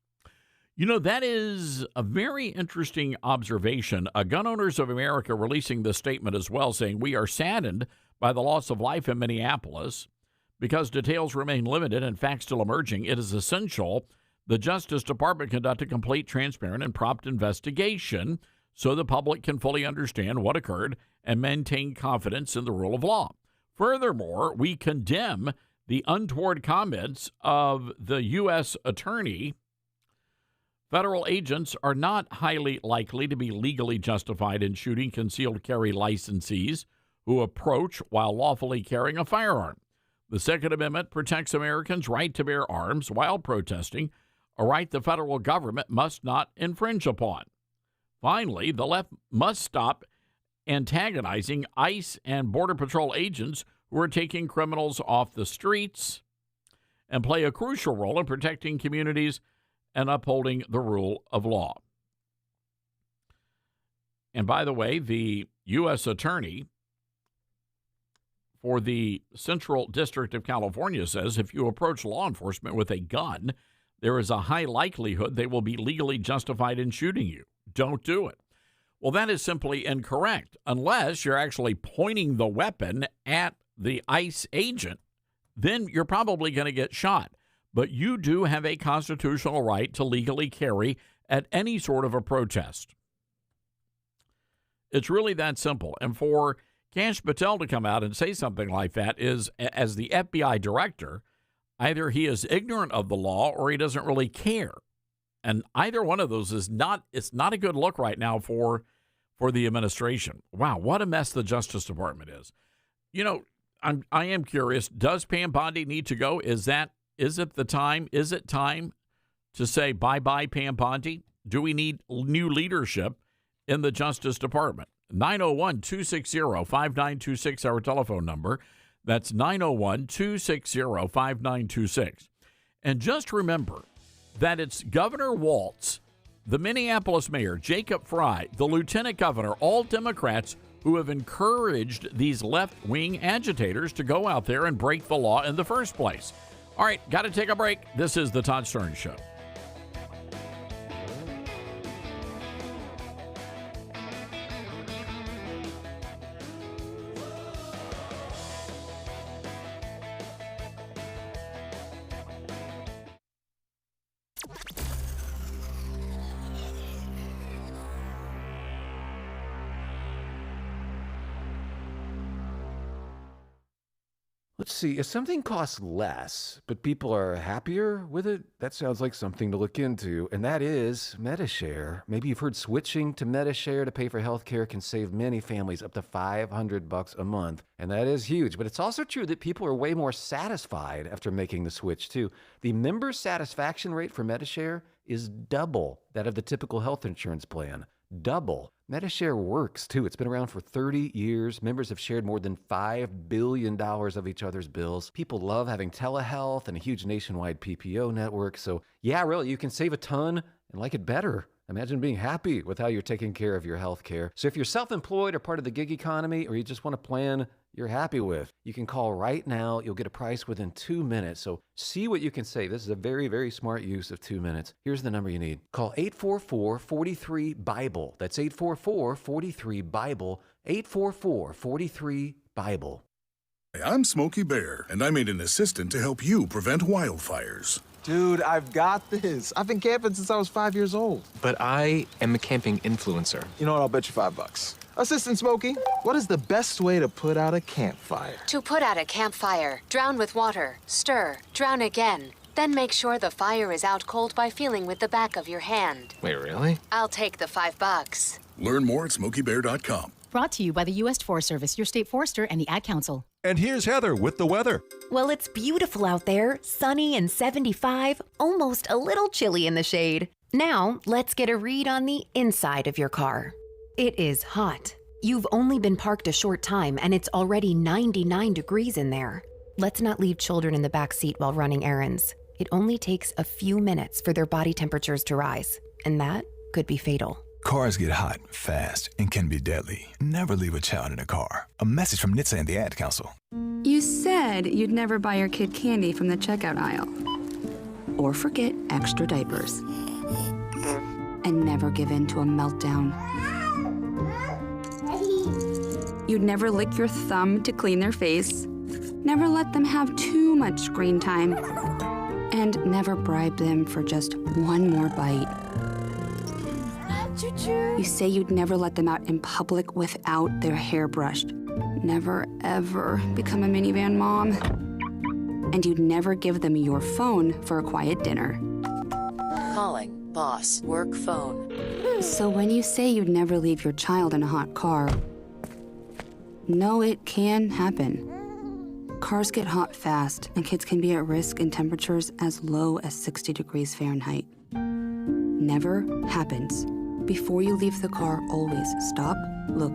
You know, that is a very interesting observation. Gun Owners of America releasing this statement as well, saying, we are saddened by the loss of life in Minneapolis. Because details remain limited and facts still emerging, it is essential the Justice Department conduct a complete, transparent, and prompt investigation so the public can fully understand what occurred and maintain confidence in the rule of law. Furthermore, we condemn the untoward comments of the U.S. Attorney. Federal agents are not highly likely to be legally justified in shooting concealed carry licensees who approach while lawfully carrying a firearm. The Second Amendment protects Americans' right to bear arms while protesting, a right the federal government must not infringe upon. Finally, the left must stop antagonizing ICE and Border Patrol agents who are taking criminals off the streets and play a crucial role in protecting communities and upholding the rule of law. And by the way, the U.S. Attorney for the Central District of California says if you approach law enforcement with a gun, there is a high likelihood they will be legally justified in shooting you. Don't do it. Well, that is simply incorrect. Unless you're actually pointing the weapon at the ICE agent, then you're probably going to get shot. But you do have a constitutional right to legally carry at any sort of a protest. It's really that simple. And for Kash Patel to come out and say something like that is, as the FBI director, either he is ignorant of the law or he doesn't really care. And either one of those it's not a good look right now for the administration. Wow, what a mess the Justice Department is. You know, I am curious, does Pam Bondi need to go? Is it time to say bye-bye Pam Bondi? Do we need new leadership in the Justice Department? 901-260-5926, our telephone number. That's 901-260-5926. And just remember that it's Governor Walz, the Minneapolis mayor, Jacob Frey, the lieutenant governor, all Democrats who have encouraged these left-wing agitators to go out there and break the law in the first place. All right, got to take a break. This is the Todd Stern Show. Let's see, if something costs less, but people are happier with it, that sounds like something to look into, and that is Medi-Share. Maybe you've heard switching to Medi-Share to pay for health care can save many families up to $500 a month, and that is huge. But it's also true that people are way more satisfied after making the switch, too. The member satisfaction rate for Medi-Share is double that of the typical health insurance plan. Double. Medi-Share works, too. It's been around for 30 years. Members have shared more than $5 billion of each other's bills. People love having telehealth and a huge nationwide PPO network. So, yeah, really, you can save a ton and like it better. Imagine being happy with how you're taking care of your health care. So if you're self-employed or part of the gig economy, or you just want a plan you're happy with, you can call right now. You'll get a price within 2 minutes. So see what you can save. This is a very, very smart use of 2 minutes. Here's the number you need. Call 844-43-BIBLE. That's 844-43-BIBLE. 844-43-BIBLE. I'm Smokey Bear, and I made an assistant to help you prevent wildfires. Dude, I've got this. I've been camping since I was 5 years old. But I am a camping influencer. You know what? I'll bet you $5. Assistant Smokey, what is the best way to put out a campfire? To put out a campfire, drown with water, stir, drown again. Then make sure the fire is out cold by feeling with the back of your hand. Wait, really? I'll take the $5. Learn more at SmokeyBear.com. Brought to you by the U.S. Forest Service, your state forester, and the Ad Council. And here's Heather with the weather. Well, it's beautiful out there, sunny and 75, almost a little chilly in the shade. Now, let's get a read on the inside of your car. It is hot. You've only been parked a short time, and it's already 99 degrees in there. Let's not leave children in the back seat while running errands. It only takes a few minutes for their body temperatures to rise, and that could be fatal. Cars get hot, fast, and can be deadly. Never leave a child in a car. A message from NHTSA and the Ad Council. You said you'd never buy your kid candy from the checkout aisle. Or forget extra diapers. And never give in to a meltdown. You'd never lick your thumb to clean their face. Never let them have too much screen time. And never bribe them for just one more bite. You say you'd never let them out in public without their hair brushed. Never, ever become a minivan mom. And you'd never give them your phone for a quiet dinner. Calling boss work phone. So when you say you'd never leave your child in a hot car, no, it can happen. Cars get hot fast, and kids can be at risk in temperatures as low as 60 degrees Fahrenheit. Never happens. Before you leave the car, always stop, look,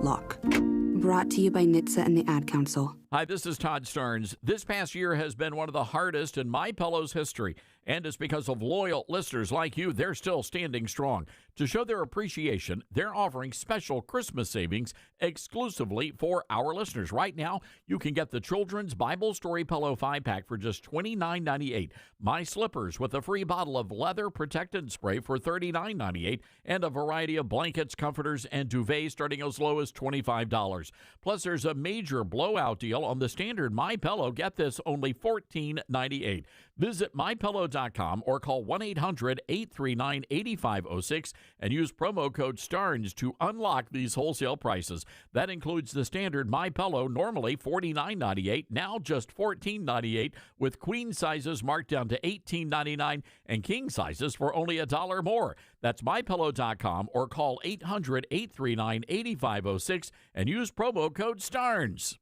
lock. Brought to you by NHTSA and the Ad Council. Hi, this is Todd Stearns. This past year has been one of the hardest in MyPillow's history, and it's because of loyal listeners like you. They're still standing strong. To show their appreciation, they're offering special Christmas savings exclusively for our listeners. Right now, you can get the Children's Bible Story Pillow 5-pack for just $29.98, My Slippers with a free bottle of leather protectant spray for $39.98, and a variety of blankets, comforters, and duvets starting as low as $25. Plus, there's a major blowout deal sale on the standard MyPillow. Get this, only $14.98. Visit MyPillow.com or call 1-800-839-8506 and use promo code STARNS to unlock these wholesale prices. That includes the standard MyPillow, normally $49.98, now just $14.98, with queen sizes marked down to $18.99 and king sizes for only $1 more. That's MyPillow.com or call 800-839-8506 and use promo code STARNS.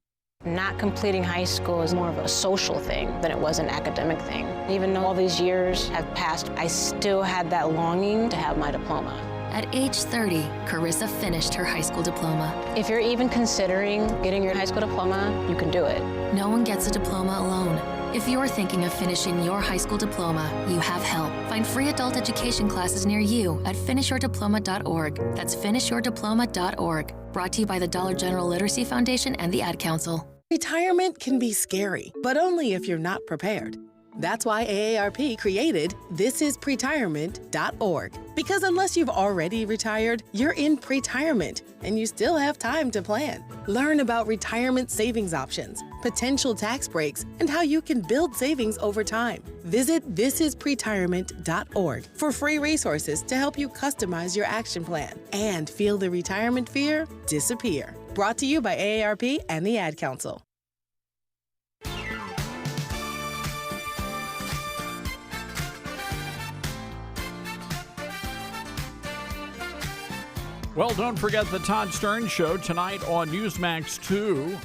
Not completing high school is more of a social thing than it was an academic thing. Even though all these years have passed, I still had that longing to have my diploma. At age 30, Carissa finished her high school diploma. If you're even considering getting your high school diploma, you can do it. No one gets a diploma alone. If you're thinking of finishing your high school diploma, you have help. Find free adult education classes near you at finishyourdiploma.org. That's finishyourdiploma.org. Brought to you by the Dollar General Literacy Foundation and the Ad Council. Retirement can be scary, but only if you're not prepared. That's why AARP created thisispretirement.org. Because unless you've already retired, you're in pretirement, and you still have time to plan. Learn about retirement savings options, potential tax breaks, and how you can build savings over time. Visit thisispretirement.org for free resources to help you customize your action plan and feel the retirement fear disappear. Brought to you by AARP and the Ad Council. Well, don't forget the Todd Stern Show tonight on Newsmax 2.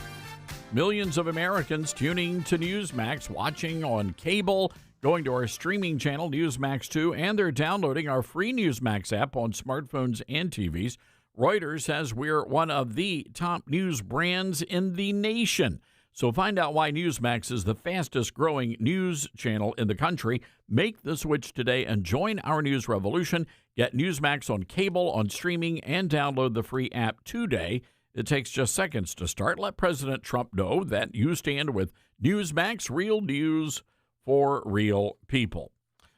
Millions of Americans tuning to Newsmax, watching on cable, going to our streaming channel, Newsmax 2, and they're downloading our free Newsmax app on smartphones and TVs. Reuters says we're one of the top news brands in the nation. So find out why Newsmax is the fastest growing news channel in the country. Make the switch today and join our news revolution. Get Newsmax on cable, on streaming, and download the free app today. It takes just seconds to start. Let President Trump know that you stand with Newsmax, real news for real people.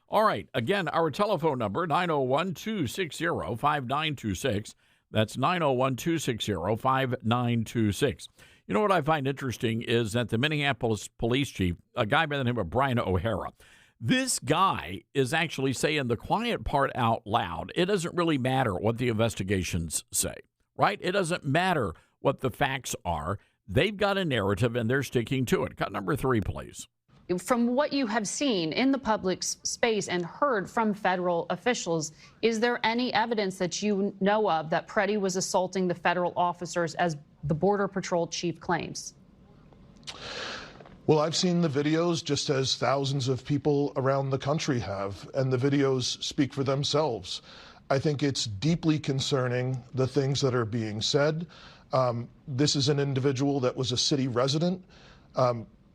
All right, again, our telephone number, 901-260-5926. That's 901-260-5926. You know what I find interesting is that the Minneapolis police chief, a guy by the name of Brian O'Hara, this guy is actually saying the quiet part out loud. It doesn't really matter what the investigations say, right? It doesn't matter what the facts are. They've got a narrative, and they're sticking to it. Cut number 3, please. From what you have seen in the public space and heard from federal officials, is there any evidence that you know of that Preddy was assaulting the federal officers as the Border Patrol chief claims? Well, I've seen the videos just as thousands of people around the country have, and the videos speak for themselves. I think it's deeply concerning, the things that are being said. This is an individual that was a city resident.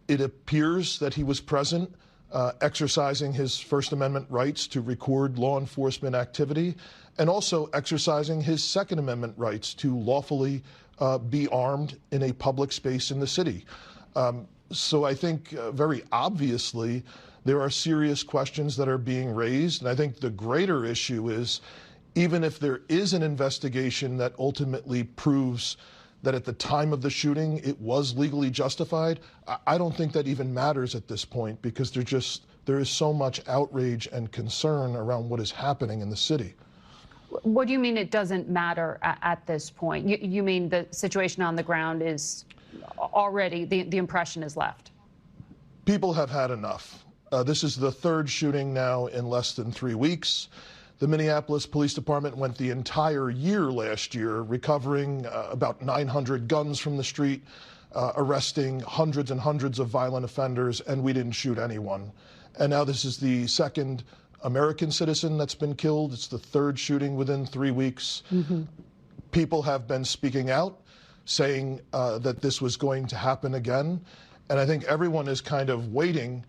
It appears that he was present, exercising his First Amendment rights to record law enforcement activity, and also exercising his Second Amendment rights to lawfully be armed in a public space in the city. So I think very obviously there are serious questions that are being raised. And I think the greater issue is, even if there is an investigation that ultimately proves that at the time of the shooting it was legally justified, I don't think that even matters at this point, because there is so much outrage and concern around what is happening in the city. What do you mean it doesn't matter at this point? You mean the situation on the ground is already, the impression is left? People have had enough. This is the third shooting now in less than 3 weeks. The Minneapolis Police Department went the entire year last year recovering about 900 guns from the street, arresting hundreds and hundreds of violent offenders, and we didn't shoot anyone. And now this is the second American citizen that's been killed. It's the third shooting within 3 weeks. Mm-hmm. People have been speaking out, saying that this was going to happen again. And I think everyone is kind of waiting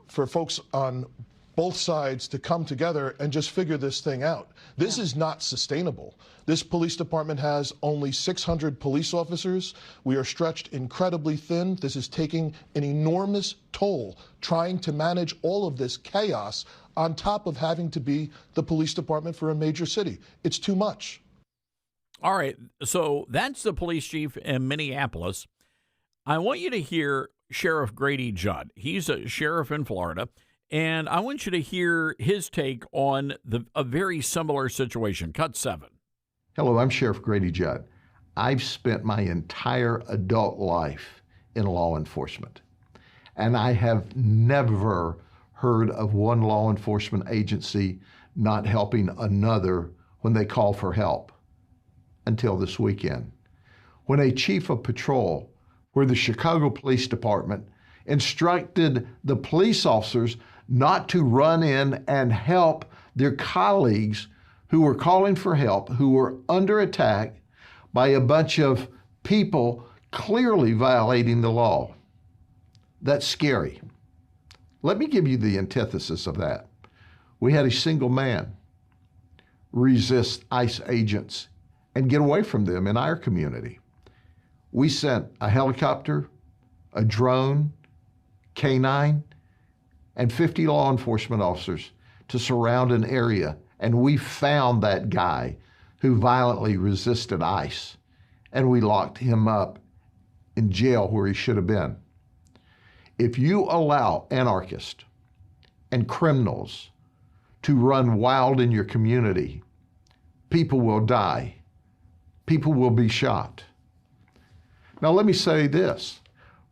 for folks on both sides to come together and just figure this thing out. This is not sustainable. This police department has only 600 police officers. We are stretched incredibly thin. This is taking an enormous toll trying to manage all of this chaos on top of having to be the police department for a major city. It's too much. All right, so that's the police chief in Minneapolis. I want you to hear Sheriff Grady Judd. He's a sheriff in Florida, and I want you to hear his take on a very similar situation. Cut 7. Hello, I'm Sheriff Grady Judd. I've spent my entire adult life in law enforcement, and I have never heard of one law enforcement agency not helping another when they call for help until this weekend, when a chief of patrol where the Chicago Police Department instructed the police officers not to run in and help their colleagues who were calling for help, who were under attack by a bunch of people clearly violating the law. That's scary. Let me give you the antithesis of that. We had a single man resist ICE agents and get away from them in our community. We sent a helicopter, a drone, K-9, and 50 law enforcement officers to surround an area, and we found that guy who violently resisted ICE, and we locked him up in jail where he should have been. If you allow anarchists and criminals to run wild in your community, people will die. People will be shot. Now, let me say this.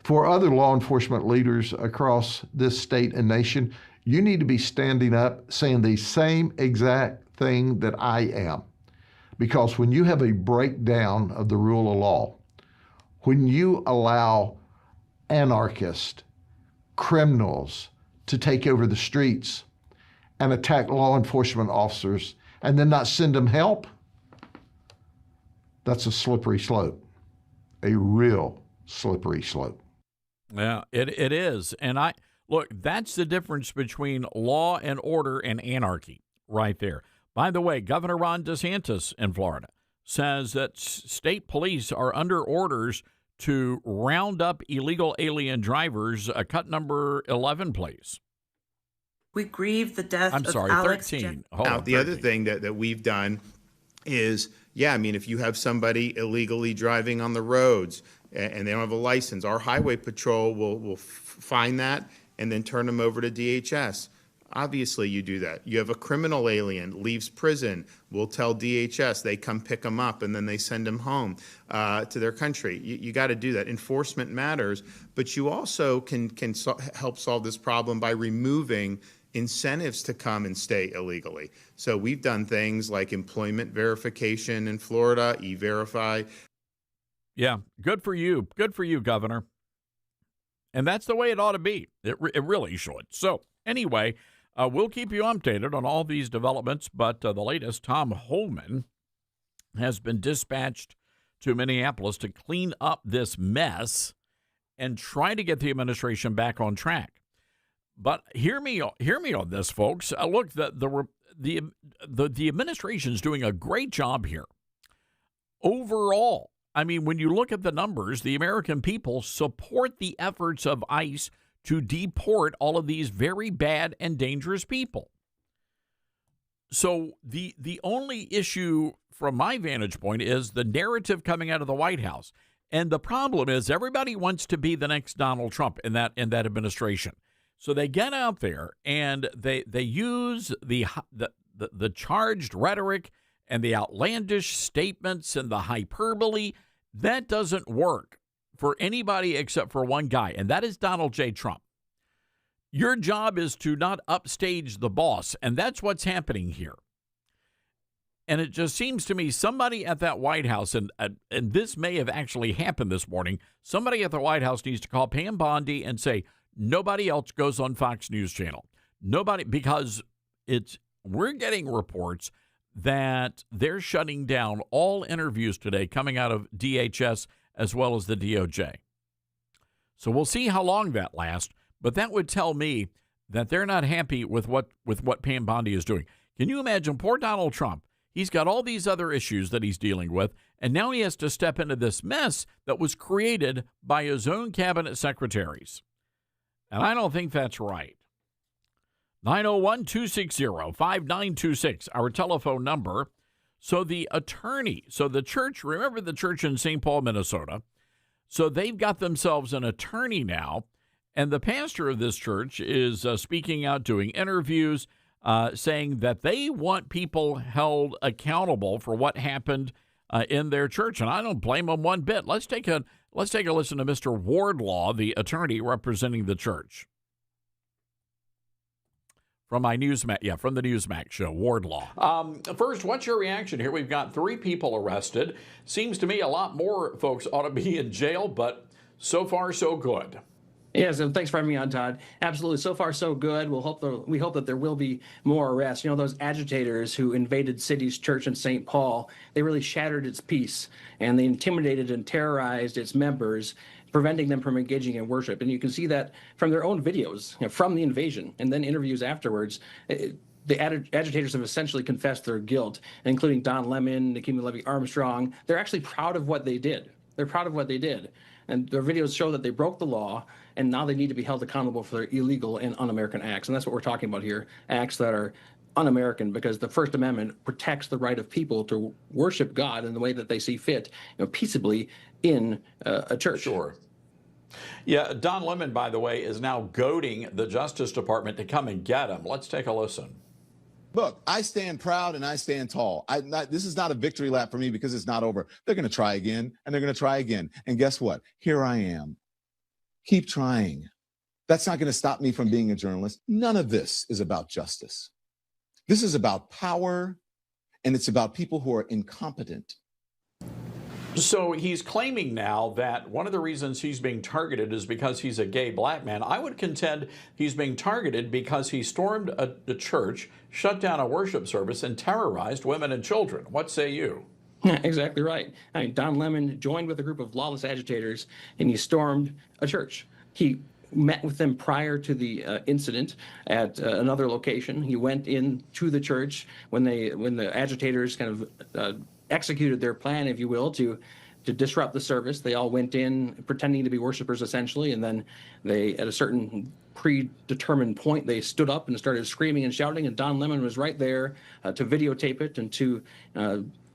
For other law enforcement leaders across this state and nation, you need to be standing up saying the same exact thing that I am. Because when you have a breakdown of the rule of law, when you allow anarchists, criminals to take over the streets and attack law enforcement officers and then not send them help, that's a slippery slope, a real slippery slope. Yeah, it is. And look, that's the difference between law and order and anarchy right there. By the way, Governor Ron DeSantis in Florida says that state police are under orders to round up illegal alien drivers. Cut number 11, please. We grieve the death I'm of sorry, Alex 13. Now, the other thing that we've done is, if you have somebody illegally driving on the roads and they don't have a license, our highway patrol will find that and then turn them over to DHS. Obviously, you do that. You have a criminal alien, leaves prison, we'll tell DHS, they come pick them up, and then they send them home to their country. You got to do that. Enforcement matters, but you also can help solve this problem by removing incentives to come and stay illegally. So we've done things like employment verification in Florida, E-Verify. Yeah, good for you. Good for you, Governor. And that's the way it ought to be. It really should. So anyway, we'll keep you updated on all these developments, but the latest, Tom Homan has been dispatched to Minneapolis to clean up this mess and try to get the administration back on track. But hear me on this, folks. Look, the administration's doing a great job here. Overall, I mean, when you look at the numbers, the American people support the efforts of ICE to deport all of these very bad and dangerous people. So the only issue from my vantage point is the narrative coming out of the White House. And the problem is everybody wants to be the next Donald Trump in that administration. So they get out there and they use the charged rhetoric and the outlandish statements and the hyperbole. That doesn't work for anybody except for one guy, and that is Donald J. Trump. Your job is to not upstage the boss, and that's what's happening here. And it just seems to me somebody at that White House, and this may have actually happened this morning, somebody at the White House needs to call Pam Bondi and say, nobody else goes on Fox News Channel. Nobody, because we're getting reports that they're shutting down all interviews today coming out of DHS as well as the DOJ. So we'll see how long that lasts, but that would tell me that they're not happy with what Pam Bondi is doing. Can you imagine poor Donald Trump? He's got all these other issues that he's dealing with, and now he has to step into this mess that was created by his own cabinet secretaries. And I don't think that's right. 901-260-5926, our telephone number. So the church, remember the church in St. Paul, Minnesota? So they've got themselves an attorney now, and the pastor of this church is speaking out, doing interviews, saying that they want people held accountable for what happened in their church, and I don't blame them one bit. Let's take a listen to Mr. Wardlaw, the attorney representing the church. From the Newsmax show, Wardlaw. First, what's your reaction here? We've got 3 people arrested. Seems to me a lot more folks ought to be in jail, but so far so good. Yeah, so thanks for having me on, Todd. Absolutely. So far, so good. We hope that there will be more arrests. You know, those agitators who invaded City's church in St. Paul, they really shattered its peace, and they intimidated and terrorized its members, preventing them from engaging in worship. And you can see that from their own videos, from the invasion, and then interviews afterwards. The agitators have essentially confessed their guilt, including Don Lemon, Nikema Levy Armstrong. They're actually proud of what they did. They're proud of what they did. And their videos show that they broke the law, and now they need to be held accountable for their illegal and un-American acts. And that's what we're talking about here, acts that are un-American, because the First Amendment protects the right of people to worship God in the way that they see fit, peaceably in a church. Sure. Yeah, Don Lemon, by the way, is now goading the Justice Department to come and get him. Let's take a listen. Look, I stand proud and I stand tall. This is not a victory lap for me because it's not over. They're going to try again, and they're going to try again. And guess what? Here I am. Keep trying. That's not going to stop me from being a journalist. None of this is about justice. This is about power, and it's about people who are incompetent. So he's claiming now that one of the reasons he's being targeted is because he's a gay black man. I would contend he's being targeted because he stormed a church, shut down a worship service, and terrorized women and children. What say you? Yeah, exactly right. I mean, Don Lemon joined with a group of lawless agitators, and he stormed a church. He met with them prior to the incident at another location. He went into the church when the agitators kind of executed their plan, if you will, to disrupt the service. They all went in pretending to be worshipers, essentially, and then they, at a certain predetermined point, they stood up and started screaming and shouting, and Don Lemon was right there to videotape it and to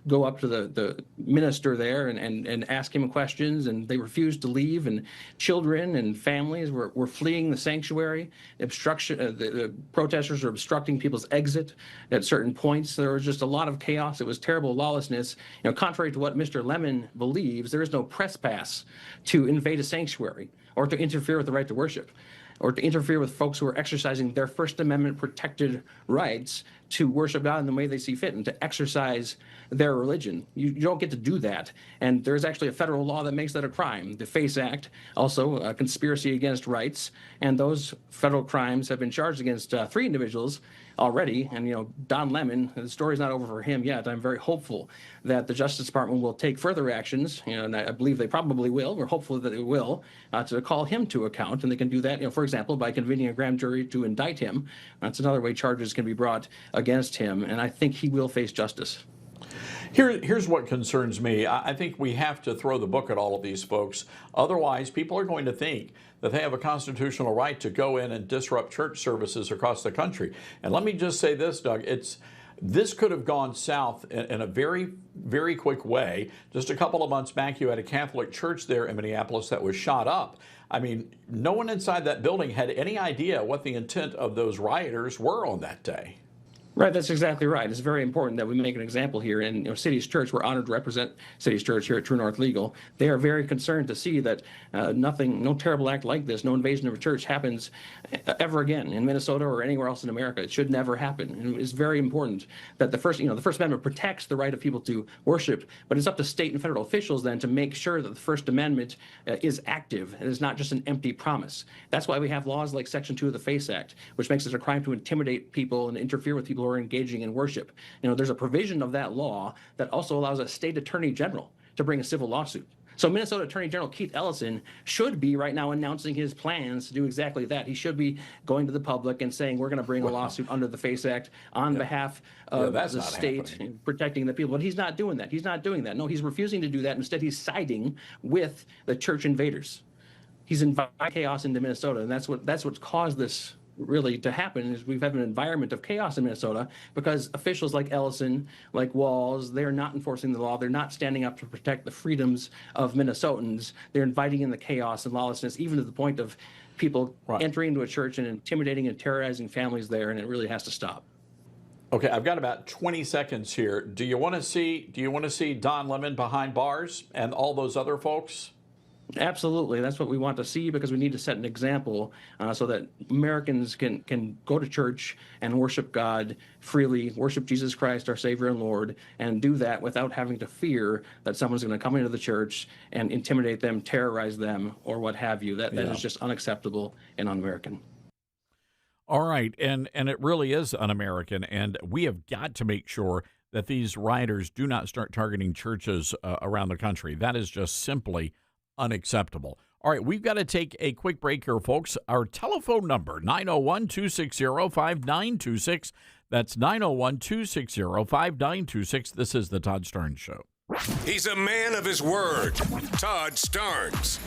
go up to the minister there and ask him questions, and they refused to leave, and children and families were fleeing the sanctuary. The protesters were obstructing people's exit at certain points. There was just a lot of chaos. It was terrible lawlessness. Contrary to what Mr. Lemon believes, there is no press pass to invade a sanctuary or to interfere with the right to worship, or to interfere with folks who are exercising their First Amendment protected rights to worship God in the way they see fit and to exercise their religion. You don't get to do that. And there's actually a federal law that makes that a crime. The FACE Act, also a conspiracy against rights. And those federal crimes have been charged against 3 individuals already. And, Don Lemon, the story's not over for him yet. I'm very hopeful that the Justice Department will take further actions, and I believe they probably will. We're hopeful that they will, to call him to account. And they can do that, for example, by convening a grand jury to indict him. That's another way charges can be brought against him. And I think he will face justice. Here's what concerns me. I think we have to throw the book at all of these folks. Otherwise, people are going to think that they have a constitutional right to go in and disrupt church services across the country. And let me just say this, Doug. This could have gone south in a very, very quick way. Just a couple of months back, you had a Catholic church there in Minneapolis that was shot up. I mean, no one inside that building had any idea what the intent of those rioters were on that day. Right, that's exactly right. It's very important that we make an example here. And City's Church, we're honored to represent City's Church here at True North Legal. They are very concerned to see that no terrible act like this, no invasion of a church happens ever again in Minnesota or anywhere else in America. It should never happen. And it's very important that the First Amendment protects the right of people to worship, but it's up to state and federal officials then to make sure that the First Amendment is active and is not just an empty promise. That's why we have laws like Section 2 of the FACE Act, which makes it a crime to intimidate people and interfere with people who are engaging in worship. There's a provision of that law that also allows a state attorney general to bring a civil lawsuit. So Minnesota Attorney General Keith Ellison should be right now announcing his plans to do exactly that. He should be going to the public and saying, we're going to bring a lawsuit under the FACE Act on behalf of the state, protecting the people. But he's not doing that. He's not doing that. No, he's refusing to do that. Instead, he's siding with the church invaders. He's inviting chaos into Minnesota, and that's what caused this really to happen is we've had an environment of chaos in Minnesota because officials like Ellison, like Walz, they're not enforcing the law. They're not standing up to protect the freedoms of Minnesotans. They're inviting in the chaos and lawlessness, even to the point of people entering into a church and intimidating and terrorizing families there, and it really has to stop. Okay, I've got about 20 seconds here. Do you want to see Don Lemon behind bars and all those other folks? Absolutely. That's what we want to see, because we need to set an example so that Americans can go to church and worship God freely, worship Jesus Christ, our Savior and Lord, and do that without having to fear that someone's going to come into the church and intimidate them, terrorize them, or what have you. That is just unacceptable and un-American. All right, and it really is un-American, and we have got to make sure that these rioters do not start targeting churches around the country. That is just simply unacceptable. All right, we've got to take a quick break here, folks. Our telephone number, 901-260-5926. That's 901-260-5926. This is the Todd Starnes Show. He's a man of his word. Todd Starnes.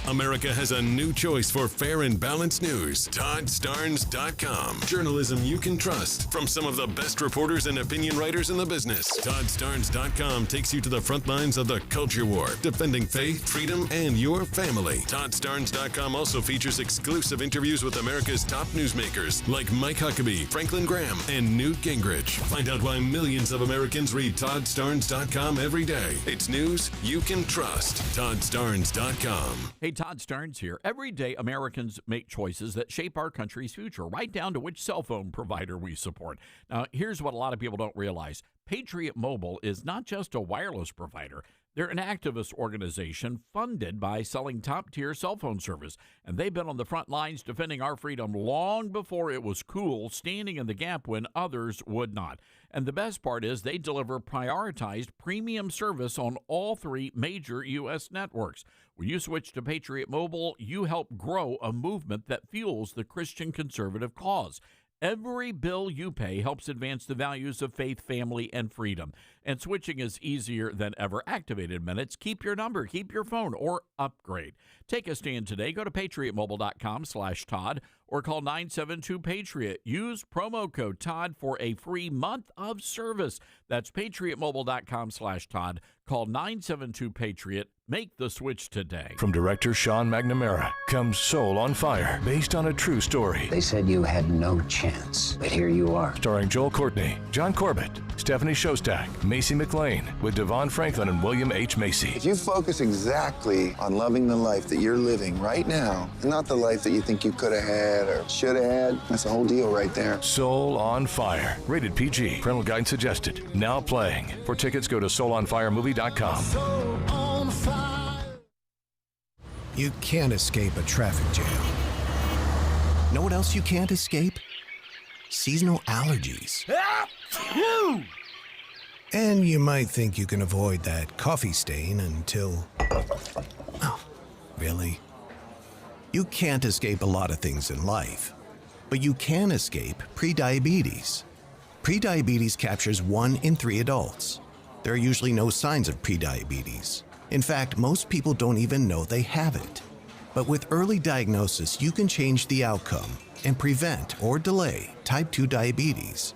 America has a new choice for fair and balanced news. ToddStarnes.com. Journalism you can trust from some of the best reporters and opinion writers in the business. ToddStarnes.com takes you to the front lines of the culture war, defending faith, freedom, and your family. ToddStarnes.com also features exclusive interviews with America's top newsmakers like Mike Huckabee, Franklin Graham, and Newt Gingrich. Find out why millions of Americans read ToddStarnes.com every day. It's news you can trust. ToddStarnes.com. Hey, Todd Starnes here. Every day, Americans make choices that shape our country's future, right down to which cell phone provider we support. Now, here's what a lot of people don't realize. Patriot Mobile is not just a wireless provider. They're an activist organization funded by selling top-tier cell phone service, and they've been on the front lines defending our freedom long before it was cool, standing in the gap when others would not. And the best part is they deliver prioritized premium service on all three major U.S. networks. When you switch to Patriot Mobile, you help grow a movement that fuels the Christian conservative cause. Every bill you pay helps advance the values of faith, family, and freedom. And switching is easier than ever. Activated minutes. Keep your number, keep your phone, or upgrade. Take a stand today. Go to patriotmobile.com/Todd or call 972-PATRIOT. Use promo code Todd for a free month of service. That's patriotmobile.com/Todd. Call 972-PATRIOT. Make the switch today. From director Sean McNamara comes Soul on Fire, based on a true story. They said you had no chance, but here you are. Starring Joel Courtney, John Corbett, Stephanie Shostak, Macy McLean, with Devon Franklin and William H. Macy. If you focus exactly on loving the life that you're living right now, and not the life that you think you could have had or should have had, that's the whole deal right there. Soul on Fire, rated PG, parental guidance suggested. Now playing. For tickets, go to soulonfiremovie.com. You can't escape a traffic jam. Know what else you can't escape? Seasonal allergies. And you might think you can avoid that coffee stain until... Oh, really? You can't escape a lot of things in life, but you can escape prediabetes. Prediabetes captures 1 in 3 adults. There are usually no signs of prediabetes. In fact, most people don't even know they have it. But with early diagnosis, you can change the outcome and prevent or delay type 2 diabetes.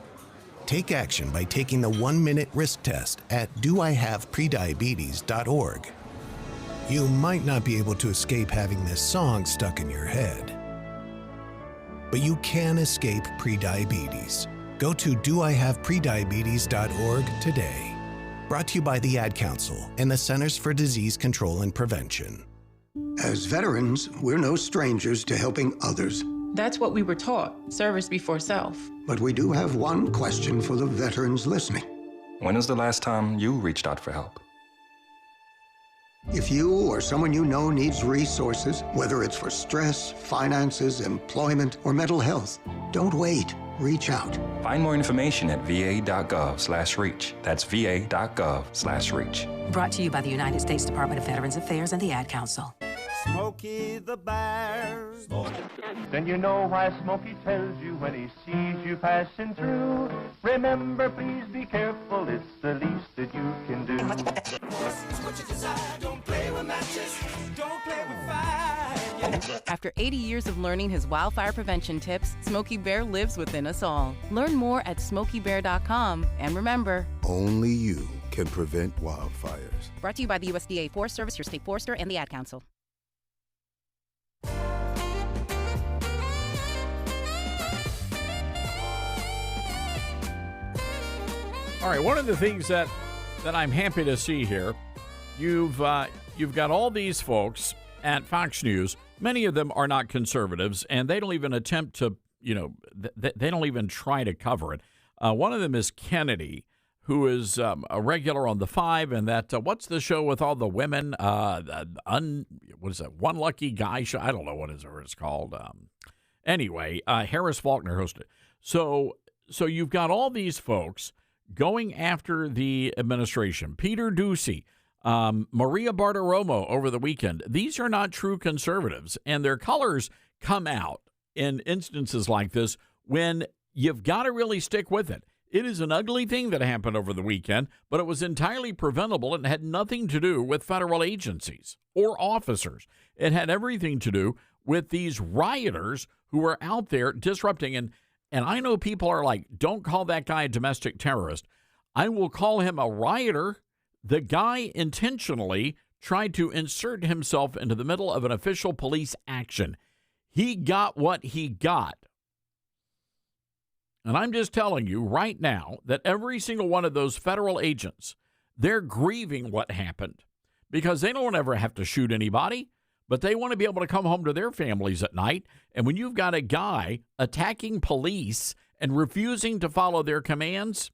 Take action by taking the 1-minute risk test at doihaveprediabetes.org. You might not be able to escape having this song stuck in your head, but you can escape prediabetes. Go to doihaveprediabetes.org today. Brought to you by the Ad Council and the Centers for Disease Control and Prevention. As veterans, we're no strangers to helping others. That's what we were taught, service before self. But we do have one question for the veterans listening. When was the last time you reached out for help? If you or someone you know needs resources, whether it's for stress, finances, employment, or mental health, don't wait. Reach out. Find more information at va.gov/reach. That's va.gov/reach. Brought to you by the United States Department of Veterans Affairs and the Ad Council. Smokey the Bear. Then you know why Smokey tells you when he sees you passing through. Remember, please be careful, it's the least that you can do. Don't play with matches, don't play with fire. After 80 years of learning his wildfire prevention tips, Smokey Bear lives within us all. Learn more at SmokeyBear.com. And remember, only you can prevent wildfires. Brought to you by the USDA Forest Service, your state forester, and the Ad Council. All right, one of the things that I'm happy to see here, you've got all these folks at Fox News. Many of them are not conservatives, and they don't even attempt to, they don't even try to cover it. One of them is Kennedy, who is a regular on the 5, and that what's the show with all the women? What is that? One Lucky Guy show? I don't know what it's called. Anyway, Harris Faulkner hosted. So you've got all these folks going after the administration. Peter Doocy, Maria Bartiromo over the weekend. These are not true conservatives, and their colors come out in instances like this when you've got to really stick with it. It is an ugly thing that happened over the weekend, but it was entirely preventable and had nothing to do with federal agencies or officers. It had everything to do with these rioters who were out there disrupting. And I know people are like, don't call that guy a domestic terrorist. I will call him a rioter. The guy intentionally tried to insert himself into the middle of an official police action. He got what he got. And I'm just telling you right now that every single one of those federal agents, they're grieving what happened because they don't ever have to shoot anybody, but they want to be able to come home to their families at night. And when you've got a guy attacking police and refusing to follow their commands,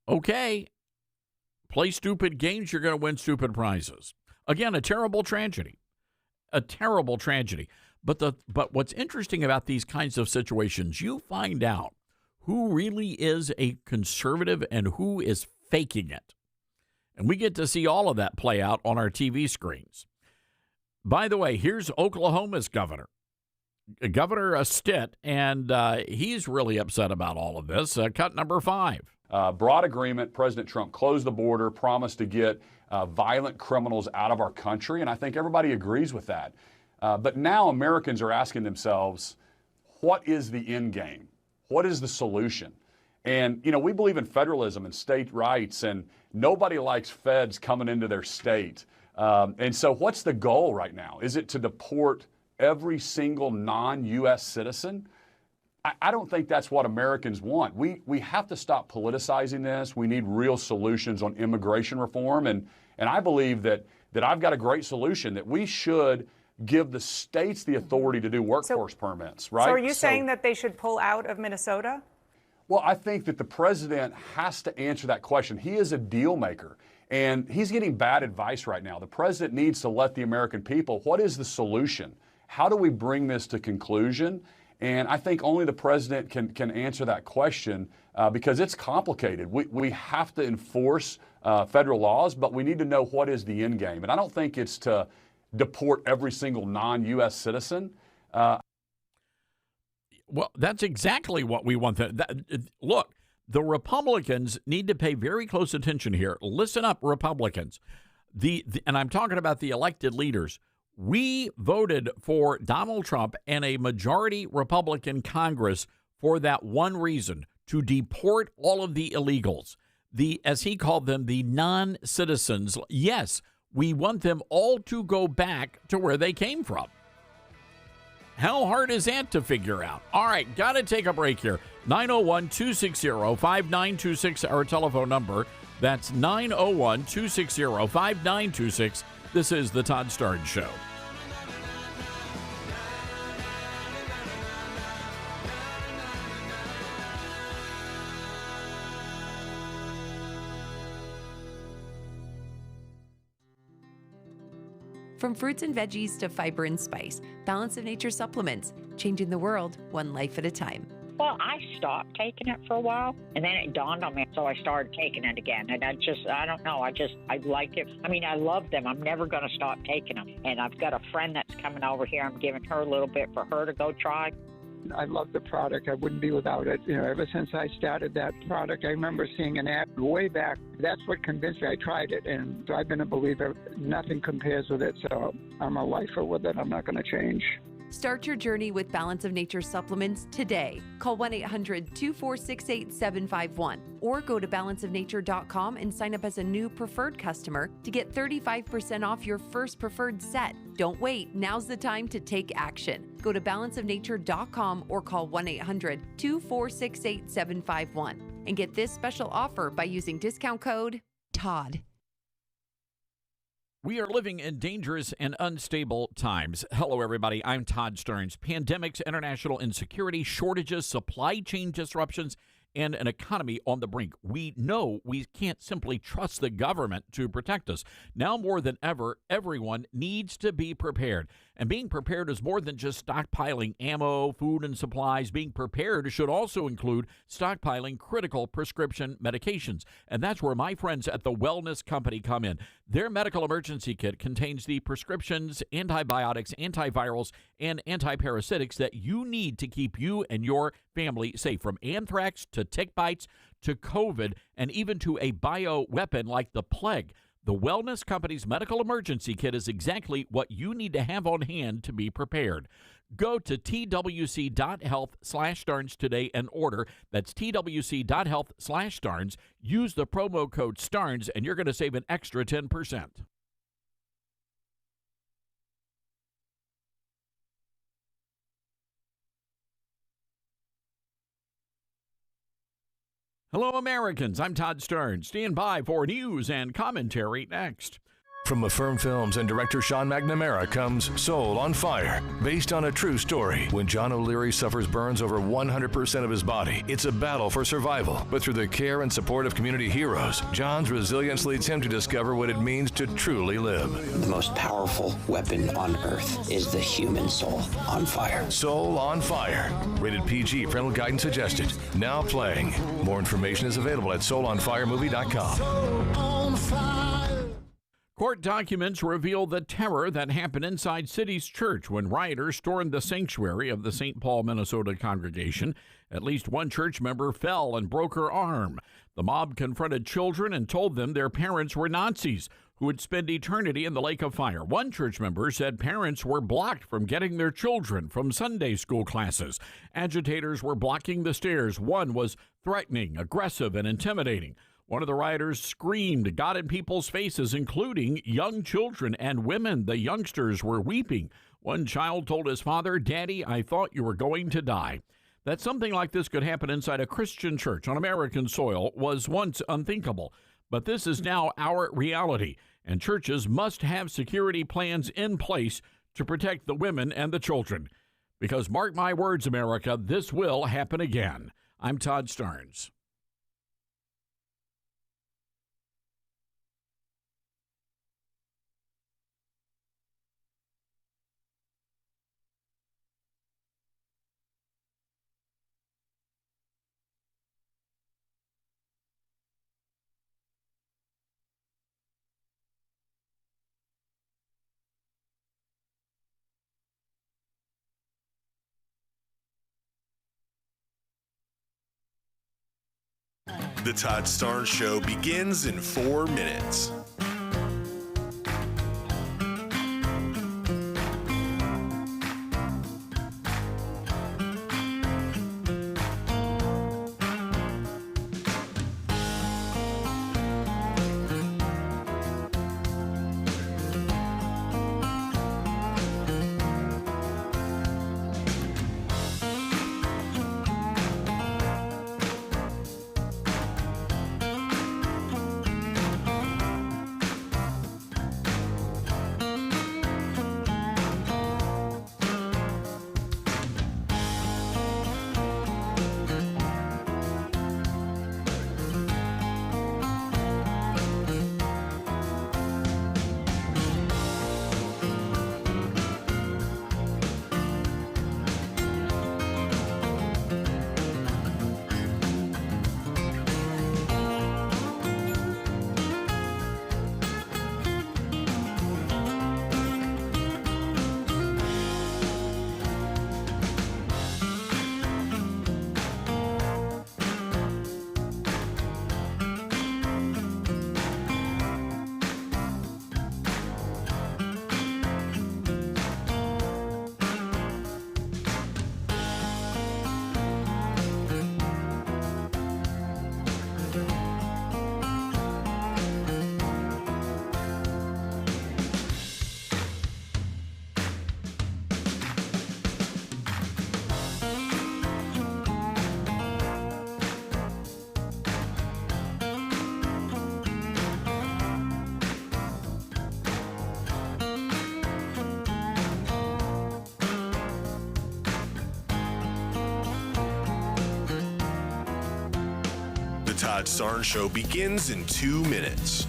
okay, play stupid games, you're going to win stupid prizes. Again, a terrible tragedy. A terrible tragedy. But what's interesting about these kinds of situations, you find out who really is a conservative and who is faking it. And we get to see all of that play out on our TV screens. By the way, here's Oklahoma's governor, Governor Stitt, and he's really upset about all of this. Cut number 5. Broad agreement. President Trump closed the border, promised to get violent criminals out of our country, and I think everybody agrees with that. But now Americans are asking themselves, what is the end game? What is the solution? And, we believe in federalism and state rights, and nobody likes feds coming into their state. And so what's the goal right now? Is it to deport every single non-U.S. citizen? I don't think that's what Americans want. We have to stop politicizing this. We need real solutions on immigration reform. And I believe that I've got a great solution, that we should give the states the authority to do workforce permits, right? So are you saying that they should pull out of Minnesota? Well, I think that the president has to answer that question. He is a deal maker, and he's getting bad advice right now. The president needs to let the American people, what is the solution? How do we bring this to conclusion? And I think only the president can answer that question because it's complicated. We have to enforce federal laws, but we need to know what is the end game. And I don't think it's to deport every single non-U.S. citizen. Well, that's exactly what we want. Look, the Republicans need to pay very close attention here. Listen up, Republicans. And I'm talking about the elected leaders. We voted for Donald Trump and a majority Republican Congress for that one reason, to deport all of the illegals, as he called them, the non-citizens. Yes, we want them all to go back to where they came from. How hard is that to figure out? All right, got to take a break here. 901-260-5926, our telephone number. That's 901-260-5926. This is the Todd Starnes Show. From fruits and veggies to fiber and spice, Balance of Nature supplements, changing the world one life at a time. Well, I stopped taking it for a while, and then it dawned on me, so I started taking it again. And I don't know, I like it. I mean, I love them. I'm never going to stop taking them. And I've got a friend that's coming over here. I'm giving her a little bit for her to go try. I love the product. I wouldn't be without it. You know, ever since I started that product, I remember seeing an ad way back. That's what convinced me. I tried it, and I've been a believer. Nothing compares with it, so I'm a lifer with it. I'm not going to change. Start your journey with Balance of Nature supplements today. Call 1-800-246-8751 or go to balanceofnature.com and sign up as a new preferred customer to get 35% off your first preferred set. Don't wait. Now's the time to take action. Go to balanceofnature.com or call 1-800-246-8751 and get this special offer by using discount code TODD. We are living in dangerous and unstable times. Hello, everybody. I'm Todd Stearns. Pandemics, international insecurity, shortages, supply chain disruptions, and an economy on the brink. We know we can't simply trust the government to protect us. Now more than ever, everyone needs to be prepared. And being prepared is more than just stockpiling ammo, food, and supplies. Being prepared should also include stockpiling critical prescription medications. And that's where my friends at the Wellness Company come in. Their medical emergency kit contains the prescriptions, antibiotics, antivirals, and antiparasitics that you need to keep you and your family safe, from anthrax to tick bites to COVID and even to a bioweapon like the plague. The Wellness Company's medical emergency kit is exactly what you need to have on hand to be prepared. Go to twc.health/Starnes today and order. That's twc.health/Starnes. Use the promo code Starnes and you're going to save an extra 10%. Hello, Americans. I'm Todd Stearns. Stand by for news and commentary next. From Affirm Films and director Sean McNamara comes Soul on Fire, based on a true story. When John O'Leary suffers burns over 100% of his body, it's a battle for survival. But through the care and support of community heroes, John's resilience leads him to discover what it means to truly live. The most powerful weapon on earth is the human soul on fire. Soul on Fire. Rated PG. Parental guidance suggested. Now playing. More information is available at soulonfiremovie.com. Soul on fire. Court documents reveal the terror that happened inside City's church when rioters stormed the sanctuary of the St. Paul, Minnesota congregation. At least one church member fell and broke her arm. The mob confronted children and told them their parents were Nazis who would spend eternity in the lake of fire. One church member said parents were blocked from getting their children from Sunday school classes. Agitators were blocking the stairs. One was threatening, aggressive, and intimidating. One of the rioters screamed, got in people's faces, including young children and women. The youngsters were weeping. One child told his father, "Daddy, I thought you were going to die." That something like this could happen inside a Christian church on American soil was once unthinkable. But this is now our reality, and churches must have security plans in place to protect the women and the children. Because mark my words, America, this will happen again. I'm Todd Stearns. The Todd Starnes Show begins in 4 minutes. Todd Starnes Show begins in 2 minutes.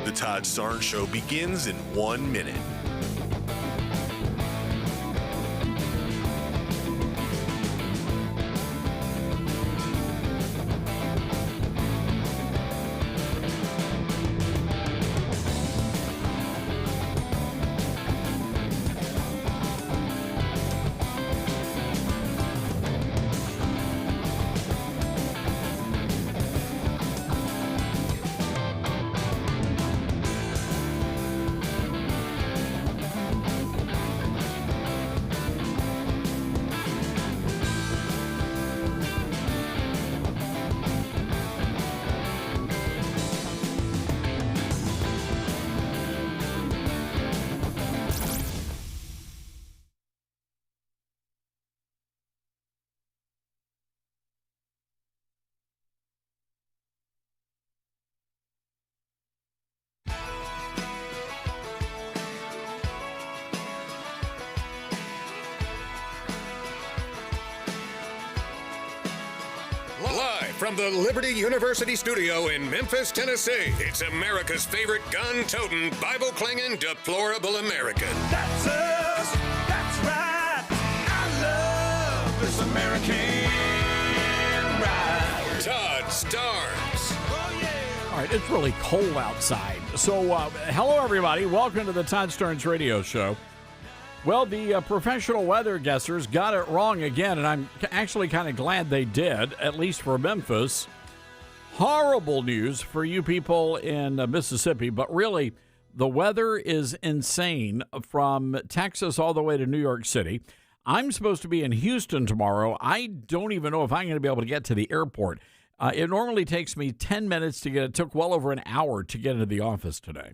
The Todd Starnes Show begins in 1 minute. Live from the Liberty University studio in Memphis, Tennessee, it's America's favorite gun-toting, Bible-clinging, deplorable American. That's us. That's right. I love this American ride. Todd Starnes. All right, it's really cold outside. So, hello, everybody. Welcome to the Todd Starnes Radio Show. Well, the professional weather guessers got it wrong again, and I'm actually kind of glad they did, at least for Memphis. Horrible news for you people in Mississippi, but really, the weather is insane from Texas all the way to New York City. I'm supposed to be in Houston tomorrow. I don't even know if I'm going to be able to get to the airport. It normally takes me 10 minutes to get. It took well over an hour to get into the office today.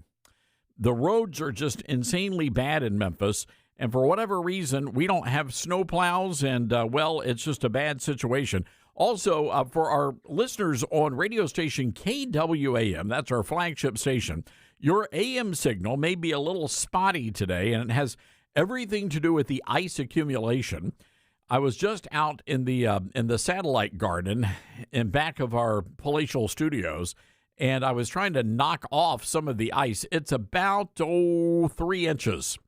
The roads are just insanely bad in Memphis. And for whatever reason, we don't have snow plows, and, well, it's just a bad situation. Also, for our listeners on radio station KWAM, that's our flagship station, your AM signal may be a little spotty today, and it has everything to do with the ice accumulation. I was just out in the satellite garden in back of our palatial studios, and I was trying to knock off some of the ice. It's about 3 inches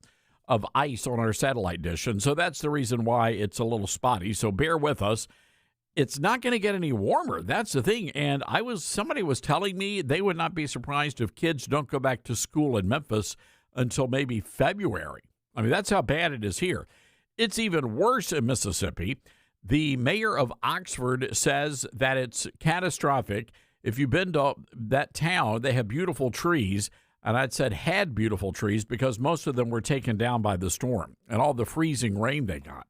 of ice on our satellite dish, and so that's the reason why it's a little spotty. So bear with us. It's not going to get any warmer. That's the thing. And somebody was telling me they would not be surprised if kids don't go back to school in Memphis until maybe February. I mean, that's how bad it is here. It's even worse in Mississippi. The mayor of Oxford says that it's catastrophic. If you've been to that town, they have beautiful trees. And I'd said had beautiful trees because most of them were taken down by the storm and all the freezing rain they got.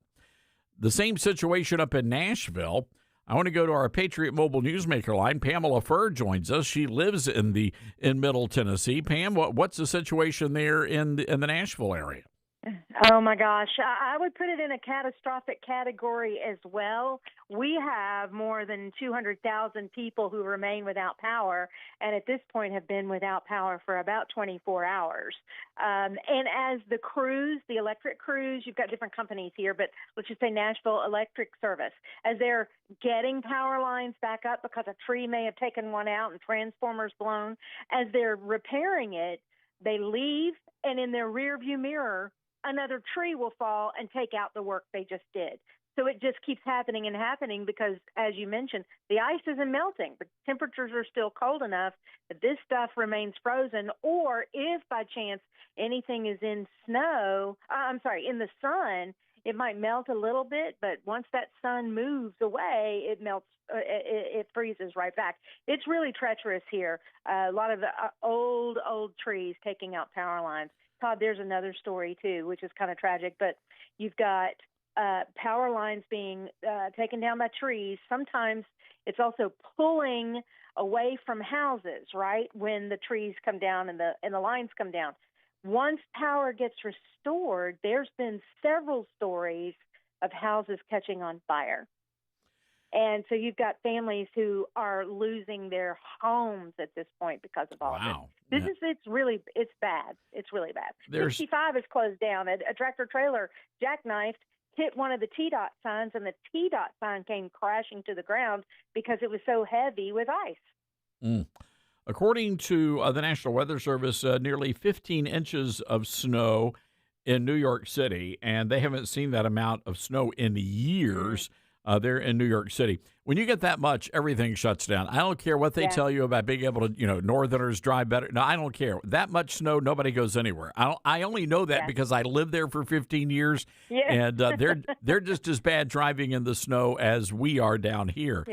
The same situation up in Nashville. I want to go to our Patriot Mobile Newsmaker line. Pamela Furr joins us. She lives in Middle Tennessee. Pam, what's the situation there in the Nashville area? Oh, my gosh. I would put it in a catastrophic category as well. We have more than 200,000 people who remain without power, and at this point have been without power for about 24 hours. And as the crews, the electric crews, you've got different companies here, but let's just say Nashville Electric Service, as they're getting power lines back up because a tree may have taken one out and transformers blown, as they're repairing it, they leave, and in their rearview mirror, another tree will fall and take out the work they just did. So it just keeps happening and happening because, as you mentioned, the ice isn't melting. The temperatures are still cold enough that this stuff remains frozen. Or if by chance anything is in in the sun, it might melt a little bit. But once that sun moves away, it melts. It freezes right back. It's really treacherous here. A lot of the old trees taking out power lines. Todd, there's another story too, which is kind of tragic. But you've got power lines being taken down by trees. Sometimes it's also pulling away from houses, right, when the trees come down and the lines come down. Once power gets restored, there's been several stories of houses catching on fire. And so you've got families who are losing their homes at this point because of all of this. It's bad. It's really bad. 65 is closed down. A tractor trailer jackknifed, hit one of the TDOT signs, and the TDOT sign came crashing to the ground because it was so heavy with ice. According to the National Weather Service, nearly 15 inches of snow in New York City, and they haven't seen that amount of snow in years. There in New York City. When you get that much, everything shuts down. I don't care what they tell you about being able to, Northerners drive better. No, I don't care. That much snow, nobody goes anywhere. I only know that because I lived there for 15 years, and they're just as bad driving in the snow as we are down here.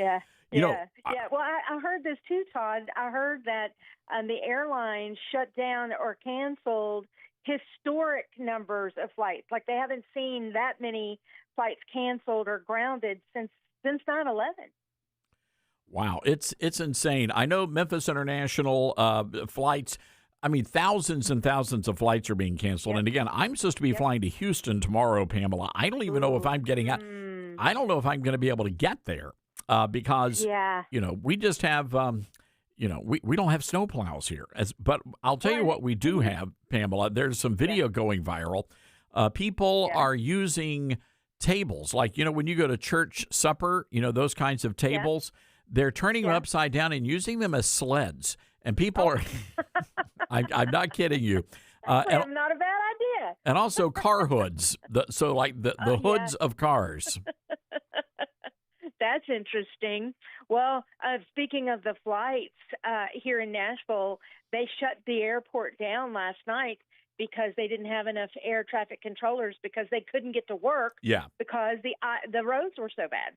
Well, I heard this too, Todd. I heard that the airlines shut down or canceled historic numbers of flights. Like they haven't seen that many flights canceled or grounded since 9/11. Wow, it's insane. I know Memphis International flights. I mean, thousands and thousands of flights are being canceled. And again, I'm supposed to be flying to Houston tomorrow, Pamela. I don't even know if I'm getting out. I don't know if I'm going to be able to get there because we just have we don't have snowplows here. But I'll tell you what we do have, Pamela. There's some video going viral. People are using tables, like, when you go to church supper, those kinds of tables, they're turning them upside down and using them as sleds. And people are, I'm not kidding you. Not a bad idea. And also car hoods. The hoods of cars. That's interesting. Well, speaking of the flights here in Nashville, they shut the airport down last night because they didn't have enough air traffic controllers because they couldn't get to work because the roads were so bad.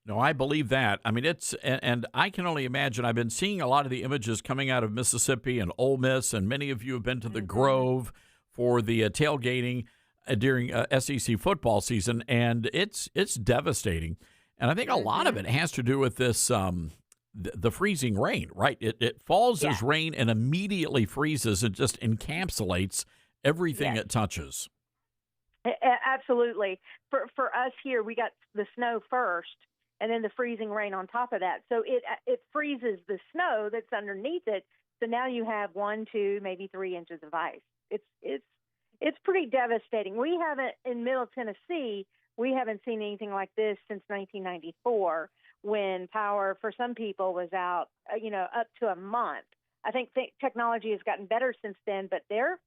No, I believe that. I mean, and I can only imagine. I've been seeing a lot of the images coming out of Mississippi and Ole Miss, and many of you have been to the Grove for the tailgating during SEC football season, and it's devastating. And I think a lot of it has to do with this the freezing rain, right? It falls as rain and immediately freezes. It just encapsulates everything it touches. Absolutely. For us here, we got the snow first and then the freezing rain on top of that. So it freezes the snow that's underneath it. So now you have 1, 2, maybe 3 inches of ice. It's pretty devastating. We haven't, in Middle Tennessee, we haven't seen anything like this since 1994, when power for some people was out, up to a month. I think technology has gotten better since then, but they're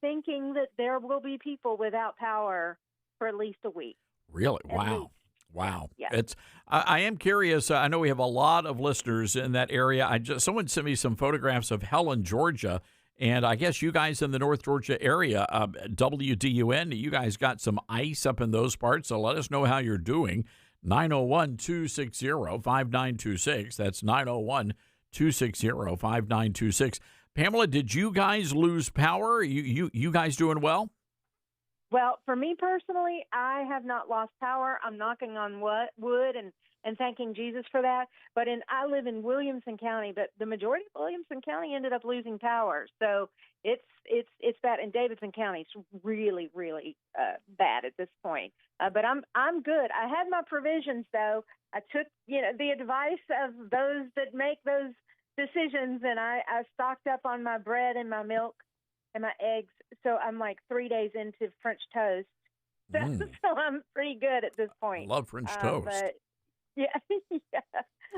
thinking that there will be people without power for at least a week. Really? Wow. Wow. Yeah. I am curious. I know we have a lot of listeners in that area. Someone sent me some photographs of Helen, Georgia. And I guess you guys in the North Georgia area, WDUN, you guys got some ice up in those parts. So let us know how you're doing. 901-260-5926. That's 901-260-5926. Pamela, did you guys lose power? You guys doing well? Well, for me personally, I have not lost power. I'm knocking on wood and thanking Jesus for that. But I live in Williamson County, but the majority of Williamson County ended up losing power. So it's bad. In Davidson County, it's really, really bad at this point. But I'm good. I had my provisions, though. I took the advice of those that make those decisions, and I stocked up on my bread and my milk and my eggs. So I'm like 3 days into French toast. So I'm pretty good at this point. I love French toast. But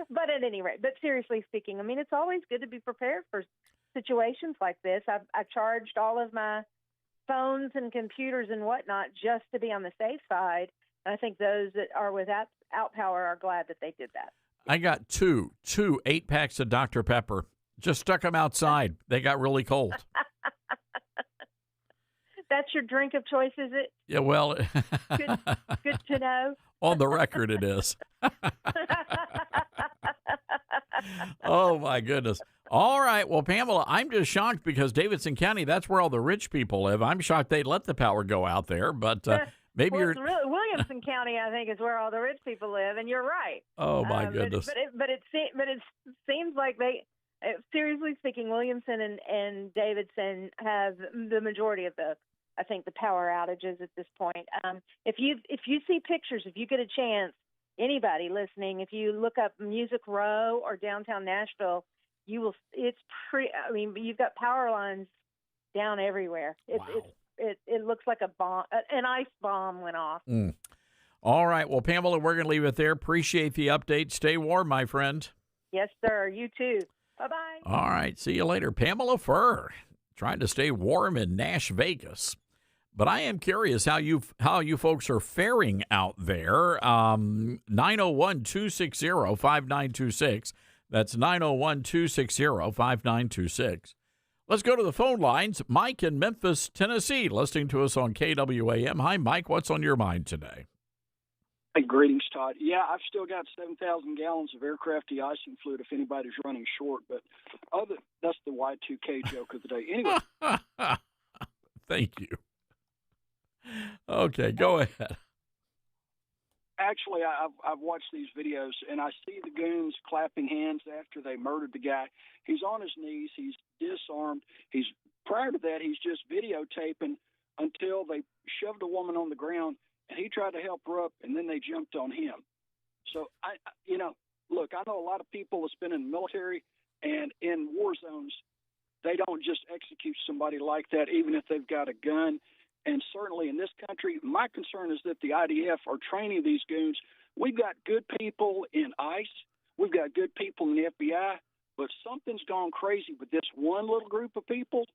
But at any rate, but seriously speaking, I mean, it's always good to be prepared for situations like this. I charged all of my phones and computers and whatnot just to be on the safe side. And I think those that are without power are glad that they did that. I got two 8-packs of Dr. Pepper. Just stuck them outside. They got really cold. That's your drink of choice, is it? Yeah, well. Good to know. On the record, it is. Oh, my goodness. All right. Well, Pamela, I'm just shocked because Davidson County, that's where all the rich people live. I'm shocked they'd let the power go out there, but maybe well, it's really, Williamson County, I think, is where all the rich people live, and you're right. Oh, my goodness. But it seems like they, seriously speaking, Williamson and Davidson have the majority of the power outages at this point. If you see pictures, if you get a chance, anybody listening, if you look up Music Row or downtown Nashville, you will. It's pretty. I mean, you've got power lines down everywhere. It looks like a bomb, an ice bomb went off. All right. Well, Pamela, we're going to leave it there. Appreciate the update. Stay warm, my friend. Yes, sir. You too. Bye-bye. All right. See you later. Pamela Furr, trying to stay warm in Nash Vegas. But I am curious how you folks are faring out there. 901-260-5926. That's 901-260-5926. Let's go to the phone lines. Mike in Memphis, Tennessee, listening to us on KWAM. Hi, Mike. What's on your mind today? Hey, greetings, Todd. Yeah, I've still got 7,000 gallons of aircraft de-icing fluid if anybody's running short. But that's the Y2K joke of the day. Anyway. Thank you. Okay, go ahead. Actually, I've watched these videos, and I see the goons clapping hands after they murdered the guy. He's on his knees. He's disarmed. Prior to that, he's just videotaping until they shoved a woman on the ground, and he tried to help her up, and then they jumped on him. So, look, I know a lot of people that's been in the military and in war zones, they don't just execute somebody like that, even if they've got a gun. And certainly in this country, my concern is that the IDF are training these goons. We've got good people in ICE. We've got good people in the FBI. But something's gone crazy with this one little group of people.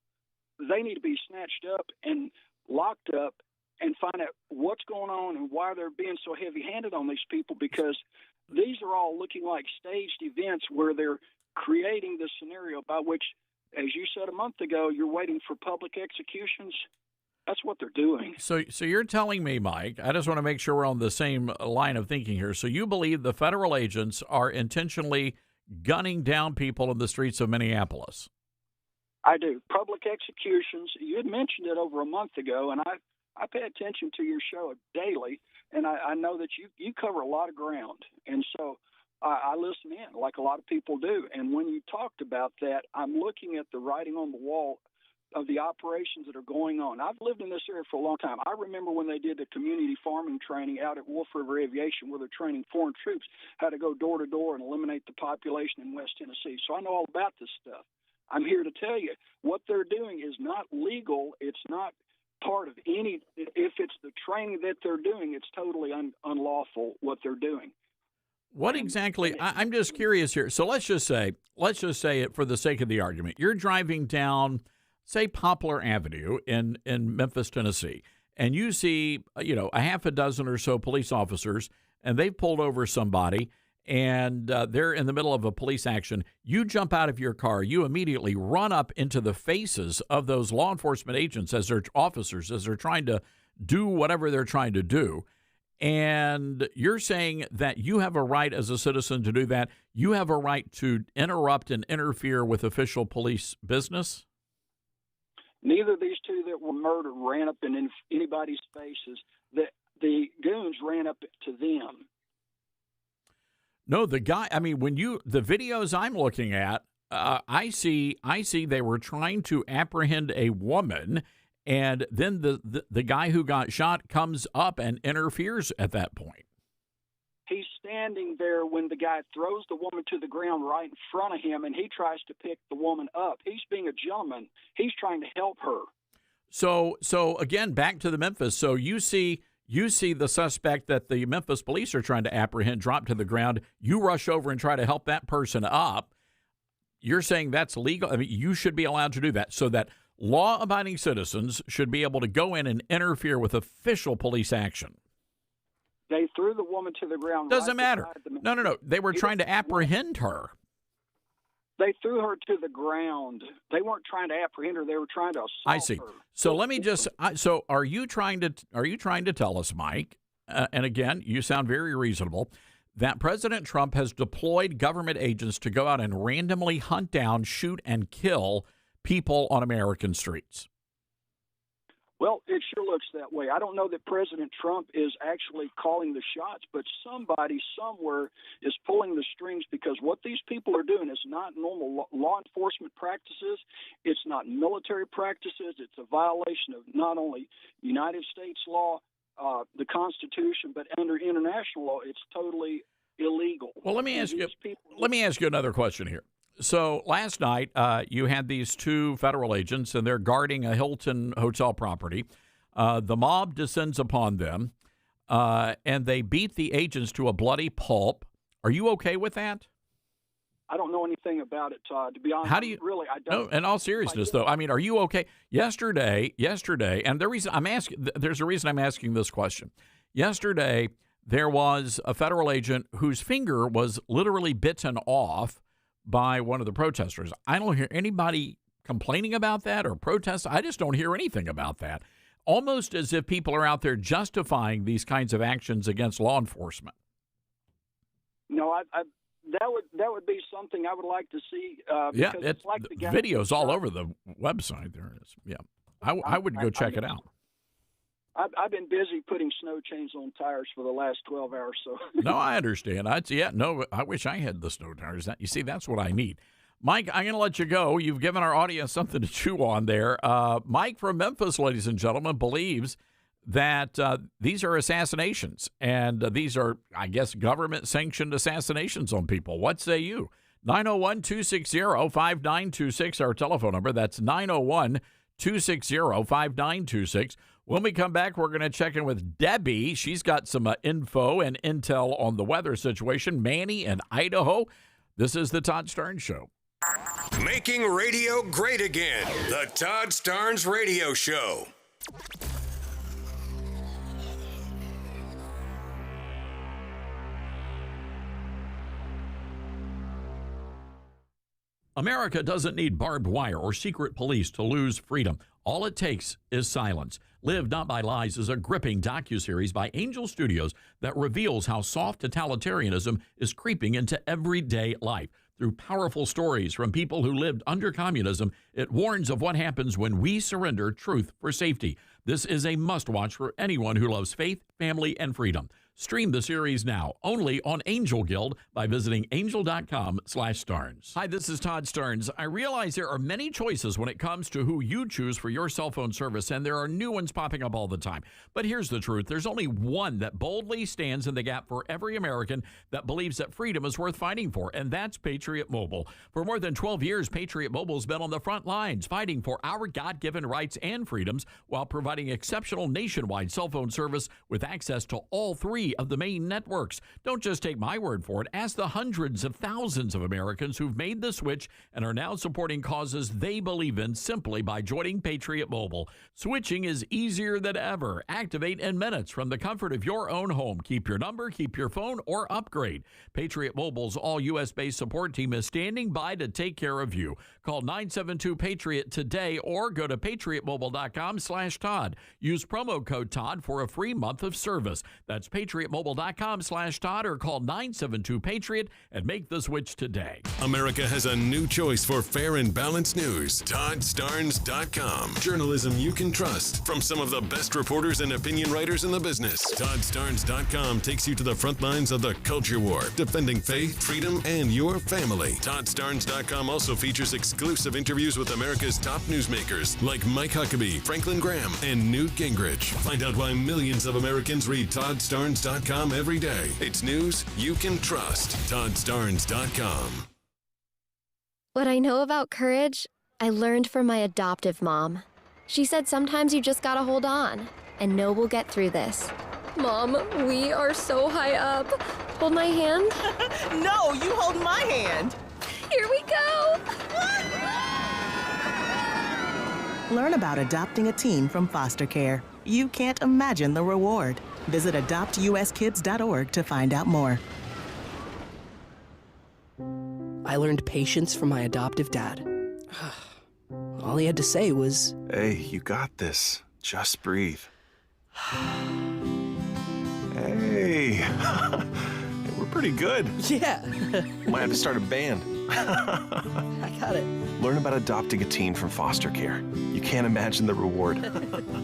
They need to be snatched up and locked up and find out what's going on and why they're being so heavy-handed on these people, because these are all looking like staged events where they're creating the scenario by which, as you said a month ago, you're waiting for public executions. That's what they're doing. So you're telling me, Mike, I just want to make sure we're on the same line of thinking here. So you believe the federal agents are intentionally gunning down people in the streets of Minneapolis? I do. Public executions. You had mentioned it over a month ago, and I pay attention to your show daily, and I know that you cover a lot of ground. And so I listen in like a lot of people do. And when you talked about that, I'm looking at the writing on the wall of the operations that are going on. I've lived in this area for a long time. I remember when they did the community farming training out at Wolf River Aviation, where they're training foreign troops how to go door to door and eliminate the population in West Tennessee. So I know all about this stuff. I'm here to tell you what they're doing is not legal. It's not part of any. If it's the training that they're doing, it's totally unlawful what they're doing. What exactly? I'm just curious here. So let's just say it for the sake of the argument. You're driving down, say, Poplar Avenue in Memphis, Tennessee, and you see, a half a dozen or so police officers, and they've pulled over somebody, and they're in the middle of a police action. You jump out of your car. You immediately run up into the faces of those law enforcement agents as they're trying to do whatever they're trying to do. And you're saying that you have a right as a citizen to do that. You have a right to interrupt and interfere with official police business? Neither of these two that were murdered ran up in anybody's faces. The goons ran up to them. No, the guy. I mean, the videos I'm looking at, I see they were trying to apprehend a woman, and then the guy who got shot comes up and interferes at that point. He's standing there when the guy throws the woman to the ground right in front of him, and he tries to pick the woman up. He's being a gentleman. He's trying to help her. So again, back to the Memphis. So you see the suspect that the Memphis police are trying to apprehend drop to the ground. You rush over and try to help that person up. You're saying that's legal? I mean, you should be allowed to do that so that law-abiding citizens should be able to go in and interfere with official police action. They threw the woman to the ground. Doesn't matter. No. They were trying to apprehend her. They threw her to the ground. They weren't trying to apprehend her. They were trying to assault her. I see. So let me just. So are you trying to tell us, Mike? And again, you sound very reasonable, that President Trump has deployed government agents to go out and randomly hunt down, shoot, and kill people on American streets? Well, it sure looks that way. I don't know that President Trump is actually calling the shots, but somebody somewhere is pulling the strings, because what these people are doing is not normal law enforcement practices. It's not military practices. It's a violation of not only United States law, the Constitution, but under international law, it's totally illegal. Well, let me ask you another question here. So last night, you had these two federal agents, and they're guarding a Hilton hotel property. The mob descends upon them, and they beat the agents to a bloody pulp. Are you okay with that? I don't know anything about it, Todd. To be honest, how do you really? I don't. No, in all seriousness, though, I mean, are you okay? Yesterday, and there's a reason I'm asking this question. Yesterday, there was a federal agent whose finger was literally bitten off by one of the protesters. I don't hear anybody complaining about that or protest. I just don't hear anything about that. Almost as if people are out there justifying these kinds of actions against law enforcement. No, that would be something I would like to see. Yeah, it's like the videos all over the website. There it is. Yeah, I would go check it out. I've been busy putting snow chains on tires for the last 12 hours. So no, I understand. I wish I had the snow tires. You see, that's what I need. Mike, I'm going to let you go. You've given our audience something to chew on there. Mike from Memphis, ladies and gentlemen, believes that these are assassinations, and these are, I guess, government-sanctioned assassinations on people. What say you? 901-260-5926, our telephone number. That's 901-260-5926. When we come back, we're going to check in with Debbie. She's got some info and intel on the weather situation. Manny in Idaho. This is the Todd Starnes Show. Making radio great again. The Todd Starnes Radio Show. America doesn't need barbed wire or secret police to lose freedom. All it takes is silence. Live Not by Lies is a gripping docuseries by Angel Studios that reveals how soft totalitarianism is creeping into everyday life. Through powerful stories from people who lived under communism, it warns of what happens when we surrender truth for safety. This is a must-watch for anyone who loves faith, family, and freedom. Stream the series now, only on Angel Guild, by visiting angel.com/Starnes. Hi, this is Todd Starnes. I realize there are many choices when it comes to who you choose for your cell phone service, and there are new ones popping up all the time. But here's the truth. There's only one that boldly stands in the gap for every American that believes that freedom is worth fighting for, and that's Patriot Mobile. For more than 12 years, Patriot Mobile's been on the front lines, fighting for our God-given rights and freedoms while providing exceptional nationwide cell phone service with access to all three of the main networks. Don't just take my word for it. Ask the hundreds of thousands of Americans who've made the switch and are now supporting causes they believe in simply by joining Patriot Mobile. Switching is easier than ever. Activate in minutes from the comfort of your own home. Keep your number, keep your phone, or upgrade. Patriot Mobile's all U.S.-based support team is standing by to take care of you. Call 972-PATRIOT today or go to patriotmobile.com/Todd. Use promo code Todd for a free month of service. That's patriotmobile.com/Todd or call 972-PATRIOT and make the switch today. America has a new choice for fair and balanced news. ToddStarnes.com. Journalism you can trust from some of the best reporters and opinion writers in the business. ToddStarnes.com takes you to the front lines of the culture war, defending faith, freedom, and your family. ToddStarnes.com also features exclusive interviews with America's top newsmakers like Mike Huckabee, Franklin Graham, and Newt Gingrich. Find out why millions of Americans read ToddStarnes.com every day. It's news you can trust. ToddStarnes.com. What I know about courage, I learned from my adoptive mom. She said sometimes you just gotta hold on and know we'll get through this. Mom, we are so high up. Hold my hand. No, you hold my hand. Here we go. Learn about adopting a teen from foster care. You can't imagine the reward. Visit adoptuskids.org to find out more. I learned patience from my adoptive dad. All he had to say was, "Hey, you got this. Just breathe." Hey, we're pretty good. Yeah. Might have to start a band. I got it. Learn about adopting a teen from foster care. You can't imagine the reward.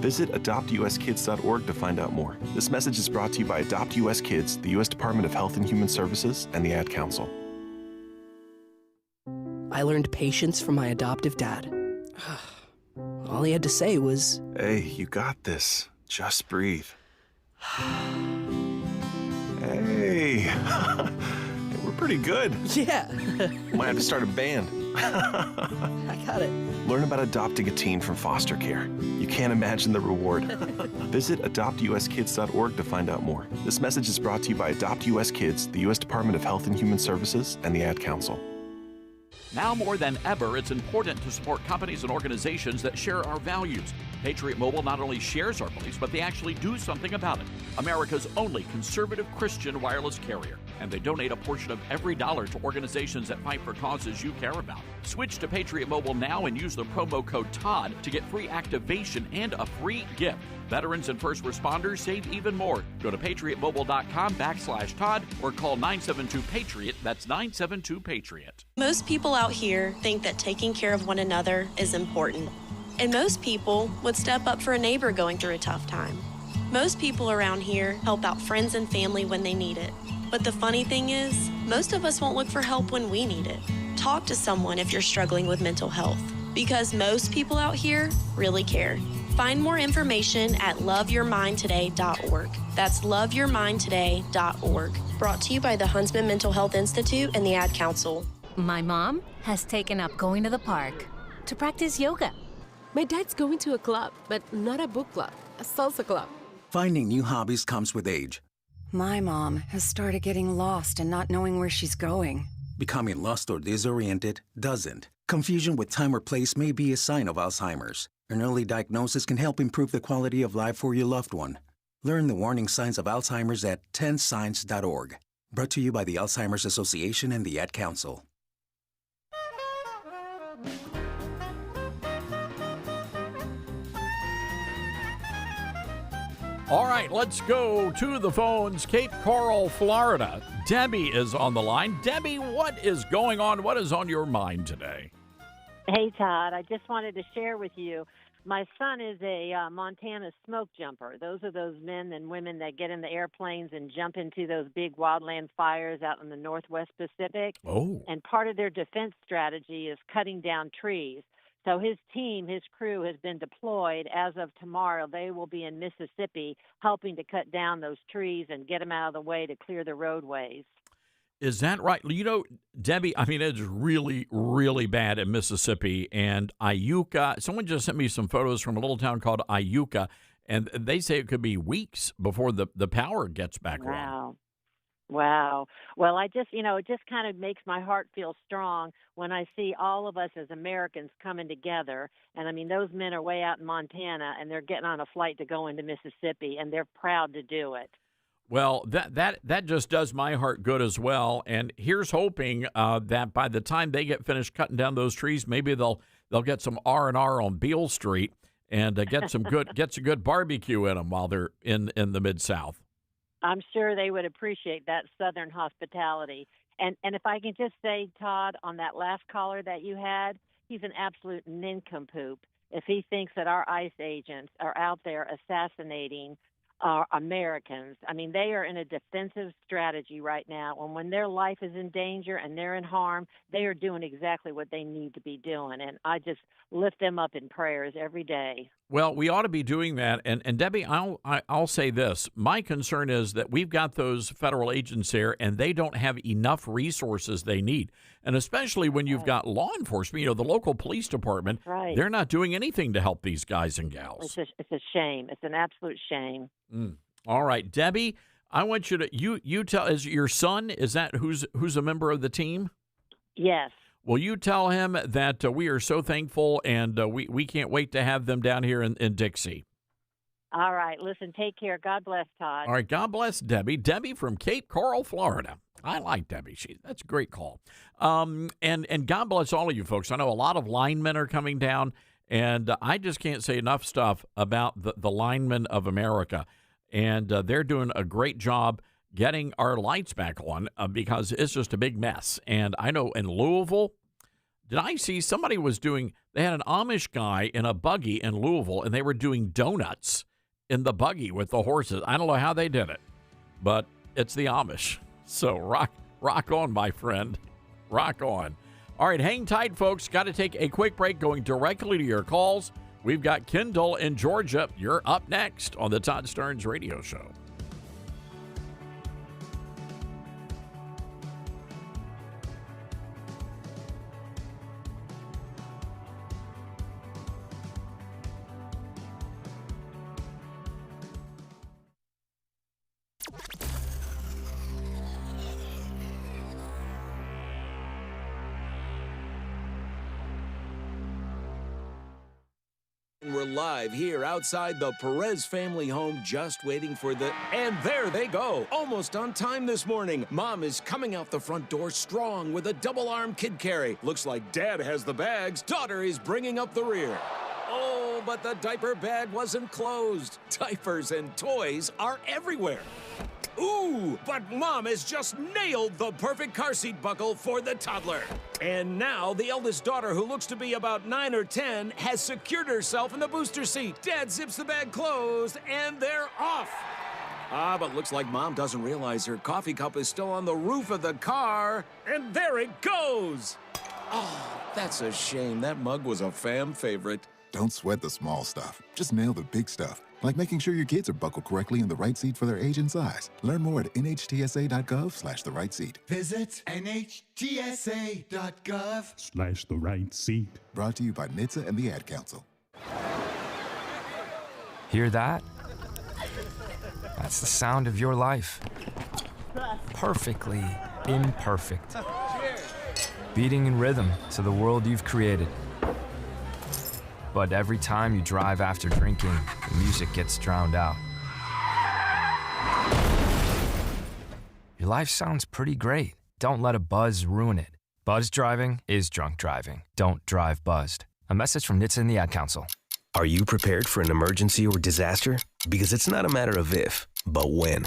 Visit adoptuskids.org to find out more. This message is brought to you by Adopt US Kids, the U.S. Department of Health and Human Services, and the Ad Council. I learned patience from my adoptive dad. All he had to say was, "Hey, you got this. Just breathe." Hey, we're pretty good. Yeah. Might have to start a band. I got it. Learn about adopting a teen from foster care. You can't imagine the reward. Visit adoptuskids.org to find out more. This message is brought to you by Adopt US Kids, the U.S. Department of Health and Human Services, and the Ad Council. Now more than ever, it's important to support companies and organizations that share our values. Patriot Mobile not only shares our beliefs, but they actually do something about it. America's only conservative Christian wireless carrier. And they donate a portion of every dollar to organizations that fight for causes you care about. Switch to Patriot Mobile now and use the promo code TODD to get free activation and a free gift. Veterans and first responders save even more. Go to patriotmobile.com/Todd or call 972-PATRIOT. That's 972-PATRIOT. Most people out here think that taking care of one another is important. And most people would step up for a neighbor going through a tough time. Most people around here help out friends and family when they need it. But the funny thing is, most of us won't look for help when we need it. Talk to someone if you're struggling with mental health, because most people out here really care. Find more information at loveyourmindtoday.org. That's loveyourmindtoday.org. Brought to you by the Huntsman Mental Health Institute and the Ad Council. My mom has taken up going to the park to practice yoga. My dad's going to a club, but not a book club, a salsa club. Finding new hobbies comes with age. My mom has started getting lost and not knowing where she's going. Becoming lost or disoriented doesn't. Confusion with time or place may be a sign of Alzheimer's. An early diagnosis can help improve the quality of life for your loved one. Learn the warning signs of Alzheimer's at 10signs.org. Brought to you by the Alzheimer's Association and the Ad Council. All right, let's go to the phones. Cape Coral, Florida. Debbie is on the line. Debbie, what is going on? What is on your mind today? Hey, Todd. I just wanted to share with you. My son is a Montana smoke jumper. Those are those men and women that get in the airplanes and jump into those big wildland fires out in the Northwest Pacific. Oh. And part of their defense strategy is cutting down trees. So his team, his crew, has been deployed. As of tomorrow, they will be in Mississippi helping to cut down those trees and get them out of the way to clear the roadways. Is that right? You know, Debbie, I mean, it's really, really bad in Mississippi and Iuka. Someone just sent me some photos from a little town called Iuka, and they say it could be weeks before the power gets back on. Wow. Well, it just kind of makes my heart feel strong when I see all of us as Americans coming together. And I mean, those men are way out in Montana and they're getting on a flight to go into Mississippi and they're proud to do it. Well, that just does my heart good as well. And here's hoping that by the time they get finished cutting down those trees, maybe they'll get some R&R on Beale Street and get some good barbecue in them while they're in the Mid-South. I'm sure they would appreciate that Southern hospitality. And if I can just say, Todd, on that last caller that you had, he's an absolute nincompoop if he thinks that our ICE agents are out there assassinating Americans. I mean, they are in a defensive strategy right now. And when their life is in danger and they're in harm, they are doing exactly what they need to be doing. And I just lift them up in prayers every day. Well, we ought to be doing that. And Debbie, I'll say this. My concern is that we've got those federal agents here, and they don't have enough resources they need. And especially when you've got law enforcement, the local police department, right. They're not doing anything to help these guys and gals. It's a shame. It's an absolute shame. All right, Debbie, I want you to you tell. Is your son? Is that who's a member of the team? Yes. will you tell him that we are so thankful and we can't wait to have them down here in Dixie? All right. Listen, take care. God bless, Todd. All right. God bless Debbie. Debbie from Cape Coral, Florida. I like Debbie. That's a great call. And God bless all of you folks. I know a lot of linemen are coming down, and I just can't say enough stuff about the linemen of America. And they're doing a great job getting our lights back on because it's just a big mess. And I know in Louisville, did I see somebody they had an Amish guy in a buggy in Louisville, and they were doing donuts in the buggy with the horses. I don't know how they did it, but it's the Amish. So rock on, my friend. Rock on. All right, hang tight, folks. Got to take a quick break, going directly to your calls. We've got Kendall in Georgia. You're up next on the Todd Starnes Radio Show. We're live here outside the Perez family home, just waiting for and there they go, almost on time this morning. Mom is coming out the front door strong with a double-arm kid carry. Looks like Dad has the bags. Daughter is bringing up the rear. Oh, but the diaper bag wasn't closed. Diapers and toys are everywhere. Ooh, but Mom has just nailed the perfect car seat buckle for the toddler. And now the eldest daughter, who looks to be about 9 or 10, has secured herself in the booster seat. Dad zips the bag closed, and they're off. But looks like Mom doesn't realize her coffee cup is still on the roof of the car. And there it goes. Oh, that's a shame. That mug was a fam favorite. Don't sweat the small stuff. Just nail the big stuff, like making sure your kids are buckled correctly in the right seat for their age and size. Learn more at nhtsa.gov/the right seat. Visit nhtsa.gov/the right seat. Brought to you by NHTSA and the Ad Council. Hear that? That's the sound of your life. Perfectly imperfect. Beating in rhythm to the world you've created. But every time you drive after drinking, the music gets drowned out. Your life sounds pretty great. Don't let a buzz ruin it. Buzz driving is drunk driving. Don't drive buzzed. A message from NHTSA and the Ad Council. Are you prepared for an emergency or disaster? Because it's not a matter of if, but when.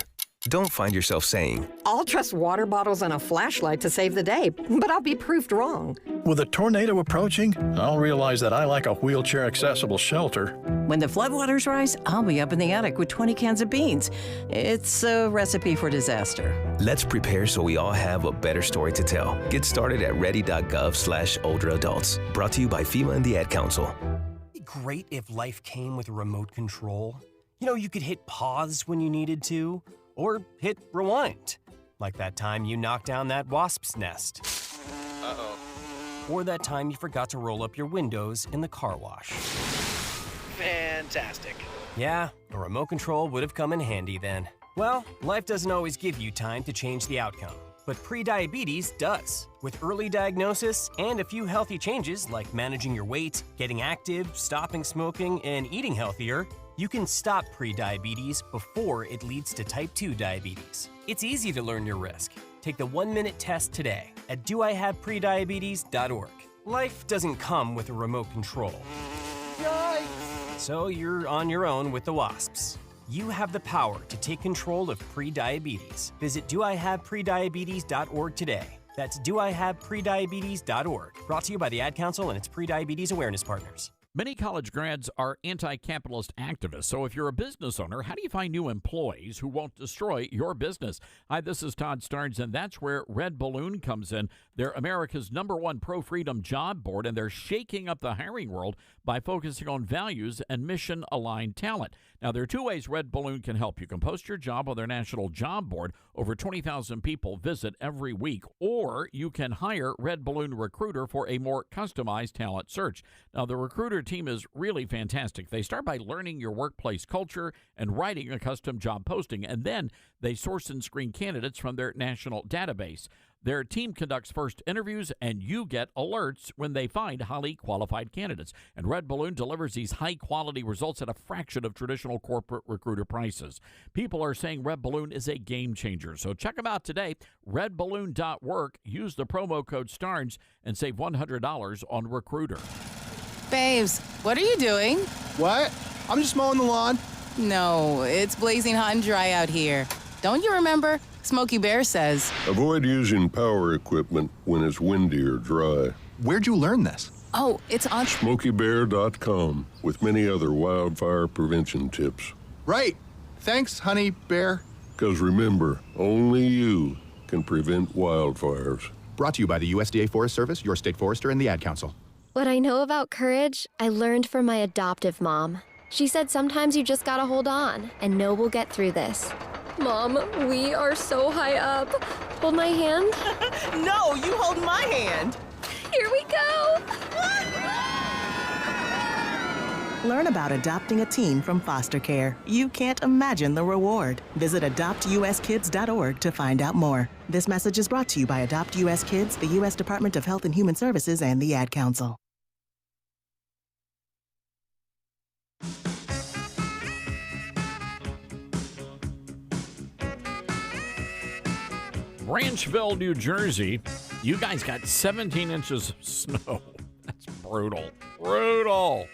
Don't find yourself saying, I'll trust water bottles and a flashlight to save the day, but I'll be proved wrong. With a tornado approaching, I'll realize that I lack a wheelchair-accessible shelter. When the floodwaters rise, I'll be up in the attic with 20 cans of beans. It's a recipe for disaster. Let's prepare so we all have a better story to tell. Get started at ready.gov/older adults. Brought to you by FEMA and the Ad Council. It'd be great if life came with a remote control. You know, you could hit pause when you needed to, or hit rewind, like that time you knocked down that wasp's nest. Uh-oh. Or that time you forgot to roll up your windows in the car wash. Fantastic. Yeah, a remote control would have come in handy then. Well, life doesn't always give you time to change the outcome, but prediabetes does. With early diagnosis and a few healthy changes like managing your weight, getting active, stopping smoking, and eating healthier, you can stop prediabetes before it leads to type 2 diabetes. It's easy to learn your risk. Take the 1-minute test today at doihaveprediabetes.org. Life doesn't come with a remote control. Yikes! So you're on your own with the wasps. You have the power to take control of prediabetes. Visit doihaveprediabetes.org today. That's doihaveprediabetes.org. Brought to you by the Ad Council and its Prediabetes Awareness Partners. Many college grads are anti-capitalist activists, so if you're a business owner, how do you find new employees who won't destroy your business? Hi, this is Todd Starnes, and that's where Red Balloon comes in. They're America's #1 pro-freedom job board, and they're shaking up the hiring world by focusing on values and mission-aligned talent. Now, there are 2 ways Red Balloon can help. You can post your job on their national job board. Over 20,000 people visit every week. Or you can hire Red Balloon Recruiter for a more customized talent search. Now, the Recruiter team is really fantastic. They start by learning your workplace culture and writing a custom job posting, and then they source and screen candidates from their national database. Their team conducts first interviews, and you get alerts when they find highly qualified candidates. And Red Balloon delivers these high-quality results at a fraction of traditional corporate recruiter prices. People are saying Red Balloon is a game changer. So check them out today, redballoon.work. Use the promo code STARNS and save $100 on Recruiter. Babes, what are you doing? What? I'm just mowing the lawn. No, it's blazing hot and dry out here. Don't you remember? Smokey Bear says, avoid using power equipment when it's windy or dry. Where'd you learn this? oh, it's on SmokeyBear.com with many other wildfire prevention tips. Right. Thanks, Honey Bear. Because remember, only you can prevent wildfires. Brought to you by the USDA Forest Service, your state forester, and the Ad Council. What I know about courage, I learned from my adoptive mom. She said sometimes you just gotta hold on and know we'll get through this. Mom, we are so high up. Hold my hand. No, you hold my hand. Here we go. Learn about adopting a teen from foster care. You can't imagine the reward. Visit adoptuskids.org to find out more. This message is brought to you by Adopt US Kids, the U.S. Department of Health and Human Services, and the Ad Council. Branchville, New Jersey, you guys got 17 inches of snow. That's brutal. Brutal.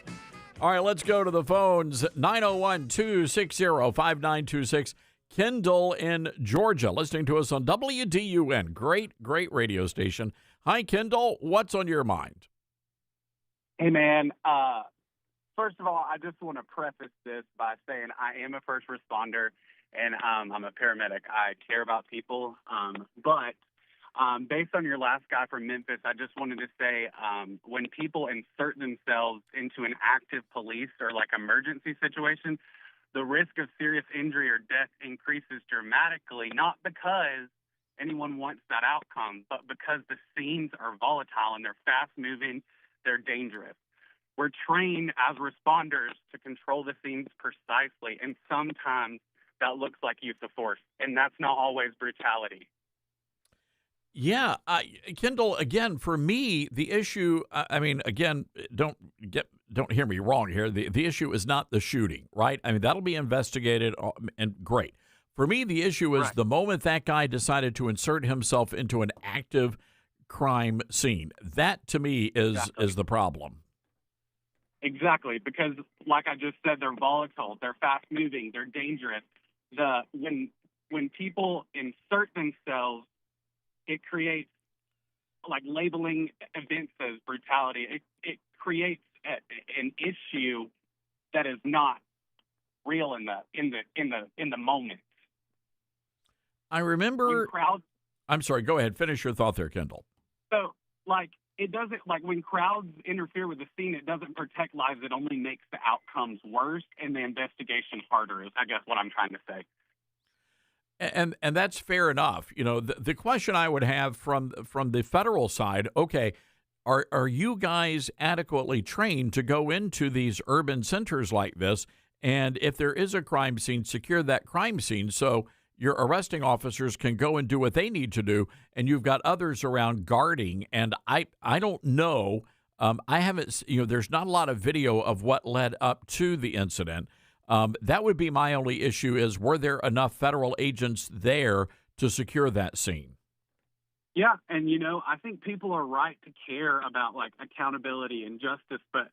All right, let's go to the phones. 901-260-5926. Kendall in Georgia, listening to us on WDUN. Great radio station. Hi, Kendall. What's on your mind? Hey, man. First of all, I just want to preface this by saying I am a first responder, and I'm a paramedic. I care about people. But based on your last guy from Memphis, I just wanted to say when people insert themselves into an active police or like emergency situation, the risk of serious injury or death increases dramatically, not because anyone wants that outcome, but because the scenes are volatile and they're fast-moving, they're dangerous. We're trained as responders to control the scenes precisely, and sometimes that looks like use of force, and that's not always brutality. Yeah, Kendall, again, for me, the issue, don't hear me wrong here. The issue is not the shooting, right? I mean, that'll be investigated, and great. For me, the issue is the moment that guy decided to insert himself into an active crime scene. That, to me, is the problem. Exactly, because like I just said, they're volatile, they're fast-moving, they're dangerous. When people insert themselves, it creates, like labeling events as brutality, it creates an issue that is not real in the moment. I remember. I'm sorry. Go ahead. Finish your thought there, Kendall. So, it doesn't, when crowds interfere with the scene, it doesn't protect lives. It only makes the outcomes worse and the investigation harder, is I guess what I'm trying to say. And that's fair enough. You know, the question I would have from the federal side, okay, are you guys adequately trained to go into these urban centers like this? And if there is a crime scene, secure that crime scene so your arresting officers can go and do what they need to do, and you've got others around guarding. And I don't know. I haven't, there's not a lot of video of what led up to the incident. That would be my only issue is, were there enough federal agents there to secure that scene? Yeah, and, I think people are right to care about, accountability and justice, but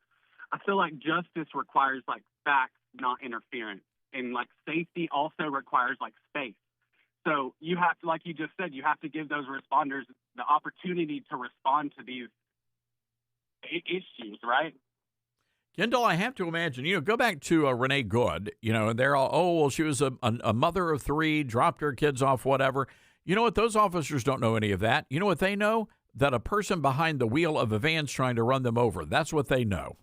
I feel like justice requires, facts, not interference. And, safety also requires, space. So you have to, like you just said, you have to give those responders the opportunity to respond to these issues, right? Kendall, I have to imagine, go back to Renee Good, and they're all, she was a mother of three, dropped her kids off, whatever. You know what? Those officers don't know any of that. You know what they know? That a person behind the wheel of a van's trying to run them over. That's what they know.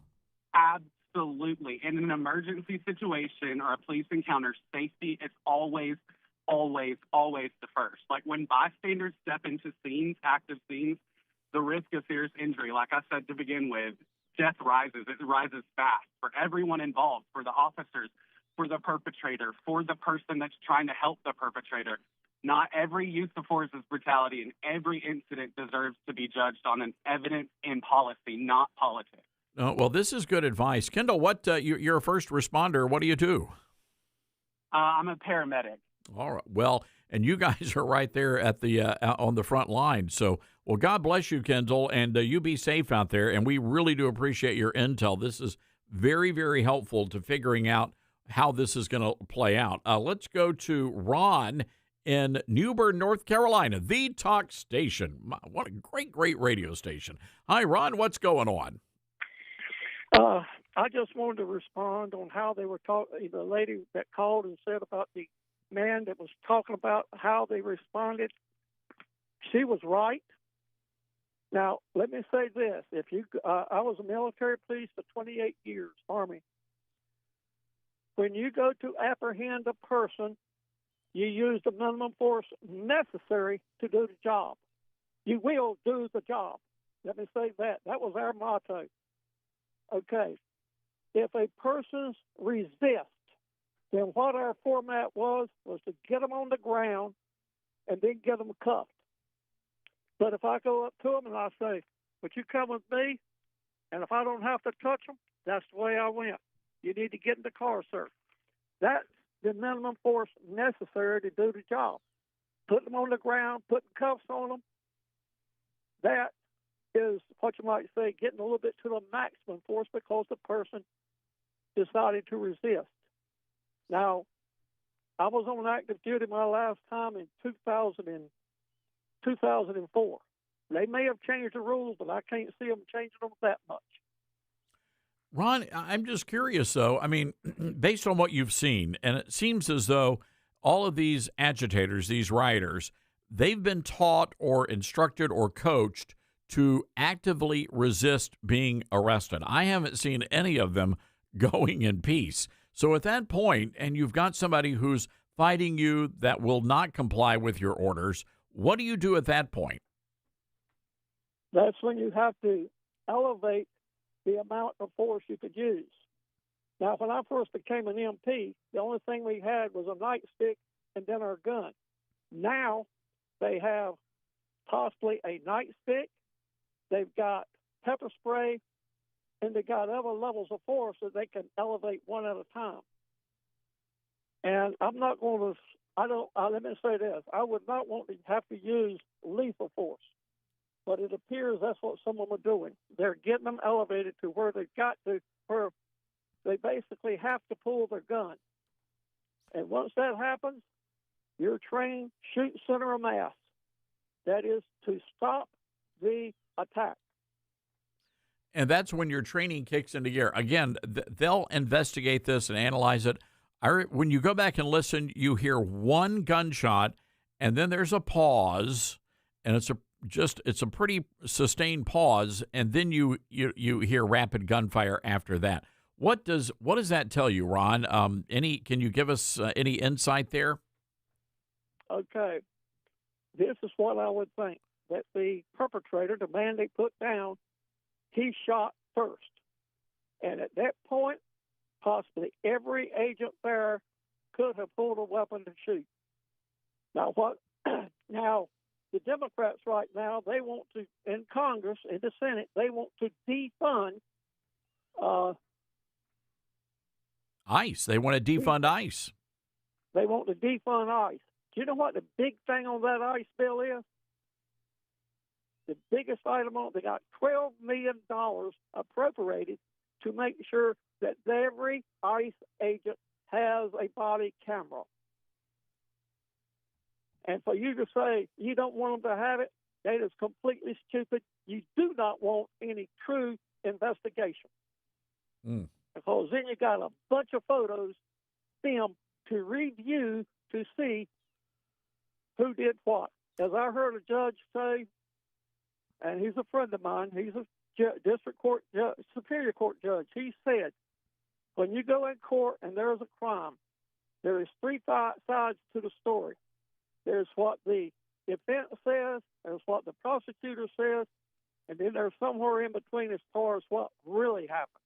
Absolutely. In an emergency situation or a police encounter, safety is always, always, always the first. When bystanders step into scenes, active scenes, the risk of serious injury, like I said to begin with, death rises. It rises fast for everyone involved, for the officers, for the perpetrator, for the person that's trying to help the perpetrator. Not every use of force is brutality, and every incident deserves to be judged on an evidence and policy, not politics. Well, this is good advice. Kendall, you're a first responder. What do you do? I'm a paramedic. All right. Well, and you guys are right there at the on the front line. So, well, God bless you, Kendall, and you be safe out there. And we really do appreciate your intel. This is very, very helpful to figuring out how this is going to play out. Let's go to Ron in New Bern, North Carolina, the Talk Station. What a great radio station. Hi, Ron. What's going on? I just wanted to respond on how they were talking. The lady that called and said about the man that was talking about how they responded. She was right. Now, let me say this: I was a military police for 28 years, Army. When you go to apprehend a person, you use the minimum force necessary to do the job. You will do the job. Let me say that. That was our motto. Okay. If a person resists, then what our format was to get them on the ground and then get them cuffed. But if I go up to them and I say, would you come with me? And if I don't have to touch them, that's the way I went. You need to get in the car, sir. That's the minimum force necessary to do the job. Put them on the ground, putting cuffs on them, that is what you might say getting a little bit to the maximum force because the person decided to resist. Now, I was on active duty my last time in 2004. They may have changed the rules, but I can't see them changing them that much. Ron, I'm just curious, though. I mean, based on what you've seen, and it seems as though all of these agitators, these rioters, they've been taught or instructed or coached to actively resist being arrested. I haven't seen any of them going in peace. So at that point, and you've got somebody who's fighting you that will not comply with your orders, what do you do at that point? That's when you have to elevate the amount of force you could use. Now, when I first became an MP, the only thing we had was a nightstick and then our gun. Now they have possibly a nightstick, they've got pepper spray, and they've got other levels of force that they can elevate one at a time. And I'm not going to, let me say this, I would not want to have to use lethal force. But it appears that's what some of them are doing. They're getting them elevated to where they've got to, where they basically have to pull their gun. And once that happens, you're trained, shoot center of mass. That is to stop the attack. And that's when your training kicks into gear. Again, they'll investigate this and analyze it. When you go back and listen, you hear one gunshot, and then there's a pause, and it's a pretty sustained pause, and then you hear rapid gunfire after that. What does that tell you, Ron? Can you give us any insight there? Okay, this is what I would think, that the perpetrator, the man they put down, he shot first, and at that point, possibly every agent there could have pulled a weapon to shoot. Now Now, the Democrats right now, they want to, in Congress, in the Senate, they want to defund ICE. They want to defund ICE. They want to defund ICE. Do you know what the big thing on that ICE bill is? The biggest item on it, they got $12 million appropriated to make sure that every ICE agent has a body camera. And for you to say you don't want them to have it, that is completely stupid. You do not want any true investigation. Because then you got a bunch of photos, film to review to see who did what. As I heard a judge say, and he's a friend of mine, he's a district court judge, superior court judge, he said, when you go in court and there is a crime, there is three sides to the story. There's what the defense says, there's what the prosecutor says, and then there's somewhere in between as far as what really happened.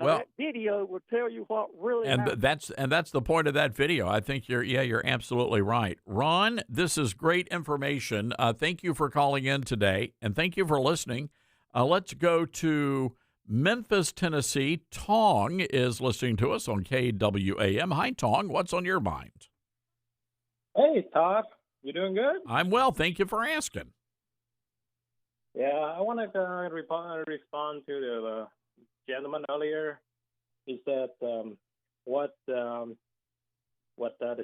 Now, Well, that video will tell you what really and happened. that's the point of that video. I think you're absolutely right. Ron, this is great information. Thank you for calling in today, and thank you for listening. Let's go to Memphis, Tennessee. Tong is listening to us on KWAM. Hi, Tong. What's on your mind? Hey, Todd. You doing good? I'm well. Thank you for asking. Yeah, I wanted to respond to the gentleman earlier. He said the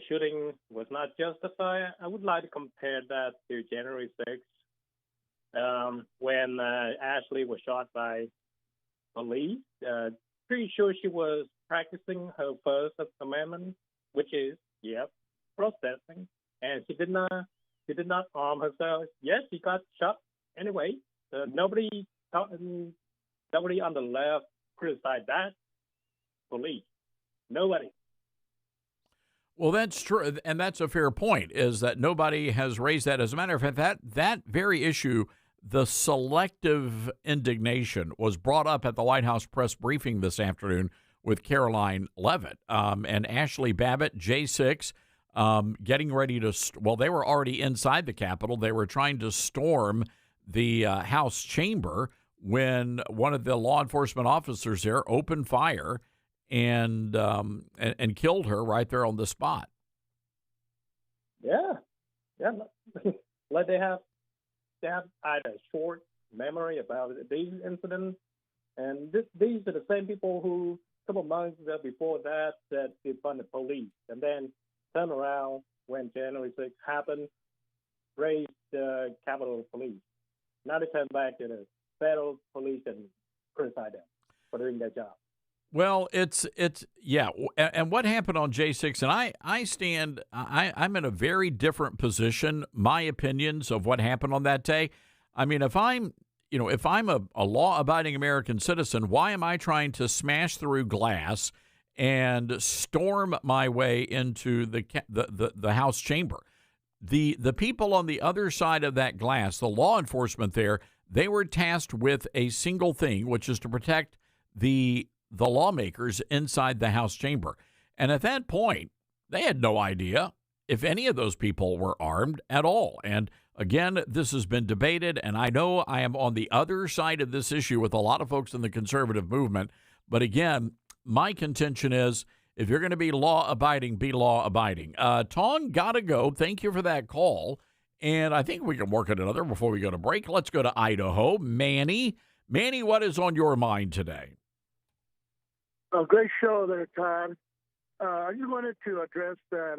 shooting was not justified. I would like to compare that to January 6th, when Ashley was shot by police. Pretty sure she was practicing her First Amendment, which is, protesting, and she did not harm herself. Yes, she got shot anyway. Nobody on the left criticized that police. Nobody. Well, that's true, and that's a fair point, is that nobody has raised that. As a matter of fact, that very issue, the selective indignation, was brought up at the White House press briefing this afternoon with Caroline Leavitt and Ashley Babbitt, J6, getting ready to, they were already inside the Capitol. They were trying to storm the House chamber when one of the law enforcement officers there opened fire and killed her right there on the spot. Yeah. Like they have either short memory about these incidents, and these are the same people who a couple months before that said defund the police, and then turn around when January 6th happened, raised the Capitol Police. Now they turn back to the federal police and criticize them for doing their job. Well, it's and what happened on J6, and I'm in a very different position. My opinions of what happened on that day. I mean, if I'm a law-abiding American citizen, why am I trying to smash through glass and storm my way into the House chamber? The people on the other side of that glass, the law enforcement there, they were tasked with a single thing, which is to protect the lawmakers inside the House chamber. And at that point, they had no idea if any of those people were armed at all. And again, this has been debated, and I know I am on the other side of this issue with a lot of folks in the conservative movement. But again, my contention is, if you're going to be law-abiding, be law-abiding. Tong, gotta go. Thank you for that call. And I think we can work at another before we go to break. Let's go to Idaho. Manny, what is on your mind today? A great show there, Todd. I just wanted to address that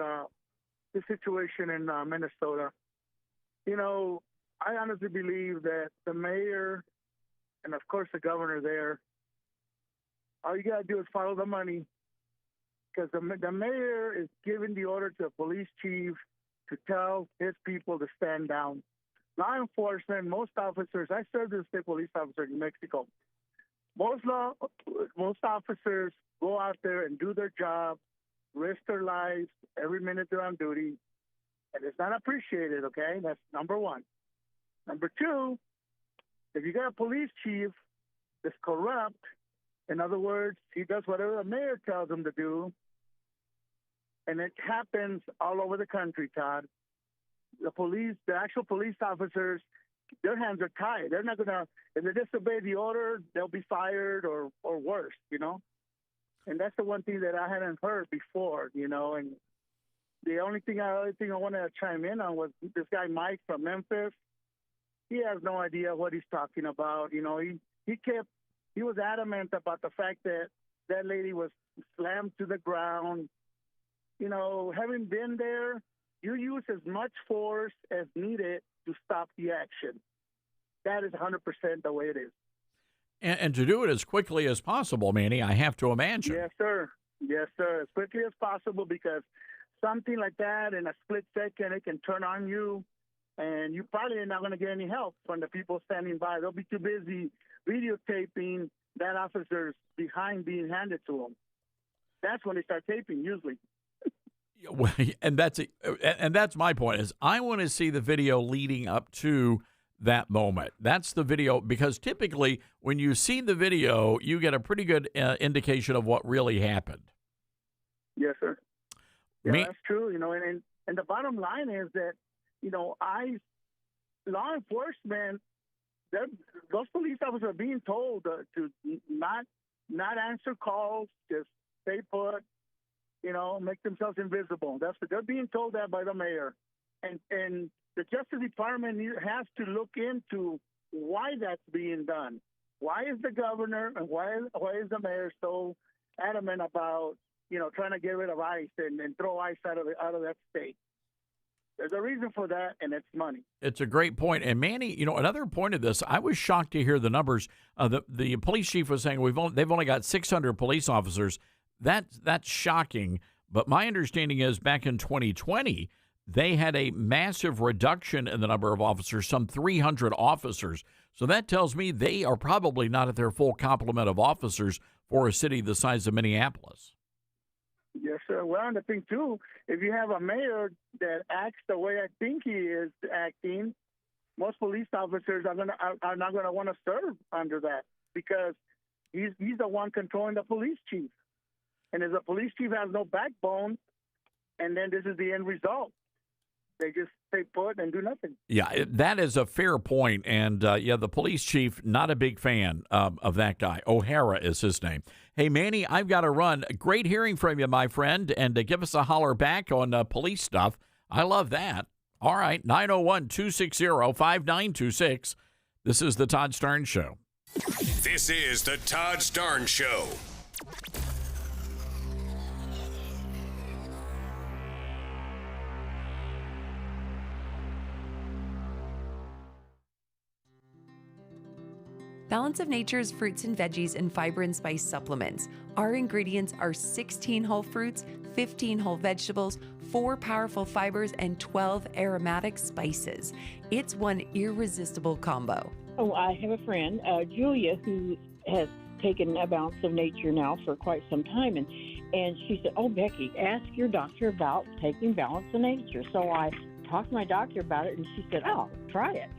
the situation in Minnesota. I honestly believe that the mayor and, of course, the governor there, all you got to do is follow the money, because the mayor is giving the order to the police chief to tell his people to stand down. Law enforcement, most officers, I served as a state police officer in Mexico. Most officers go out there and do their job, risk their lives every minute they're on duty, and it's not appreciated, okay? That's number one. Number two, if you got a police chief that's corrupt, in other words, he does whatever the mayor tells him to do, and it happens all over the country, Todd. The actual police officers, their hands are tied. They're not going to, if they disobey the order, they'll be fired or worse, And that's the one thing that I hadn't heard before, And the only thing I wanted to chime in on was this guy Mike from Memphis. He has no idea what he's talking about. He was adamant about the fact that that lady was slammed to the ground. Having been there, you use as much force as needed to stop the action. That is 100% the way it is. And to do it as quickly as possible, Manny, I have to imagine. Yes, sir. As quickly as possible, because something like that in a split second, it can turn on you, and you probably are not going to get any help from the people standing by. They'll be too busy videotaping that officer's behind being handed to them. That's when they start taping, usually. And that's my point, is I want to see the video leading up to that moment. That's the video, because typically when you see the video, you get a pretty good indication of what really happened. Yes, sir. Yeah, that's true. And the bottom line is that, law enforcement, those police officers are being told to not answer calls, just stay put, make themselves invisible. They're being told that by the mayor, and the Justice Department has to look into why that's being done. Why is the governor and why is the mayor so adamant about trying to get rid of ICE and throw ICE out of that state? There's a reason for that, and it's money. It's a great point. And Manny, another point of this, I was shocked to hear the numbers. The police chief was saying they've only got 600 police officers. That's shocking. But my understanding is back in 2020, they had a massive reduction in the number of officers, some 300 officers. So that tells me they are probably not at their full complement of officers for a city the size of Minneapolis. Yes, sir. Well, and the thing, too, if you have a mayor that acts the way I think he is acting, most police officers are not going to want to serve under that, because he's the one controlling the police chief. And if the police chief has no backbone, and then this is the end result, they just stay put and do nothing. Yeah, that is a fair point. And, the police chief, not a big fan of that guy. O'Hara is his name. Hey, Manny, I've got to run. Great hearing from you, my friend, and give us a holler back on police stuff. I love that. All right, 901-260-5926. This is the Todd Starnes Show. This is the Todd Starnes Show. Balance of Nature's fruits and veggies and fiber and spice supplements. Our ingredients are 16 whole fruits, 15 whole vegetables, 4 powerful fibers, and 12 aromatic spices. It's one irresistible combo. Oh, I have a friend, Julia, who has taken a Balance of Nature now for quite some time, and she said, "Oh, Becky, ask your doctor about taking Balance of Nature." So I talked to my doctor about it, and she said, "Oh, try it."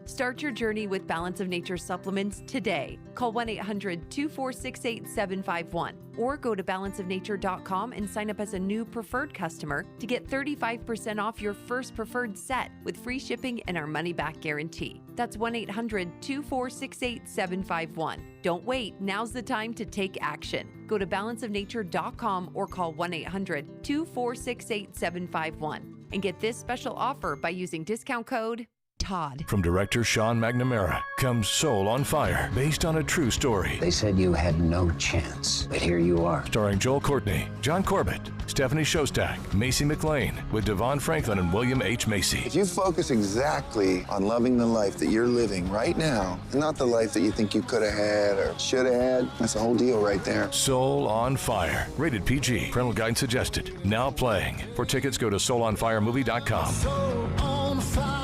Start your journey with Balance of Nature supplements today. Call 1-800-246-8751 or go to balanceofnature.com and sign up as a new preferred customer to get 35% off your first preferred set with free shipping and our money-back guarantee. That's 1-800-246-8751. Don't wait. Now's the time to take action. Go to balanceofnature.com or call 1-800-246-8751 and get this special offer by using discount code Todd. From director Sean McNamara comes Soul on Fire, based on a true story. They said you had no chance, but here you are. Starring Joel Courtney, John Corbett, Stephanie Shostak, Macy McLean, with Devon Franklin and William H. Macy. If you focus exactly on loving the life that you're living right now, and not the life that you think you could have had or should have had, that's the whole deal right there. Soul on Fire, rated PG, parental guidance suggested. Now playing. For tickets, go to soulonfiremovie.com. Soul on Fire.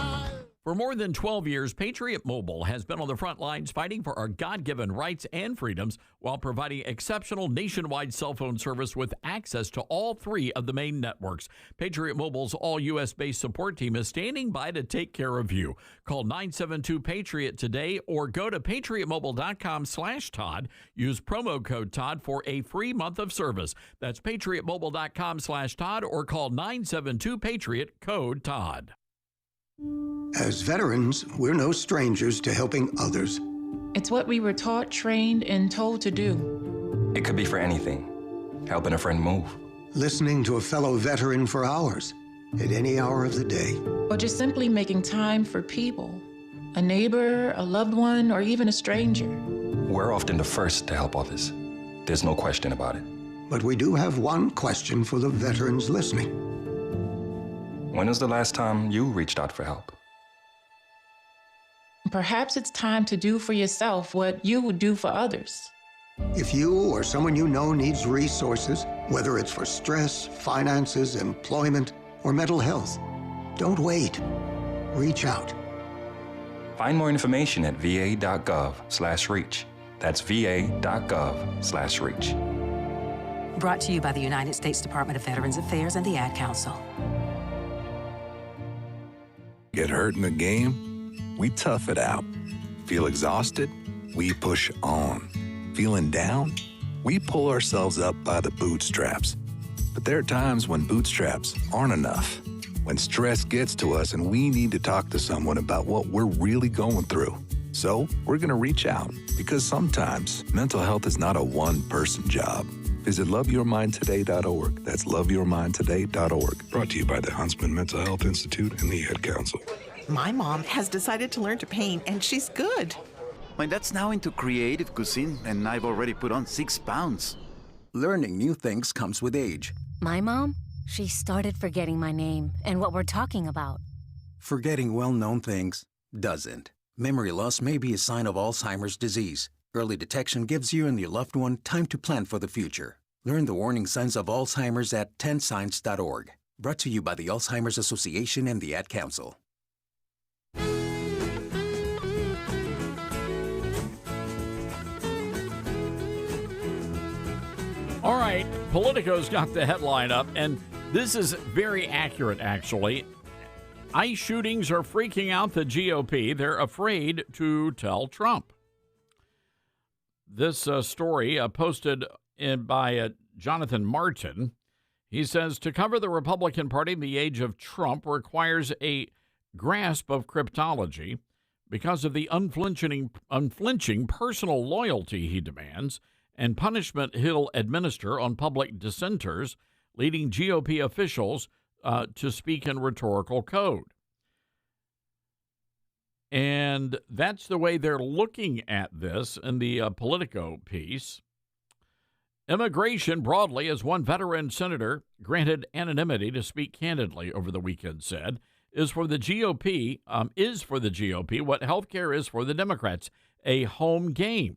For more than 12 years, Patriot Mobile has been on the front lines fighting for our God-given rights and freedoms while providing exceptional nationwide cell phone service with access to all 3 of the main networks. Patriot Mobile's all-U.S.-based support team is standing by to take care of you. Call 972-PATRIOT today or go to patriotmobile.com/Todd. Use promo code Todd for a free month of service. That's patriotmobile.com/Todd or call 972-PATRIOT, code Todd. As veterans, we're no strangers to helping others. It's what we were taught, trained, and told to do. It could be for anything. Helping a friend move. Listening to a fellow veteran for hours, at any hour of the day. Or just simply making time for people. A neighbor, a loved one, or even a stranger. We're often the first to help others. There's no question about it. But we do have one question for the veterans listening. When was the last time you reached out for help? Perhaps it's time to do for yourself what you would do for others. If you or someone you know needs resources, whether it's for stress, finances, employment, or mental health, don't wait. Reach out. Find more information at va.gov/reach. That's va.gov/reach. Brought to you by the United States Department of Veterans Affairs and the Ad Council. Get hurt in a game? We tough it out. Feel exhausted? We push on. Feeling down? We pull ourselves up by the bootstraps. But there are times when bootstraps aren't enough. When stress gets to us and we need to talk to someone about what we're really going through. So we're going to reach out, because sometimes mental health is not a one-person job. Visit loveyourmindtoday.org. That's loveyourmindtoday.org. Brought to you by the Huntsman Mental Health Institute and the Ad Council. My mom has decided to learn to paint, and she's good. My dad's now into creative cuisine, and I've already put on 6 pounds. Learning new things comes with age. My mom? She started forgetting my name and what we're talking about. Forgetting well-known things doesn't. Memory loss may be a sign of Alzheimer's disease. Early detection gives you and your loved one time to plan for the future. Learn the warning signs of Alzheimer's at 10signs.org. Brought to you by the Alzheimer's Association and the Ad Council. All right, Politico's got the headline up, and this is very accurate, actually. ICE shootings are freaking out the GOP. They're afraid to tell Trump. This story posted by Jonathan Martin. He says, to cover the Republican Party in the age of Trump requires a grasp of cryptology because of the unflinching personal loyalty he demands and punishment he'll administer on public dissenters, leading GOP officials to speak in rhetorical code. And that's the way they're looking at this in the Politico piece. Immigration broadly, as one veteran senator granted anonymity to speak candidly over the weekend said, is for the GOP what health care is for the Democrats, a home game.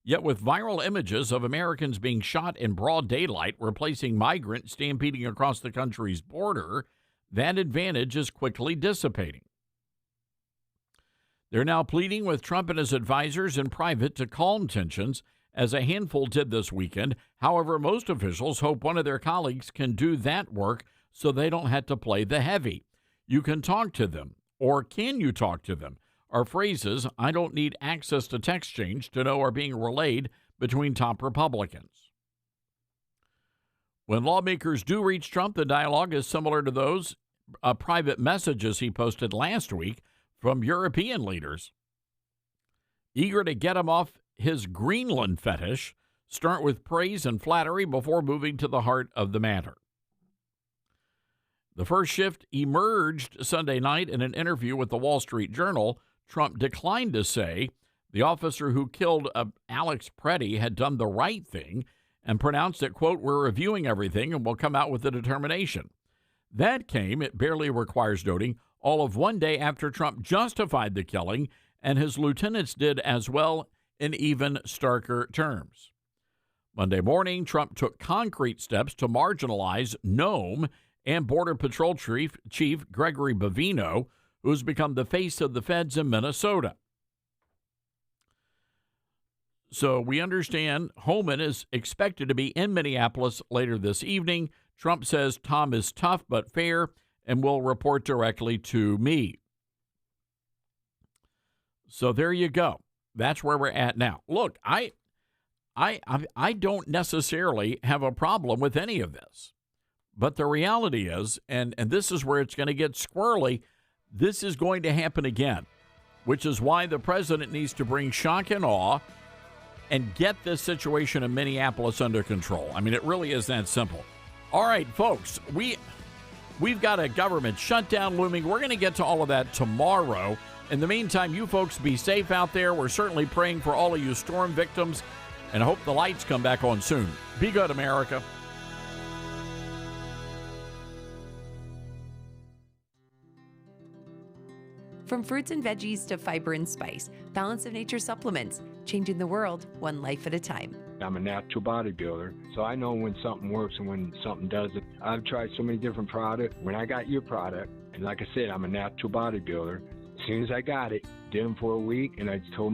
Yet with viral images of Americans being shot in broad daylight, replacing migrants stampeding across the country's border, that advantage is quickly dissipating. They're now pleading with Trump and his advisors in private to calm tensions, as a handful did this weekend. However, most officials hope one of their colleagues can do that work so they don't have to play the heavy. You can talk to them, or can you talk to them, are phrases I don't need access to text change to know are being relayed between top Republicans. When lawmakers do reach Trump, the dialogue is similar to those private messages he posted last week from European leaders. Eager to get him off his Greenland fetish, start with praise and flattery before moving to the heart of the matter. The first shift emerged Sunday night in an interview with the Wall Street Journal. Trump declined to say the officer who killed Alex Preddy had done the right thing and pronounced that, quote, we're reviewing everything and will come out with a determination. That came, it barely requires noting, all of one day after Trump justified the killing, and his lieutenants did as well in even starker terms. Monday morning, Trump took concrete steps to marginalize Nome and Border Patrol Chief Gregory Bavino, who's become the face of the feds in Minnesota. So we understand Homan is expected to be in Minneapolis later this evening. Trump says Tom is tough but fair and will report directly to me. So there you go. That's where we're at now. Look, I don't necessarily have a problem with any of this. But the reality is, and this is where it's going to get squirrely, this is going to happen again, which is why the president needs to bring shock and awe and get this situation in Minneapolis under control. I mean, it really is that simple. All right, folks, we've got a government shutdown looming. We're going to get to all of that tomorrow. In the meantime, you folks be safe out there. We're certainly praying for all of you storm victims, and I hope the lights come back on soon. Be good, America. From fruits and veggies to fiber and spice, Balance of Nature supplements, changing the world one life at a time. I'm a natural bodybuilder, so I know when something works and when something doesn't. I've tried so many different products. When I got your product, and like I said, I'm a natural bodybuilder, as soon as I got it, did them for a week, and I told my